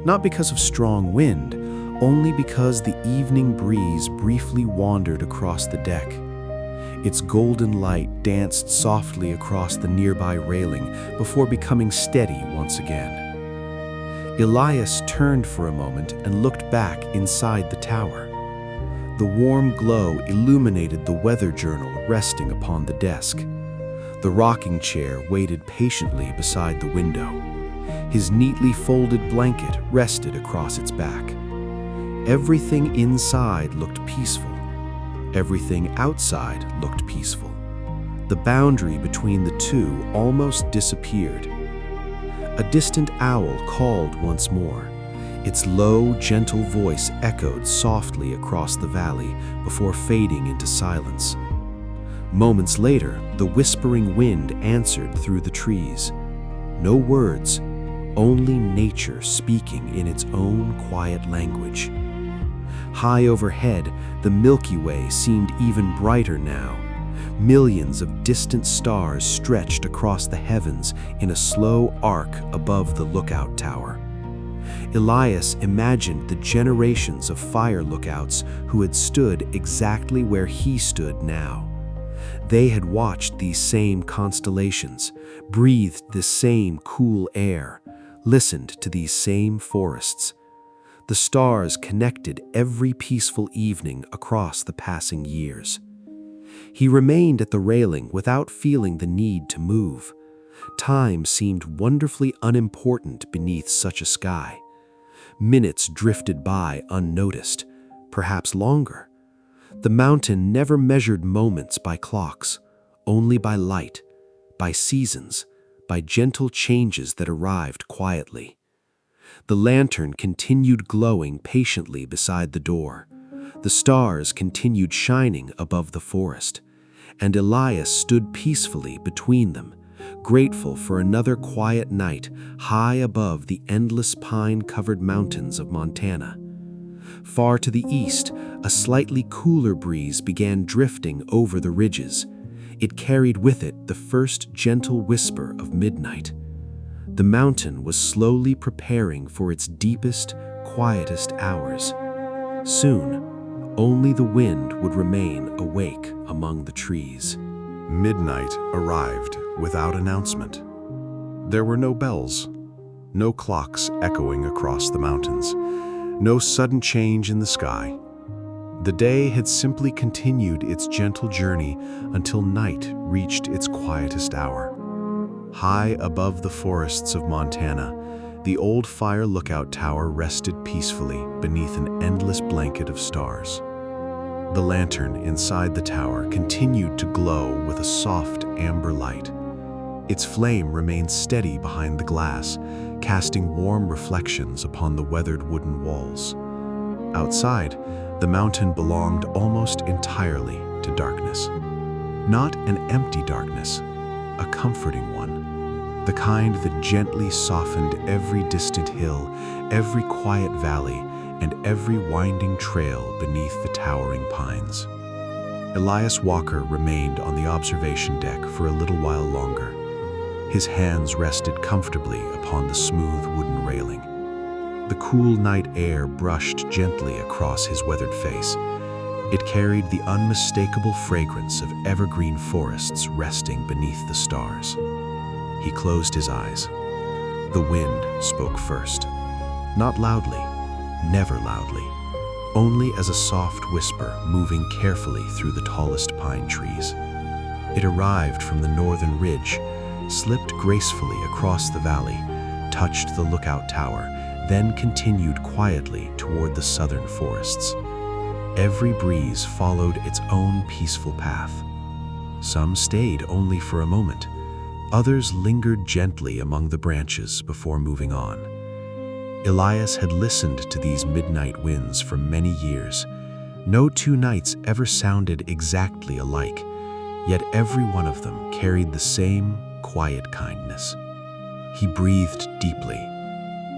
Speaker 4: not because of strong wind, only because the evening breeze briefly wandered across the deck. Its golden light danced softly across the nearby railing before becoming steady once again. Elias turned for a moment and looked back inside the tower. The warm glow illuminated the weather journal resting upon the desk. The rocking chair waited patiently beside the window. His neatly folded blanket rested across its back. Everything inside looked peaceful. Everything outside looked peaceful. The boundary between the two almost disappeared. A distant owl called once more. Its low, gentle voice echoed softly across the valley before fading into silence. Moments later, the whispering wind answered through the trees. No words, only nature speaking in its own quiet language. High overhead, the Milky Way seemed even brighter now. Millions of distant stars stretched across the heavens in a slow arc above the lookout tower. Elias imagined the generations of fire lookouts who had stood exactly where he stood now. They had watched these same constellations, breathed the same cool air, listened to these same forests. The stars connected every peaceful evening across the passing years. He remained at the railing without feeling the need to move. Time seemed wonderfully unimportant beneath such a sky. Minutes drifted by unnoticed, perhaps longer. The mountain never measured moments by clocks, only by light, by seasons, by gentle changes that arrived quietly. The lantern continued glowing patiently beside the door. The stars continued shining above the forest, and Elias stood peacefully between them, grateful for another quiet night high above the endless pine-covered mountains of Montana. Far to the east, a slightly cooler breeze began drifting over the ridges. It carried with it the first gentle whisper of midnight. The mountain was slowly preparing for its deepest, quietest hours. Soon, only the wind would remain awake among the trees.
Speaker 3: Midnight arrived without announcement. There were no bells, no clocks echoing across the mountains, no sudden change in the sky. The day had simply continued its gentle journey until night reached its quietest hour. High above the forests of Montana, the old fire lookout tower rested peacefully beneath an endless blanket of stars. The lantern inside the tower continued to glow with a soft amber light. Its flame remained steady behind the glass, casting warm reflections upon the weathered wooden walls. Outside, the mountain belonged almost entirely to darkness. Not an empty darkness, a comforting one, the kind that gently softened every distant hill, every quiet valley, and every winding trail beneath the towering pines. Elias Walker remained on the observation deck for a little while longer. His hands rested comfortably upon the smooth wooden railing. The cool night air brushed gently across his weathered face. It carried the unmistakable fragrance of evergreen forests resting beneath the stars. He closed his eyes. The wind spoke first. Not loudly, never loudly,
Speaker 1: only as a soft whisper moving carefully through the tallest pine trees. It arrived from the northern ridge, slipped gracefully across the valley, touched the lookout tower, then continued quietly toward the southern forests. Every breeze followed its own peaceful path. Some stayed only for a moment. Others lingered gently among the branches before moving on. Elias had listened to these midnight winds for many years. No two nights ever sounded exactly alike, yet every one of them carried the same quiet kindness. He breathed deeply.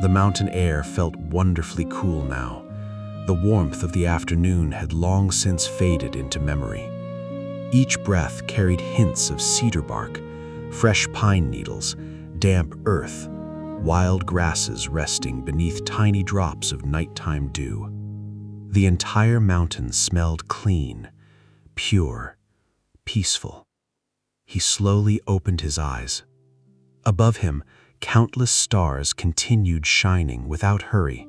Speaker 1: The mountain air felt wonderfully cool now. The warmth of the afternoon had long since faded into memory. Each breath carried hints of cedar bark, fresh pine needles, damp earth, wild grasses resting beneath tiny drops of nighttime dew. The entire mountain smelled clean, pure, peaceful. He slowly opened his eyes. Above him, countless stars continued shining without hurry.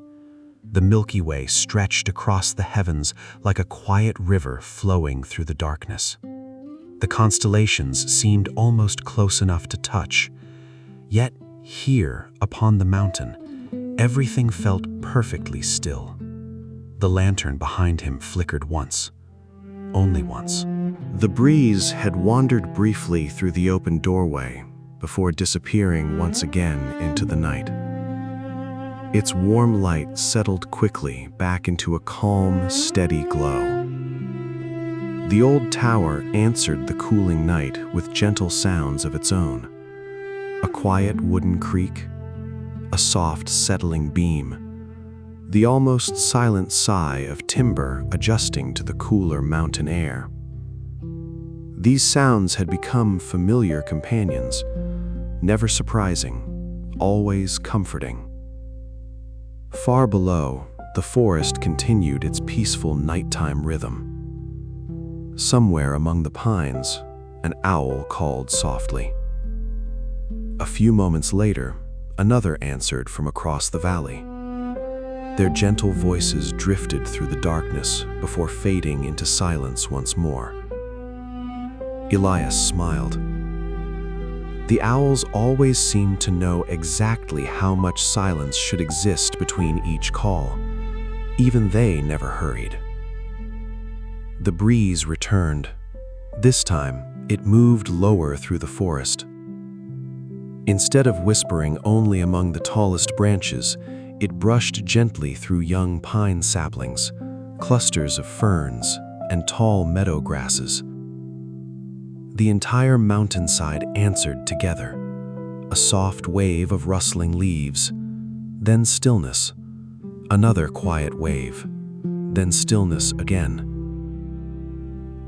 Speaker 1: The Milky Way stretched across the heavens like a quiet river flowing through the darkness. The constellations seemed almost close enough to touch. Yet here, upon the mountain, everything felt perfectly still. The lantern behind him flickered once. Only once.
Speaker 2: The breeze had wandered briefly through the open doorway before disappearing once again into the night. Its warm light settled quickly back into a calm, steady glow. The old tower answered the cooling night with gentle sounds of its own. A quiet wooden creak, a soft settling beam, the almost silent sigh of timber adjusting to the cooler mountain air. These sounds had become familiar companions, never surprising, always comforting. Far below, the forest continued its peaceful nighttime rhythm. Somewhere among the pines, an owl called softly. A few moments later, another answered from across the valley. Their gentle voices drifted through the darkness before fading into silence once more. Elias smiled. The owls always seemed to know exactly how much silence should exist between each call. Even they never hurried. The breeze returned. This time, it moved lower through the forest. Instead of whispering only among the tallest branches, it brushed gently through young pine saplings, clusters of ferns, and tall meadow grasses. The entire mountainside answered together, a soft wave of rustling leaves, then stillness, another quiet wave, then stillness again.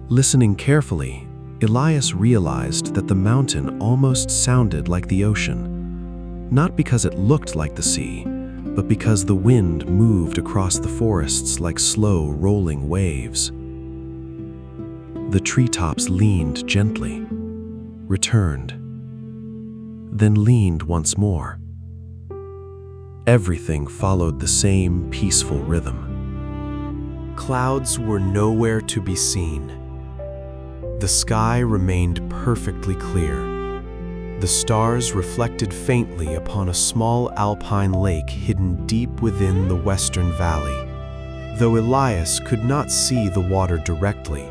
Speaker 2: Listening carefully, Elias realized that the mountain almost sounded like the ocean, not because it looked like the sea, but because the wind moved across the forests like slow, rolling waves. The treetops leaned gently, returned, then leaned once more. Everything followed the same peaceful rhythm.
Speaker 1: Clouds were nowhere to be seen. The sky remained perfectly clear. The stars reflected faintly upon a small alpine lake hidden deep within the western valley. Though Elias could not see the water directly,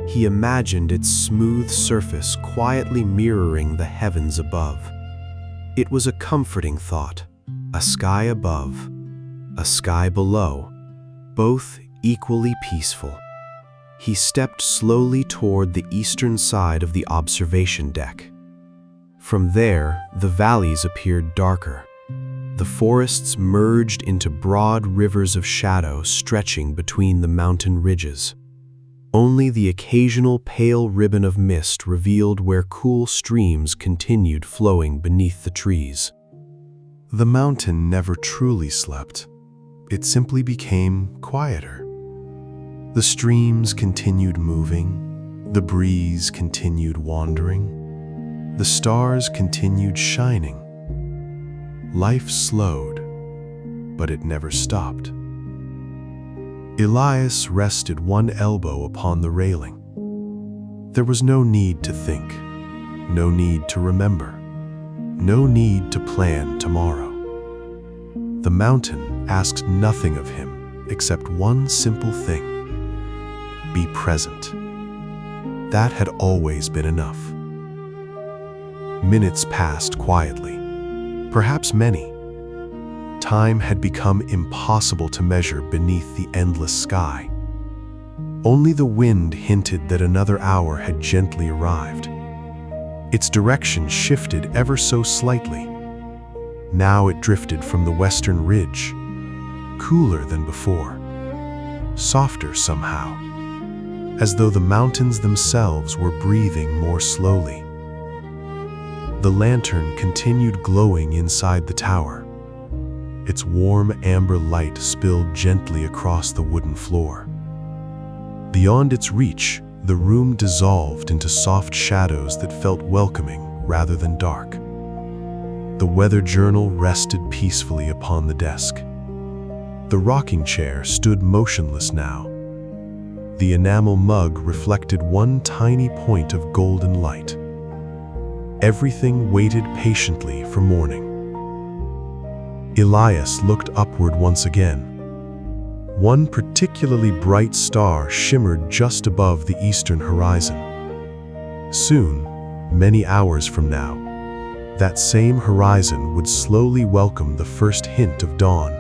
Speaker 1: he imagined its smooth surface quietly mirroring the heavens above. It was a comforting thought. A sky above, a sky below, both equally peaceful. He stepped slowly toward the eastern side of the observation deck. From there, the valleys appeared darker. The forests merged into broad rivers of shadow stretching between the mountain ridges. Only the occasional pale ribbon of mist revealed where cool streams continued flowing beneath the trees.
Speaker 3: The mountain never truly slept. It simply became quieter. The streams continued moving, the breeze continued wandering, the stars continued shining. Life slowed, but it never stopped.
Speaker 1: Elias rested one elbow upon the railing. There was no need to think, no need to remember, no need to plan tomorrow. The mountain asked nothing of him except one simple thing: be present. That had always been enough. Minutes passed quietly, perhaps many. Time had become impossible to measure beneath the endless sky. Only the wind hinted that another hour had gently arrived. Its direction shifted ever so slightly. Now it drifted from the western ridge, cooler than before, softer somehow, as though the mountains themselves were breathing more slowly. The lantern continued glowing inside the tower. Its warm amber light spilled gently across the wooden floor. Beyond its reach, the room dissolved into soft shadows that felt welcoming rather than dark. The weather journal rested peacefully upon the desk. The rocking chair stood motionless now. The enamel mug reflected one tiny point of golden light. Everything waited patiently for morning. Elias looked upward once again. One particularly bright star shimmered just above the eastern horizon. Soon, many hours from now, that same horizon would slowly welcome the first hint of dawn.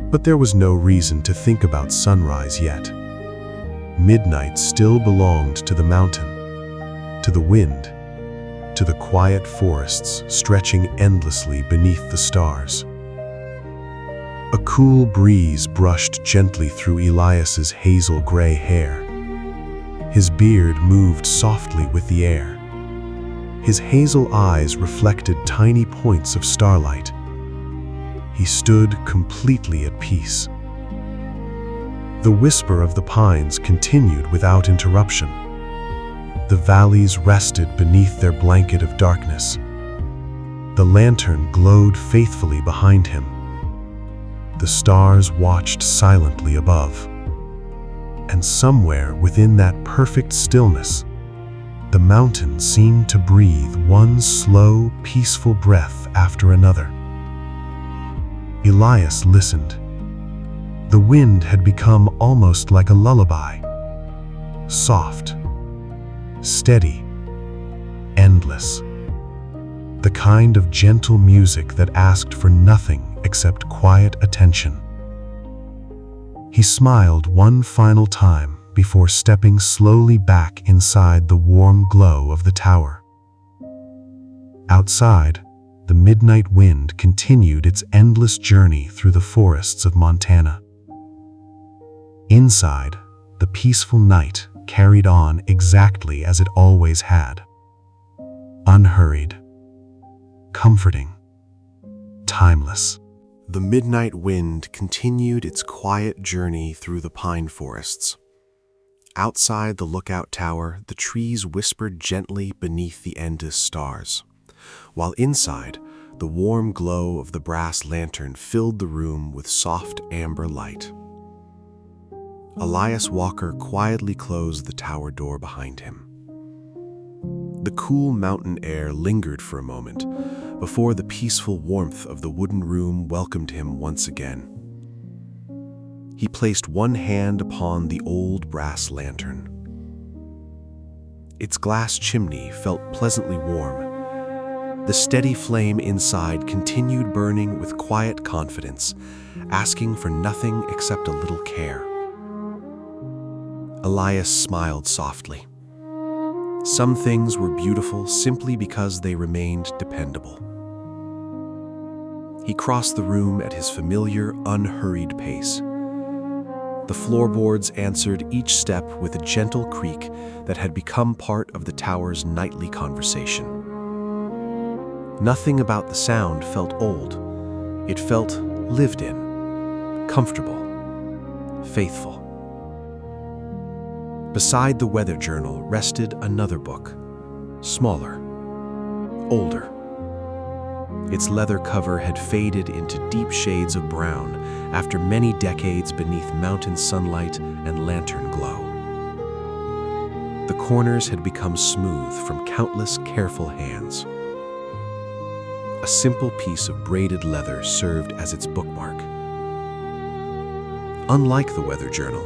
Speaker 1: But there was no reason to think about sunrise yet. Midnight still belonged to the mountain, to the wind, to the quiet forests stretching endlessly beneath the stars. A cool breeze brushed gently through Elias's hazel-gray hair. His beard moved softly with the air. His hazel eyes reflected tiny points of starlight. He stood completely at peace. The whisper of the pines continued without interruption. The valleys rested beneath their blanket of darkness. The lantern glowed faithfully behind him. The stars watched silently above. And somewhere within that perfect stillness, the mountain seemed to breathe one slow, peaceful breath after another. Elias listened. The wind had become almost like a lullaby. Soft, steady, endless. The kind of gentle music that asked for nothing except quiet attention. He smiled one final time before stepping slowly back inside the warm glow of the tower. Outside, the midnight wind continued its endless journey through the forests of Montana. Inside, the peaceful night carried on exactly as it always had. Unhurried, comforting, timeless. The midnight wind continued its quiet journey through the pine forests. Outside the lookout tower, the trees whispered gently beneath the endless stars, while inside, the warm glow of the brass lantern filled the room with soft amber light. Elias Walker quietly closed the tower door behind him. The cool mountain air lingered for a moment before the peaceful warmth of the wooden room welcomed him once again. He placed one hand upon the old brass lantern. Its glass chimney felt pleasantly warm. The steady flame inside continued burning with quiet confidence, asking for nothing except a little care. Elias smiled softly. Some things were beautiful simply because they remained dependable. He crossed the room at his familiar, unhurried pace. The floorboards answered each step with a gentle creak that had become part of the tower's nightly conversation. Nothing about the sound felt old. It felt lived in, comfortable, faithful. Beside the weather journal rested another book, smaller, older. Its leather cover had faded into deep shades of brown after many decades beneath mountain sunlight and lantern glow. The corners had become smooth from countless careful hands. A simple piece of braided leather served as its bookmark. Unlike the weather journal,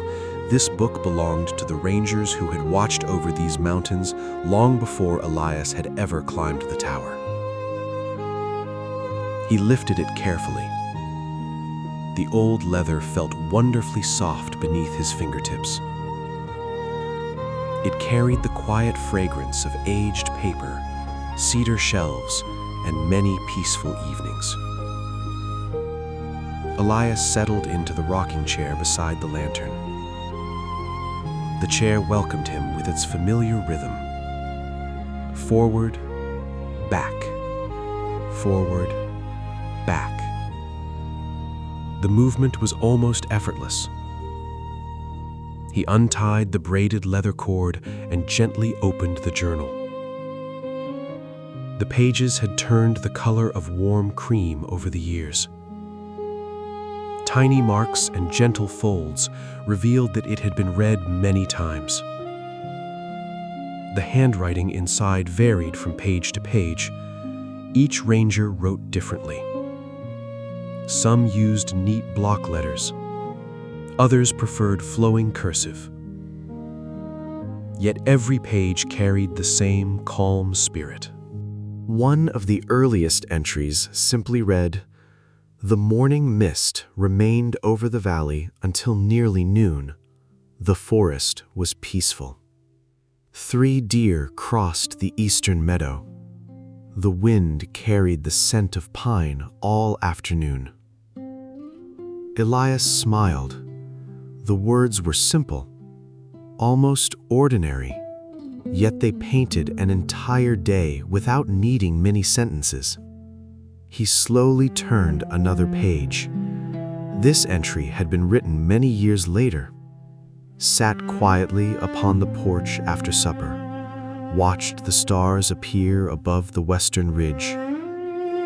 Speaker 1: this book belonged to the rangers who had watched over these mountains long before Elias had ever climbed the tower. He lifted it carefully. The old leather felt wonderfully soft beneath his fingertips. It carried the quiet fragrance of aged paper, cedar shelves, and many peaceful evenings. Elias settled into the rocking chair beside the lantern. The chair welcomed him with its familiar rhythm. Forward, back, forward, back. The movement was almost effortless. He untied the braided leather cord and gently opened the journal. The pages had turned the color of warm cream over the years. Tiny marks and gentle folds revealed that it had been read many times. The handwriting inside varied from page to page. Each ranger wrote differently. Some used neat block letters. Others preferred flowing cursive. Yet every page carried the same calm spirit.
Speaker 4: One of the earliest entries simply read, "The morning mist remained over the valley until nearly noon. The forest was peaceful. 3 deer crossed the eastern meadow. The wind carried the scent of pine all afternoon." Elias smiled. The words were simple, almost ordinary, yet they painted an entire day without needing many sentences. He slowly turned another page. This entry had been written many years later. Sat quietly upon the porch after supper, watched the stars appear above the western ridge.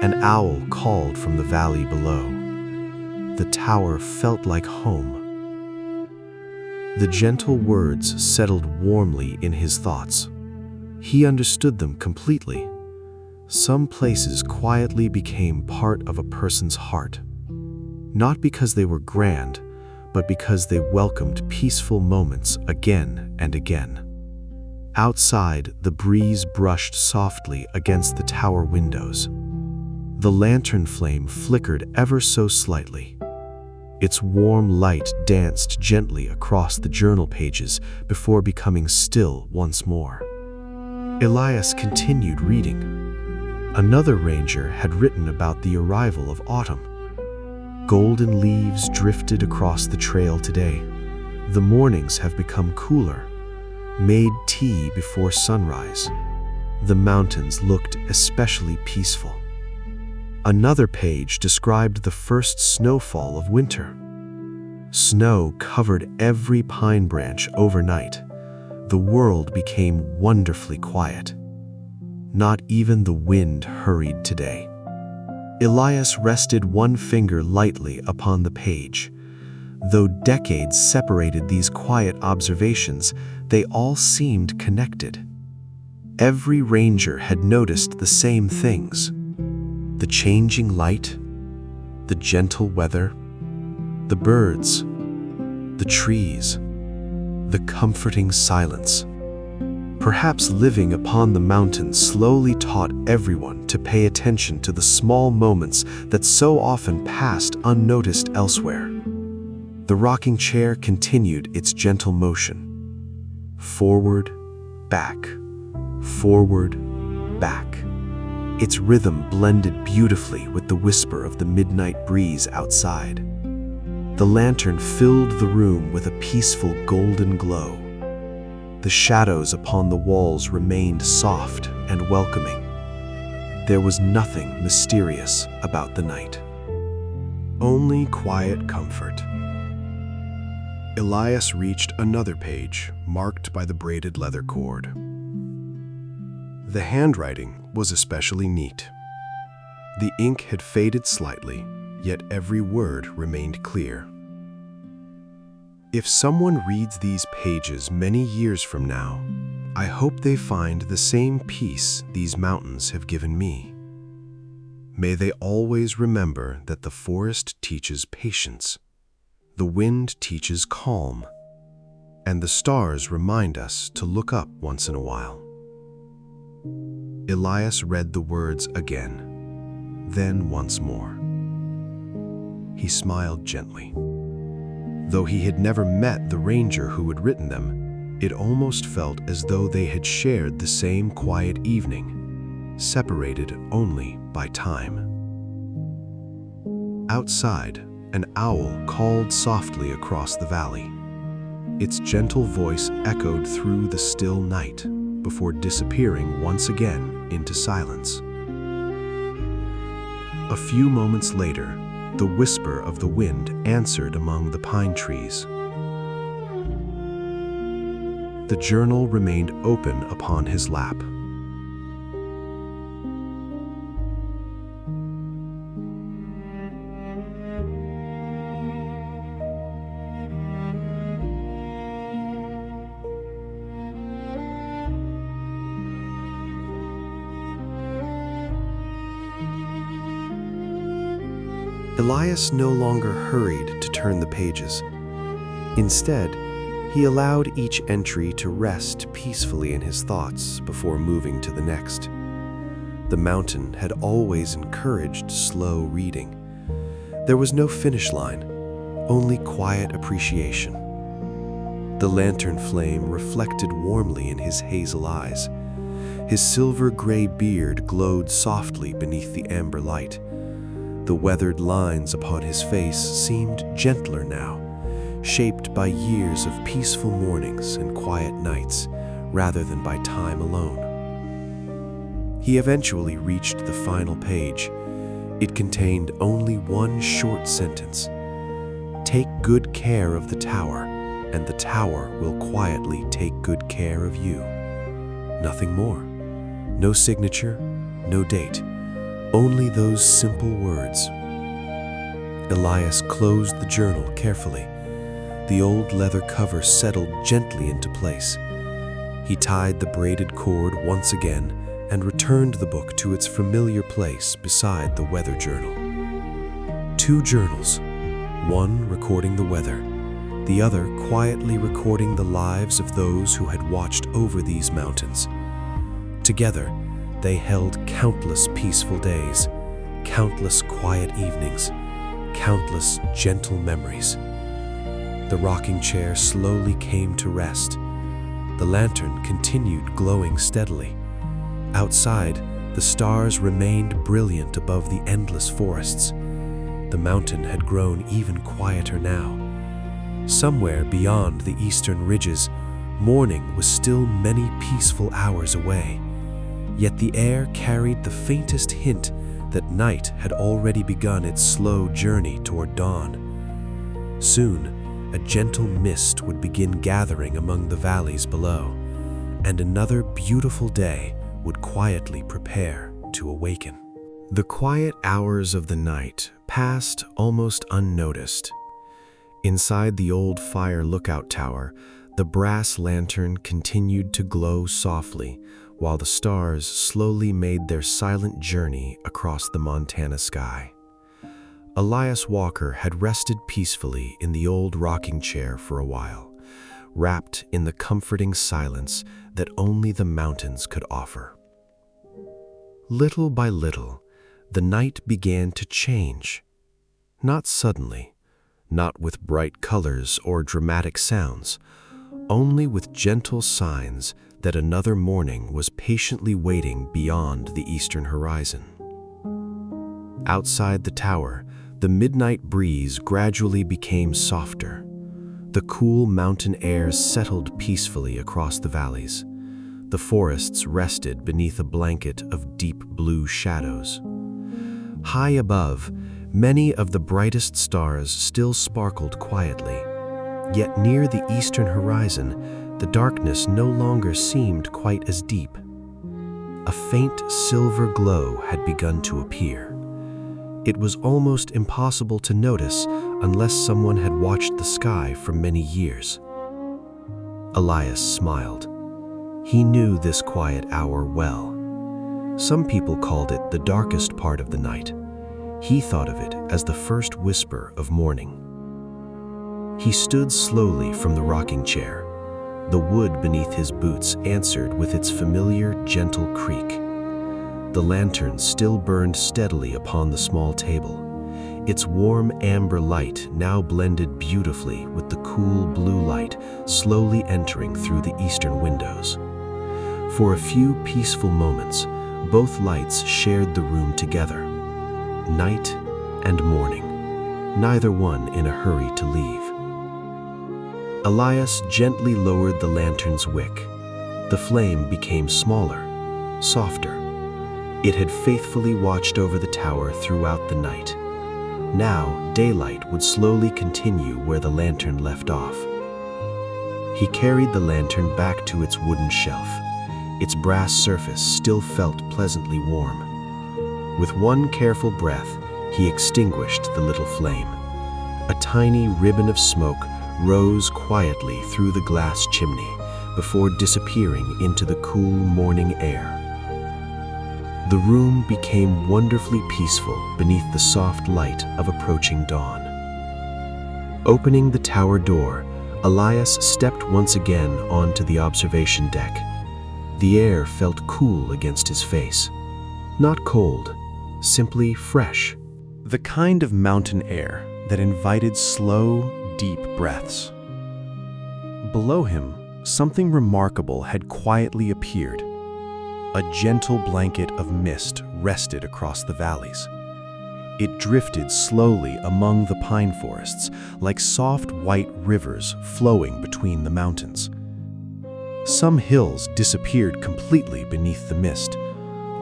Speaker 4: An owl called from the valley below. The tower felt like home. The gentle words settled warmly in his thoughts. He understood them completely. Some places quietly became part of a person's heart, not because they were grand, but because they welcomed peaceful moments again and again. Outside, the breeze brushed softly against the tower windows. The lantern flame flickered ever so slightly. Its warm light danced gently across the journal pages before becoming still once more. Elias continued reading. Another ranger had written about the arrival of autumn. Golden leaves drifted across the trail today. The mornings have become cooler. Made tea before sunrise. The mountains looked especially peaceful. Another page described the first snowfall of winter. Snow covered every pine branch overnight. The world became wonderfully quiet. Not even the wind hurried today. Elias rested one finger lightly upon the page. Though decades separated these quiet observations, they all seemed connected. Every ranger had noticed the same things. The changing light, the gentle weather, the birds, the trees, the comforting silence. Perhaps living upon the mountain slowly taught everyone to pay attention to the small moments that so often passed unnoticed elsewhere. The rocking chair continued its gentle motion. Forward, back, forward, back. Its rhythm blended beautifully with the whisper of the midnight breeze outside. The lantern filled the room with a peaceful golden glow. The shadows upon the walls remained soft and welcoming. There was nothing mysterious about the night.
Speaker 1: Only quiet comfort. Elias reached another page marked by the braided leather cord. The handwriting was especially neat. The ink had faded slightly, yet every word remained clear. If someone reads these pages many years from now, I hope they find the same peace these mountains have given me. May they always remember that the forest teaches patience, the wind teaches calm, and the stars remind us to look up once in a while. Elias read the words again, then once more. He smiled gently. Though he had never met the ranger who had written them, it almost felt as though they had shared the same quiet evening, separated only by time. Outside, an owl called softly across the valley. Its gentle voice echoed through the still night before disappearing once again into silence. A few moments later, the whisper of the wind answered among the pine trees. The journal remained open upon his lap. Elias no longer hurried to turn the pages. Instead, he allowed each entry to rest peacefully in his thoughts before moving to the next. The mountain had always encouraged slow reading. There was no finish line, only quiet appreciation. The lantern flame reflected warmly in his hazel eyes. His silver-gray beard glowed softly beneath the amber light. The weathered lines upon his face seemed gentler now, shaped by years of peaceful mornings and quiet nights, rather than by time alone. He eventually reached the final page. It contained only one short sentence. "Take good care of the tower, and the tower will quietly take good care of you." Nothing more. No signature, no date. Only those simple words. Elias closed the journal carefully. The old leather cover settled gently into place. He tied the braided cord once again and returned the book to its familiar place beside the weather journal. Two journals, one recording the weather, the other quietly recording the lives of those who had watched over these mountains. Together, they held countless peaceful days, countless quiet evenings, countless gentle memories. The rocking chair slowly came to rest. The lantern continued glowing steadily. Outside, the stars remained brilliant above the endless forests. The mountain had grown even quieter now. Somewhere beyond the eastern ridges, morning was still many peaceful hours away. Yet the air carried the faintest hint that night had already begun its slow journey toward dawn. Soon, a gentle mist would begin gathering among the valleys below, and another beautiful day would quietly prepare to awaken. The quiet hours of the night passed almost unnoticed. Inside the old fire lookout tower, the brass lantern continued to glow softly, while the stars slowly made their silent journey across the Montana sky. Elias Walker had rested peacefully in the old rocking chair for a while, wrapped in the comforting silence that only the mountains could offer. Little by little, the night began to change. Not suddenly, not with bright colors or dramatic sounds, only with gentle signs that another morning was patiently waiting beyond the eastern horizon. Outside the tower, the midnight breeze gradually became softer. The cool mountain air settled peacefully across the valleys. The forests rested beneath a blanket of deep blue shadows. High above, many of the brightest stars still sparkled quietly. Yet near the eastern horizon, the darkness no longer seemed quite as deep. A faint silver glow had begun to appear, It was almost impossible to notice unless someone had watched the sky for many years. Elias smiled. He knew this quiet hour well. Some people called it the darkest part of the night. He thought of it as the first whisper of morning. He stood slowly from the rocking chair. The wood beneath his boots answered with its familiar, gentle creak. The lantern still burned steadily upon the small table. Its warm amber light now blended beautifully with the cool blue light slowly entering through the eastern windows. For a few peaceful moments, both lights shared the room together. Night and morning, neither one in a hurry to leave. Elias gently lowered the lantern's wick. The flame became smaller, softer. It had faithfully watched over the tower throughout the night. Now, daylight would slowly continue where the lantern left off. He carried the lantern back to its wooden shelf. Its brass surface still felt pleasantly warm. With one careful breath, he extinguished the little flame. A tiny ribbon of smoke rose quietly through the glass chimney before disappearing into the cool morning air. The room became wonderfully peaceful beneath the soft light of approaching dawn. Opening the tower door, Elias stepped once again onto the observation deck. The air felt cool against his face. Not cold, simply fresh. The kind of mountain air that invited slow, deep breaths. Below him, something remarkable had quietly appeared. A gentle blanket of mist rested across the valleys. It drifted slowly among the pine forests like soft white rivers flowing between the mountains. Some hills disappeared completely beneath the mist.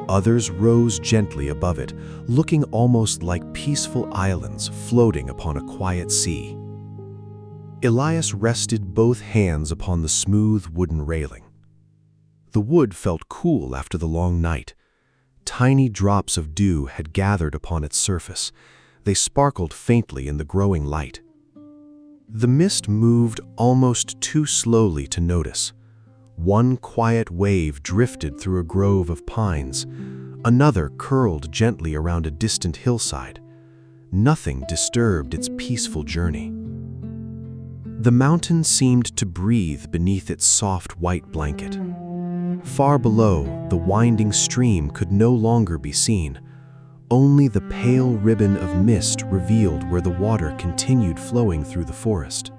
Speaker 1: Others rose gently above it, looking almost like peaceful islands floating upon a quiet sea. Elias rested both hands upon the smooth wooden railing. The wood felt cool after the long night. Tiny drops of dew had gathered upon its surface. They sparkled faintly in the growing light. The mist moved almost too slowly to notice. One quiet wave drifted through a grove of pines. Another curled gently around a distant hillside. Nothing disturbed its peaceful journey. The mountain seemed to breathe beneath its soft white blanket. Far below, the winding stream could no longer be seen. Only the pale ribbon of mist revealed where the water continued flowing through the forest.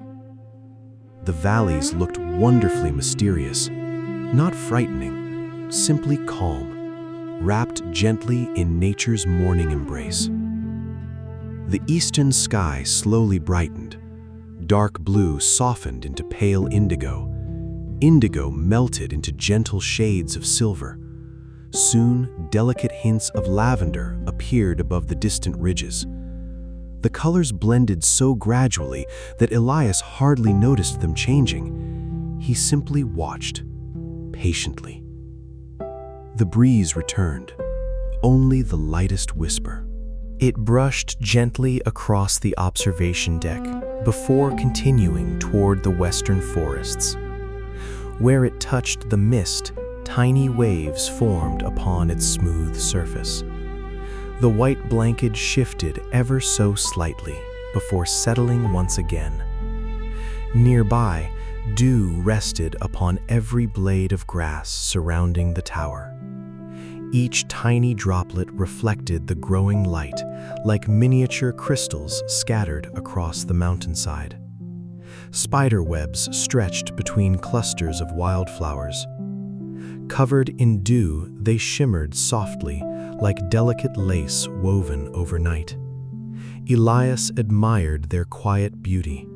Speaker 1: The valleys looked wonderfully mysterious, not frightening, simply calm, wrapped gently in nature's morning embrace. The eastern sky slowly brightened. Dark blue softened into pale indigo. Indigo melted into gentle shades of silver. Soon, delicate hints of lavender appeared above the distant ridges. The colors blended so gradually that Elias hardly noticed them changing. He simply watched, patiently. The breeze returned, only the lightest whisper. It brushed gently across the observation deck before continuing toward the western forests. Where it touched the mist, tiny waves formed upon its smooth surface. The white blanket shifted ever so slightly before settling once again. Nearby, dew rested upon every blade of grass surrounding the tower. Each tiny droplet reflected the growing light like miniature crystals scattered across the mountainside. Spider webs stretched between clusters of wildflowers. Covered in dew, they shimmered softly like delicate lace woven overnight. Elias admired their quiet beauty.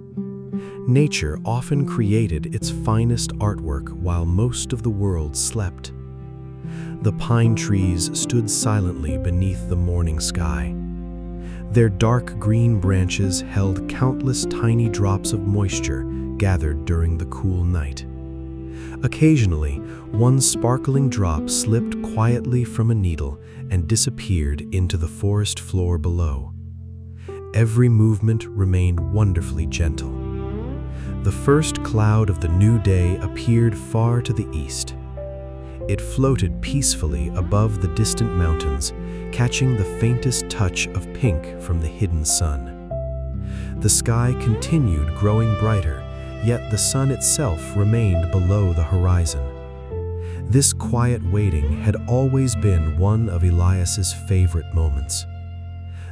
Speaker 1: Nature often created its finest artwork while most of the world slept. The pine trees stood silently beneath the morning sky. Their dark green branches held countless tiny drops of moisture gathered during the cool night. Occasionally, one sparkling drop slipped quietly from a needle and disappeared into the forest floor below. Every movement remained wonderfully gentle. The first cloud of the new day appeared far to the east. It floated peacefully above the distant mountains, catching the faintest touch of pink from the hidden sun. The sky continued growing brighter, yet the sun itself remained below the horizon. This quiet waiting had always been one of Elias's favorite moments.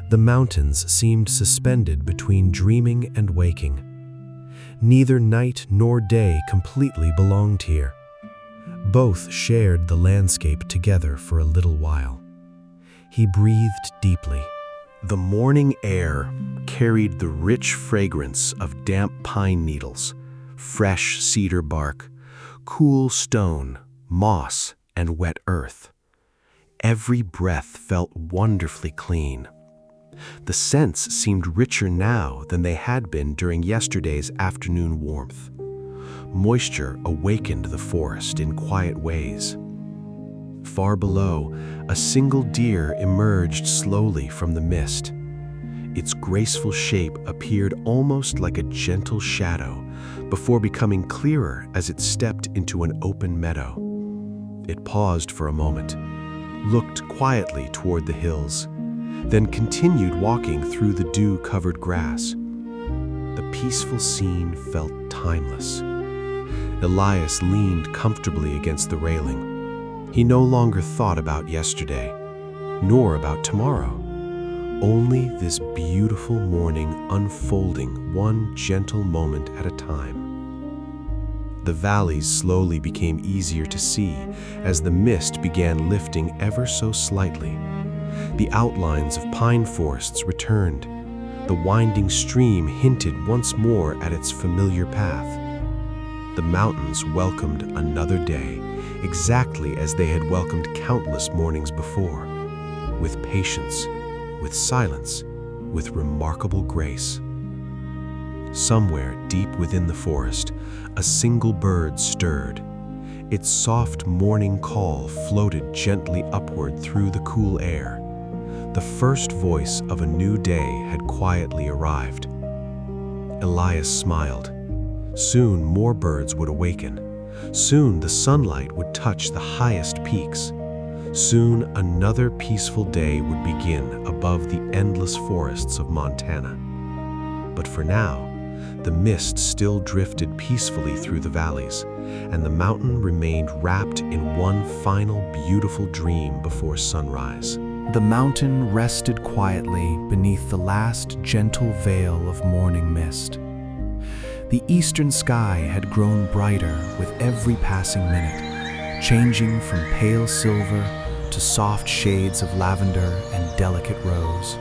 Speaker 1: The mountains seemed suspended between dreaming and waking. Neither night nor day completely belonged here. Both shared the landscape together for a little while. He breathed deeply.
Speaker 2: The morning air carried the rich fragrance of damp pine needles, fresh cedar bark, cool stone, moss, and wet earth. Every breath felt wonderfully clean. The scents seemed richer now than they had been during yesterday's afternoon warmth. Moisture awakened the forest in quiet ways. Far below, a single deer emerged slowly from the mist. Its graceful shape appeared almost like a gentle shadow before becoming clearer as it stepped into an open meadow. It paused for a moment, looked quietly toward the hills, then continued walking through the dew-covered grass. The peaceful scene felt timeless. Elias leaned comfortably against the railing. He no longer thought about yesterday, nor about tomorrow. Only this beautiful morning unfolding one gentle moment at a time. The valleys slowly became easier to see as the mist began lifting ever so slightly. The outlines of pine forests returned. The winding stream hinted once more at its familiar path. The mountains welcomed another day, exactly as they had welcomed countless mornings before, with patience, with silence, with remarkable grace. Somewhere deep within the forest, a single bird stirred. Its soft morning call floated gently upward through the cool air. The first voice of a new day had quietly arrived. Elias smiled. Soon more birds would awaken. Soon the sunlight would touch the highest peaks. Soon another peaceful day would begin above the endless forests of Montana. But for now, the mist still drifted peacefully through the valleys, and the mountain remained wrapped in one final beautiful dream before sunrise.
Speaker 1: The mountain rested quietly beneath the last gentle veil of morning mist. The eastern sky had grown brighter with every passing minute, changing from pale silver to soft shades of lavender and delicate rose.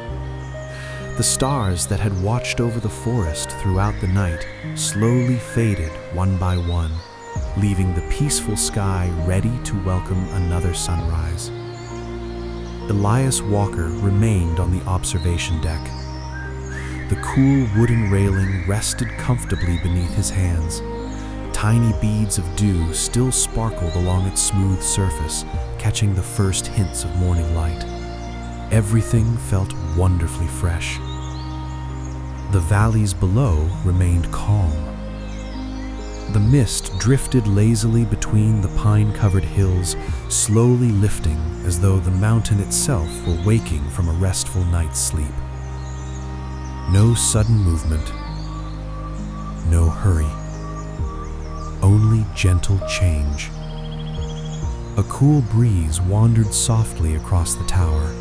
Speaker 1: The stars that had watched over the forest throughout the night slowly faded one by one, leaving the peaceful sky ready to welcome another sunrise. Elias Walker remained on the observation deck. The cool wooden railing rested comfortably beneath his hands. Tiny beads of dew still sparkled along its smooth surface, catching the first hints of morning light. Everything felt wonderfully fresh. The valleys below remained calm. The mist drifted lazily between the pine-covered hills, slowly lifting as though the mountain itself were waking from a restful night's sleep. No sudden movement, no hurry, only gentle change. A cool breeze wandered softly across the tower.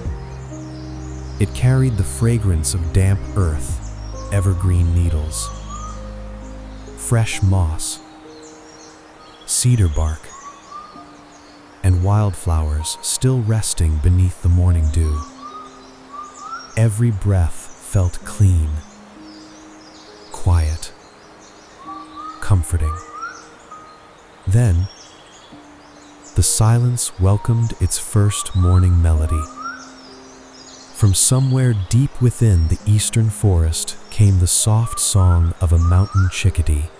Speaker 1: It carried the fragrance of damp earth, evergreen needles, fresh moss, cedar bark, and wildflowers still resting beneath the morning dew. Every breath felt clean, quiet, comforting. Then, the silence welcomed its first morning melody. From somewhere deep within the eastern forest came the soft song of a mountain chickadee.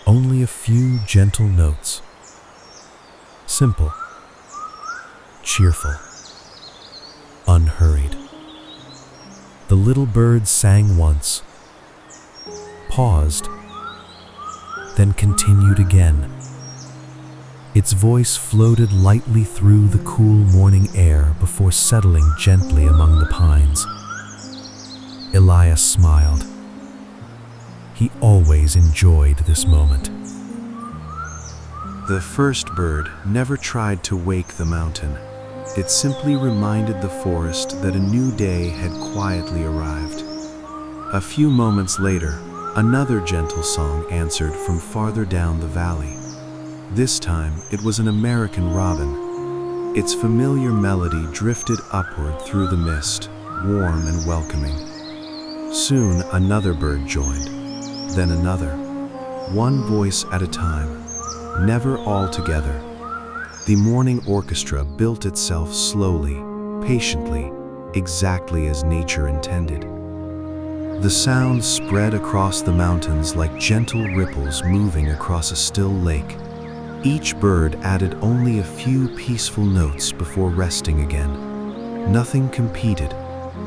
Speaker 1: Only a few gentle notes. Simple, cheerful, unhurried. The little bird sang once, paused, then continued again. Its voice floated lightly through the cool morning air before settling gently among the pines. Elias smiled. He always enjoyed this moment.
Speaker 4: The first bird never tried to wake the mountain. It simply reminded the forest that a new day had quietly arrived. A few moments later, another gentle song answered from farther down the valley. This time, it was an American robin. Its familiar melody drifted upward through the mist, warm and welcoming. Soon, another bird joined, then another, one voice at a time, never all together. The morning orchestra built itself slowly, patiently, exactly as nature intended. The sound spread across the mountains like gentle ripples moving across a still lake. Each bird added only a few peaceful notes before resting again. Nothing competed.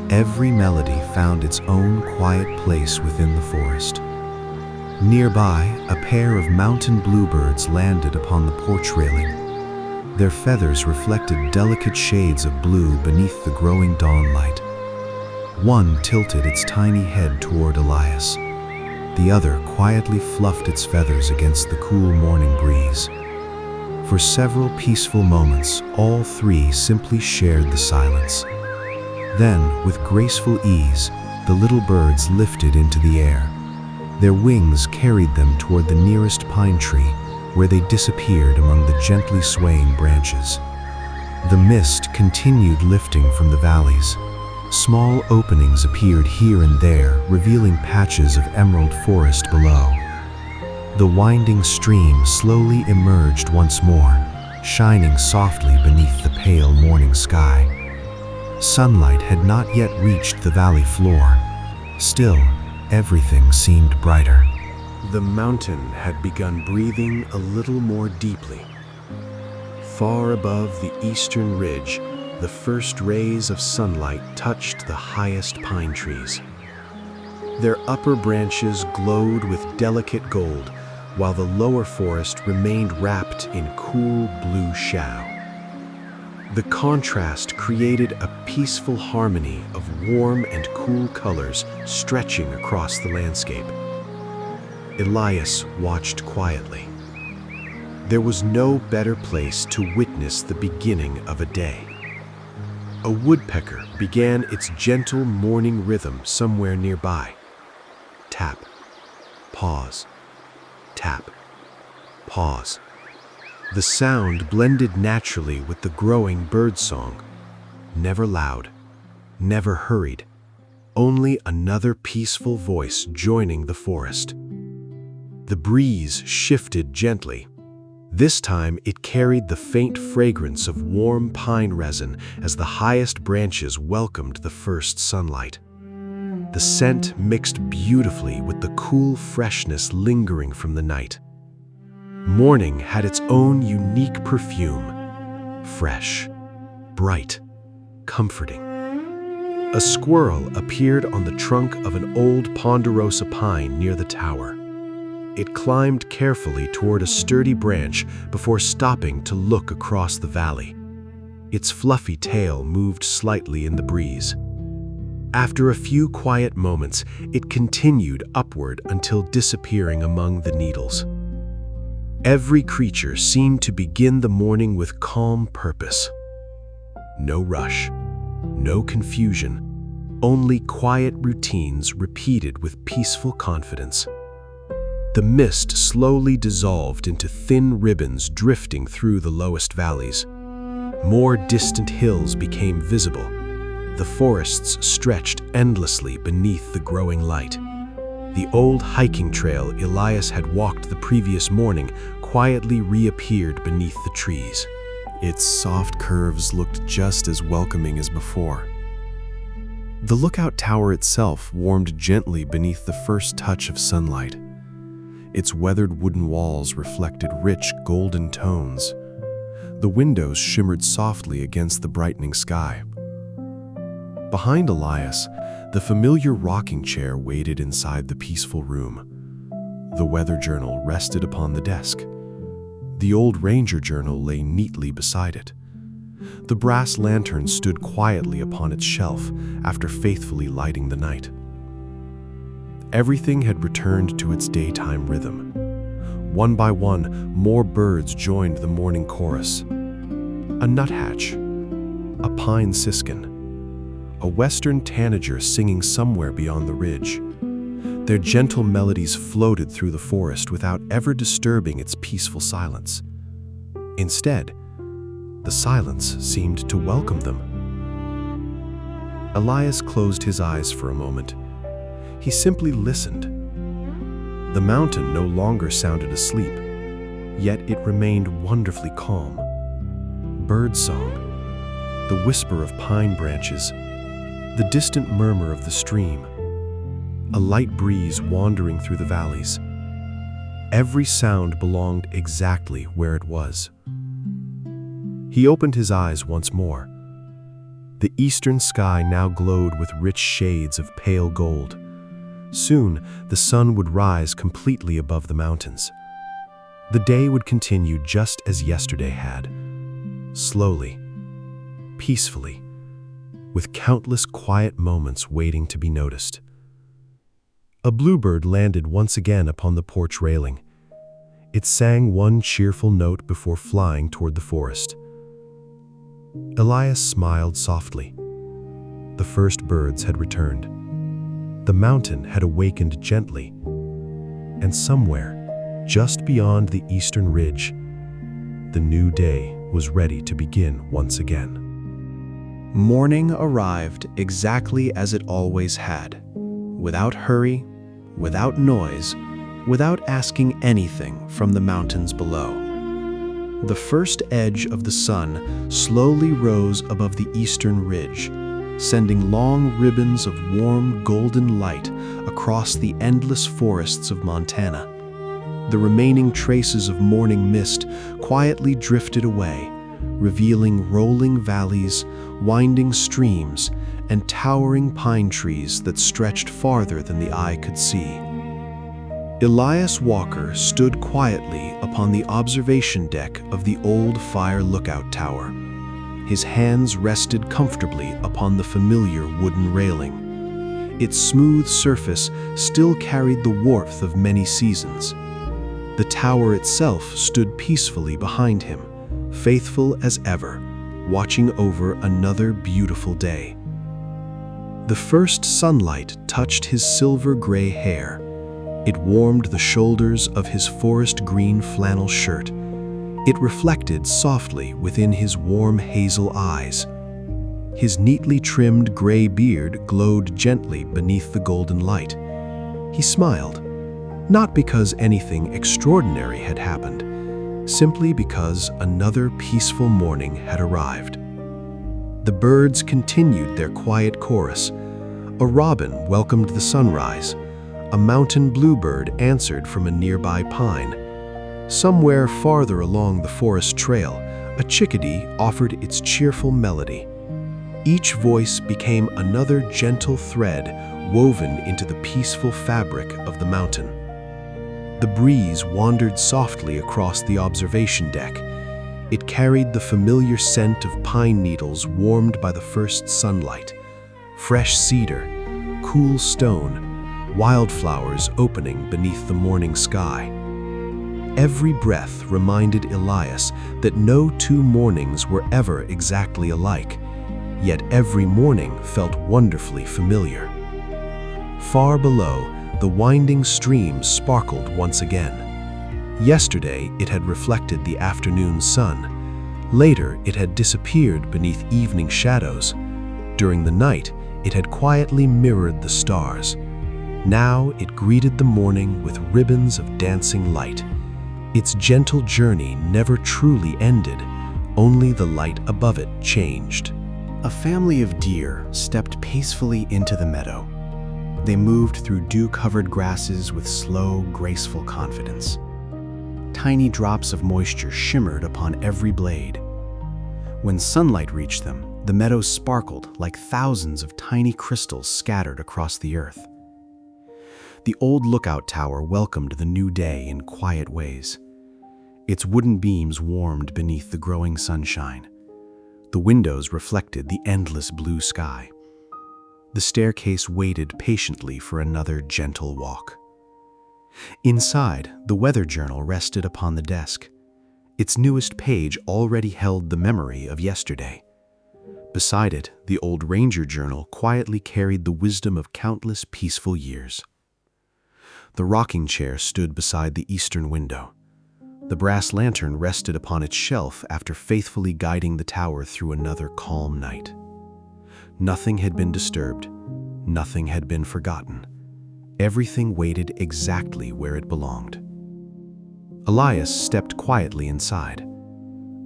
Speaker 4: Every melody found its own quiet place within the forest. Nearby, a pair of mountain bluebirds landed upon the porch railing. Their feathers reflected delicate shades of blue beneath the growing dawn light. One tilted its tiny head toward Elias. The other quietly fluffed its feathers against the cool morning breeze. For several peaceful moments, all three simply shared the silence. Then, with graceful ease, the little birds lifted into the air. Their wings carried them toward the nearest pine tree, where they disappeared among the gently swaying branches. The mist continued lifting from the valleys. Small openings appeared here and there, revealing patches of emerald forest below. The winding stream slowly emerged once more, shining softly beneath the pale morning sky. Sunlight had not yet reached the valley floor. Still, everything seemed brighter.
Speaker 1: The mountain had begun breathing a little more deeply. Far above the eastern ridge, the first rays of sunlight touched the highest pine trees. Their upper branches glowed with delicate gold, while the lower forest remained wrapped in cool blue shadow. The contrast created a peaceful harmony of warm and cool colors stretching across the landscape. Elias watched quietly. There was no better place to witness the beginning of a day. A woodpecker began its gentle morning rhythm somewhere nearby. Tap, pause, tap, pause. The sound blended naturally with the growing birdsong. Never loud, never hurried, only another peaceful voice joining the forest. The breeze shifted gently. This time it carried the faint fragrance of warm pine resin as the highest branches welcomed the first sunlight. The scent mixed beautifully with the cool freshness lingering from the night. Morning had its own unique perfume, fresh, bright, comforting. A squirrel appeared on the trunk of an old ponderosa pine near the tower. It climbed carefully toward a sturdy branch before stopping to look across the valley. Its fluffy tail moved slightly in the breeze. After a few quiet moments, it continued upward until disappearing among the needles. Every creature seemed to begin the morning with calm purpose. No rush, no confusion, only quiet routines repeated with peaceful confidence. The mist slowly dissolved into thin ribbons drifting through the lowest valleys. More distant hills became visible. The forests stretched endlessly beneath the growing light. The old hiking trail Elias had walked the previous morning quietly reappeared beneath the trees. Its soft curves looked just as welcoming as before. The lookout tower itself warmed gently beneath the first touch of sunlight. Its weathered wooden walls reflected rich golden tones. The windows shimmered softly against the brightening sky. Behind Elias, the familiar rocking chair waited inside the peaceful room. The weather journal rested upon the desk. The old ranger journal lay neatly beside it. The brass lantern stood quietly upon its shelf after faithfully lighting the night. Everything had returned to its daytime rhythm. One by one, more birds joined the morning chorus. A nuthatch, a pine siskin, a western tanager singing somewhere beyond the ridge. Their gentle melodies floated through the forest without ever disturbing its peaceful silence. Instead, the silence seemed to welcome them. Elias closed his eyes for a moment. He simply listened. The mountain no longer sounded asleep, yet it remained wonderfully calm. Birdsong, the whisper of pine branches, the distant murmur of the stream, a light breeze wandering through the valleys. Every sound belonged exactly where it was. He opened his eyes once more. The eastern sky now glowed with rich shades of pale gold. Soon, the sun would rise completely above the mountains. The day would continue just as yesterday had, slowly, peacefully, with countless quiet moments waiting to be noticed. A bluebird landed once again upon the porch railing. It sang one cheerful note before flying toward the forest. Elias smiled softly. The first birds had returned. The mountain had awakened gently, and somewhere, just beyond the eastern ridge, the new day was ready to begin once again.
Speaker 4: Morning arrived exactly as it always had, without hurry, without noise, without asking anything from the mountains below. The first edge of the sun slowly rose above the eastern ridge, sending long ribbons of warm golden light across the endless forests of Montana. The remaining traces of morning mist quietly drifted away, revealing rolling valleys, winding streams, and towering pine trees that stretched farther than the eye could see. Elias Walker stood quietly upon the observation deck of the old fire lookout tower. His hands rested comfortably upon the familiar wooden railing. Its smooth surface still carried the warmth of many seasons. The tower itself stood peacefully behind him, faithful as ever, watching over another beautiful day. The first sunlight touched his silver-gray hair. It warmed the shoulders of his forest green flannel shirt. It reflected softly within his warm hazel eyes. His neatly trimmed gray beard glowed gently beneath the golden light. He smiled, not because anything extraordinary had happened, simply because another peaceful morning had arrived. The birds continued their quiet chorus. A robin welcomed the sunrise. A mountain bluebird answered from a nearby pine. Somewhere farther along the forest trail, a chickadee offered its cheerful melody. Each voice became another gentle thread woven into the peaceful fabric of the mountain. The breeze wandered softly across the observation deck. It carried the familiar scent of pine needles warmed by the first sunlight, fresh cedar, cool stone, wildflowers opening beneath the morning sky. Every breath reminded Elias that no two mornings were ever exactly alike, yet every morning felt wonderfully familiar. Far below, the winding stream sparkled once again. Yesterday, it had reflected the afternoon sun. Later, it had disappeared beneath evening shadows. During the night, it had quietly mirrored the stars. Now it greeted the morning with ribbons of dancing light. Its gentle journey never truly ended, only the light above it changed.
Speaker 2: A family of deer stepped peacefully into the meadow.
Speaker 1: They moved through dew-covered grasses with slow, graceful confidence. Tiny drops of moisture shimmered upon every blade. When sunlight reached them, the meadows sparkled like thousands of tiny crystals scattered across the earth. The old lookout tower welcomed the new day in quiet ways. Its wooden beams warmed beneath the growing sunshine. The windows reflected the endless blue sky. The staircase waited patiently for another gentle walk. Inside, the weather journal rested upon the desk. Its newest page already held the memory of yesterday. Beside it, the old ranger journal quietly carried the wisdom of countless peaceful years. The rocking chair stood beside the eastern window. The brass lantern rested upon its shelf after faithfully guiding the tower through another calm night. Nothing had been disturbed. Nothing had been forgotten. Everything waited exactly where it belonged. Elias stepped quietly inside.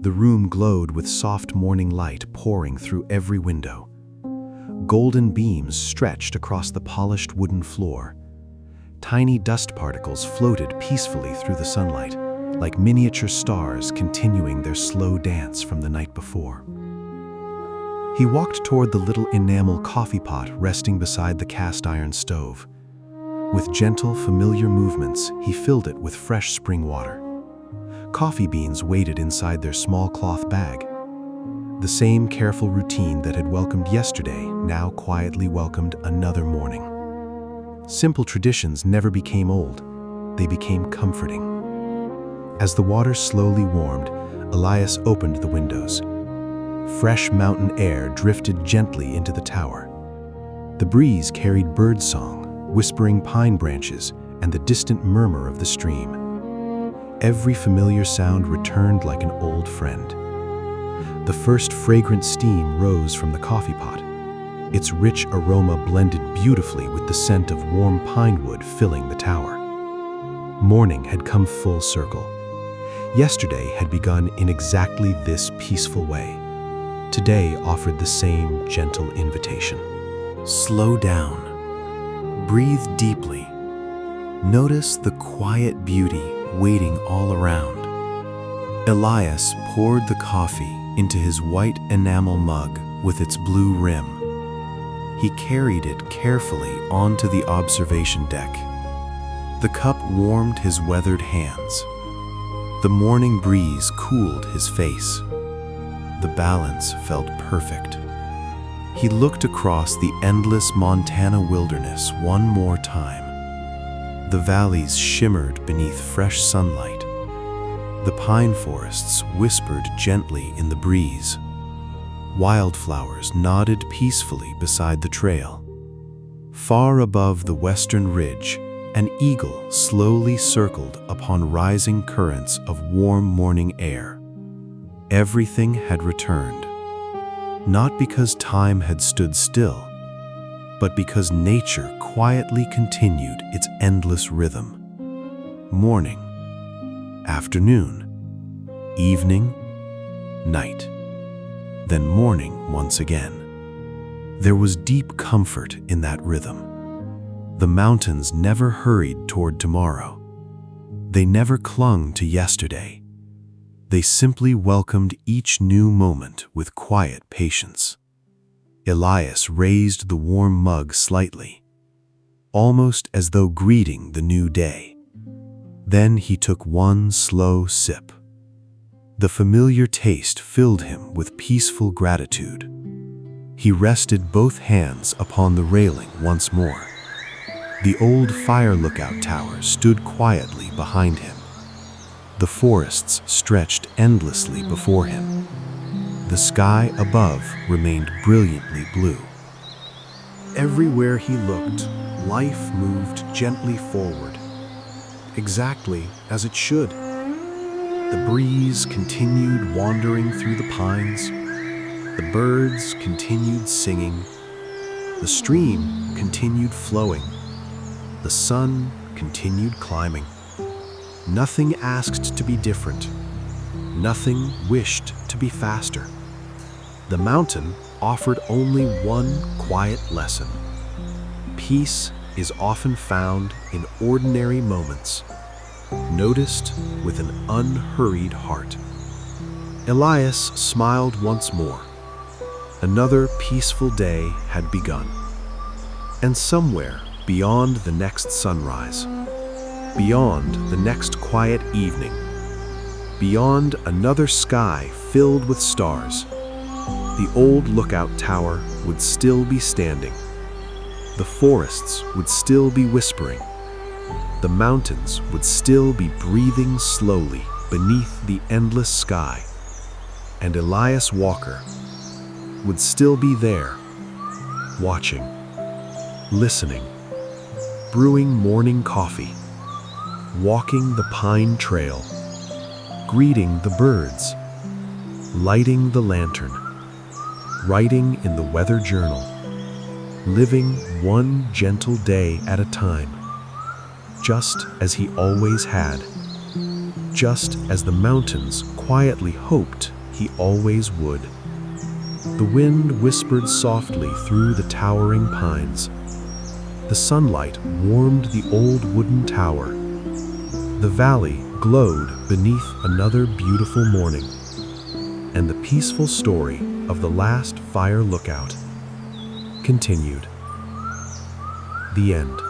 Speaker 1: The room glowed with soft morning light pouring through every window. Golden beams stretched across the polished wooden floor. Tiny dust particles floated peacefully through the sunlight, like miniature stars continuing their slow dance from the night before. He walked toward the little enamel coffee pot resting beside the cast iron stove. With gentle, familiar movements, he filled it with fresh spring water. Coffee beans waited inside their small cloth bag. The same careful routine that had welcomed yesterday now quietly welcomed another morning. Simple traditions never became old. They became comforting. As the water slowly warmed, Elias opened the windows. Fresh mountain air drifted gently into the tower. The breeze carried birdsong, whispering pine branches, and the distant murmur of the stream. Every familiar sound returned like an old friend. The first fragrant steam rose from the coffee pot. Its rich aroma blended beautifully with the scent of warm pine wood filling the tower. Morning had come full circle. Yesterday had begun in exactly this peaceful way. Today offered the same gentle invitation. Slow down. Breathe deeply. Notice the quiet beauty waiting all around. Elias poured the coffee into his white enamel mug with its blue rim. He carried it carefully onto the observation deck. The cup warmed his weathered hands. The morning breeze cooled his face. The balance felt perfect. He looked across the endless Montana wilderness one more time. The valleys shimmered beneath fresh sunlight. The pine forests whispered gently in the breeze. Wildflowers nodded peacefully beside the trail. Far above the western ridge, an eagle slowly circled upon rising currents of warm morning air. Everything had returned, not because time had stood still, but because nature quietly continued its endless rhythm. Morning, afternoon, evening, night, then morning once again. There was deep comfort in that rhythm. The mountains never hurried toward tomorrow. They never clung to yesterday. They simply welcomed each new moment with quiet patience. Elias raised the warm mug slightly, almost as though greeting the new day. Then he took one slow sip. The familiar taste filled him with peaceful gratitude. He rested both hands upon the railing once more. The old fire lookout tower stood quietly behind him. The forests stretched endlessly before him. The sky above remained brilliantly blue. Everywhere he looked, life moved gently forward, exactly as it should. The breeze continued wandering through the pines. The birds continued singing. The stream continued flowing. The sun continued climbing. Nothing asked to be different. Nothing wished to be faster. The mountain offered only one quiet lesson: peace is often found in ordinary moments, noticed with an unhurried heart. Elias smiled once more. Another peaceful day had begun. And somewhere beyond the next sunrise, beyond the next quiet evening, beyond another sky filled with stars, the old lookout tower would still be standing. The forests would still be whispering. The mountains would still be breathing slowly beneath the endless sky. And Elias Walker would still be there, watching, listening, brewing morning coffee, walking the pine trail, greeting the birds, lighting the lantern, writing in the weather journal, living one gentle day at a time, just as he always had, just as the mountains quietly hoped he always would. The wind whispered softly through the towering pines. The sunlight warmed the old wooden tower. The valley glowed beneath another beautiful morning. And the peaceful story of the last fire lookout continued. The end.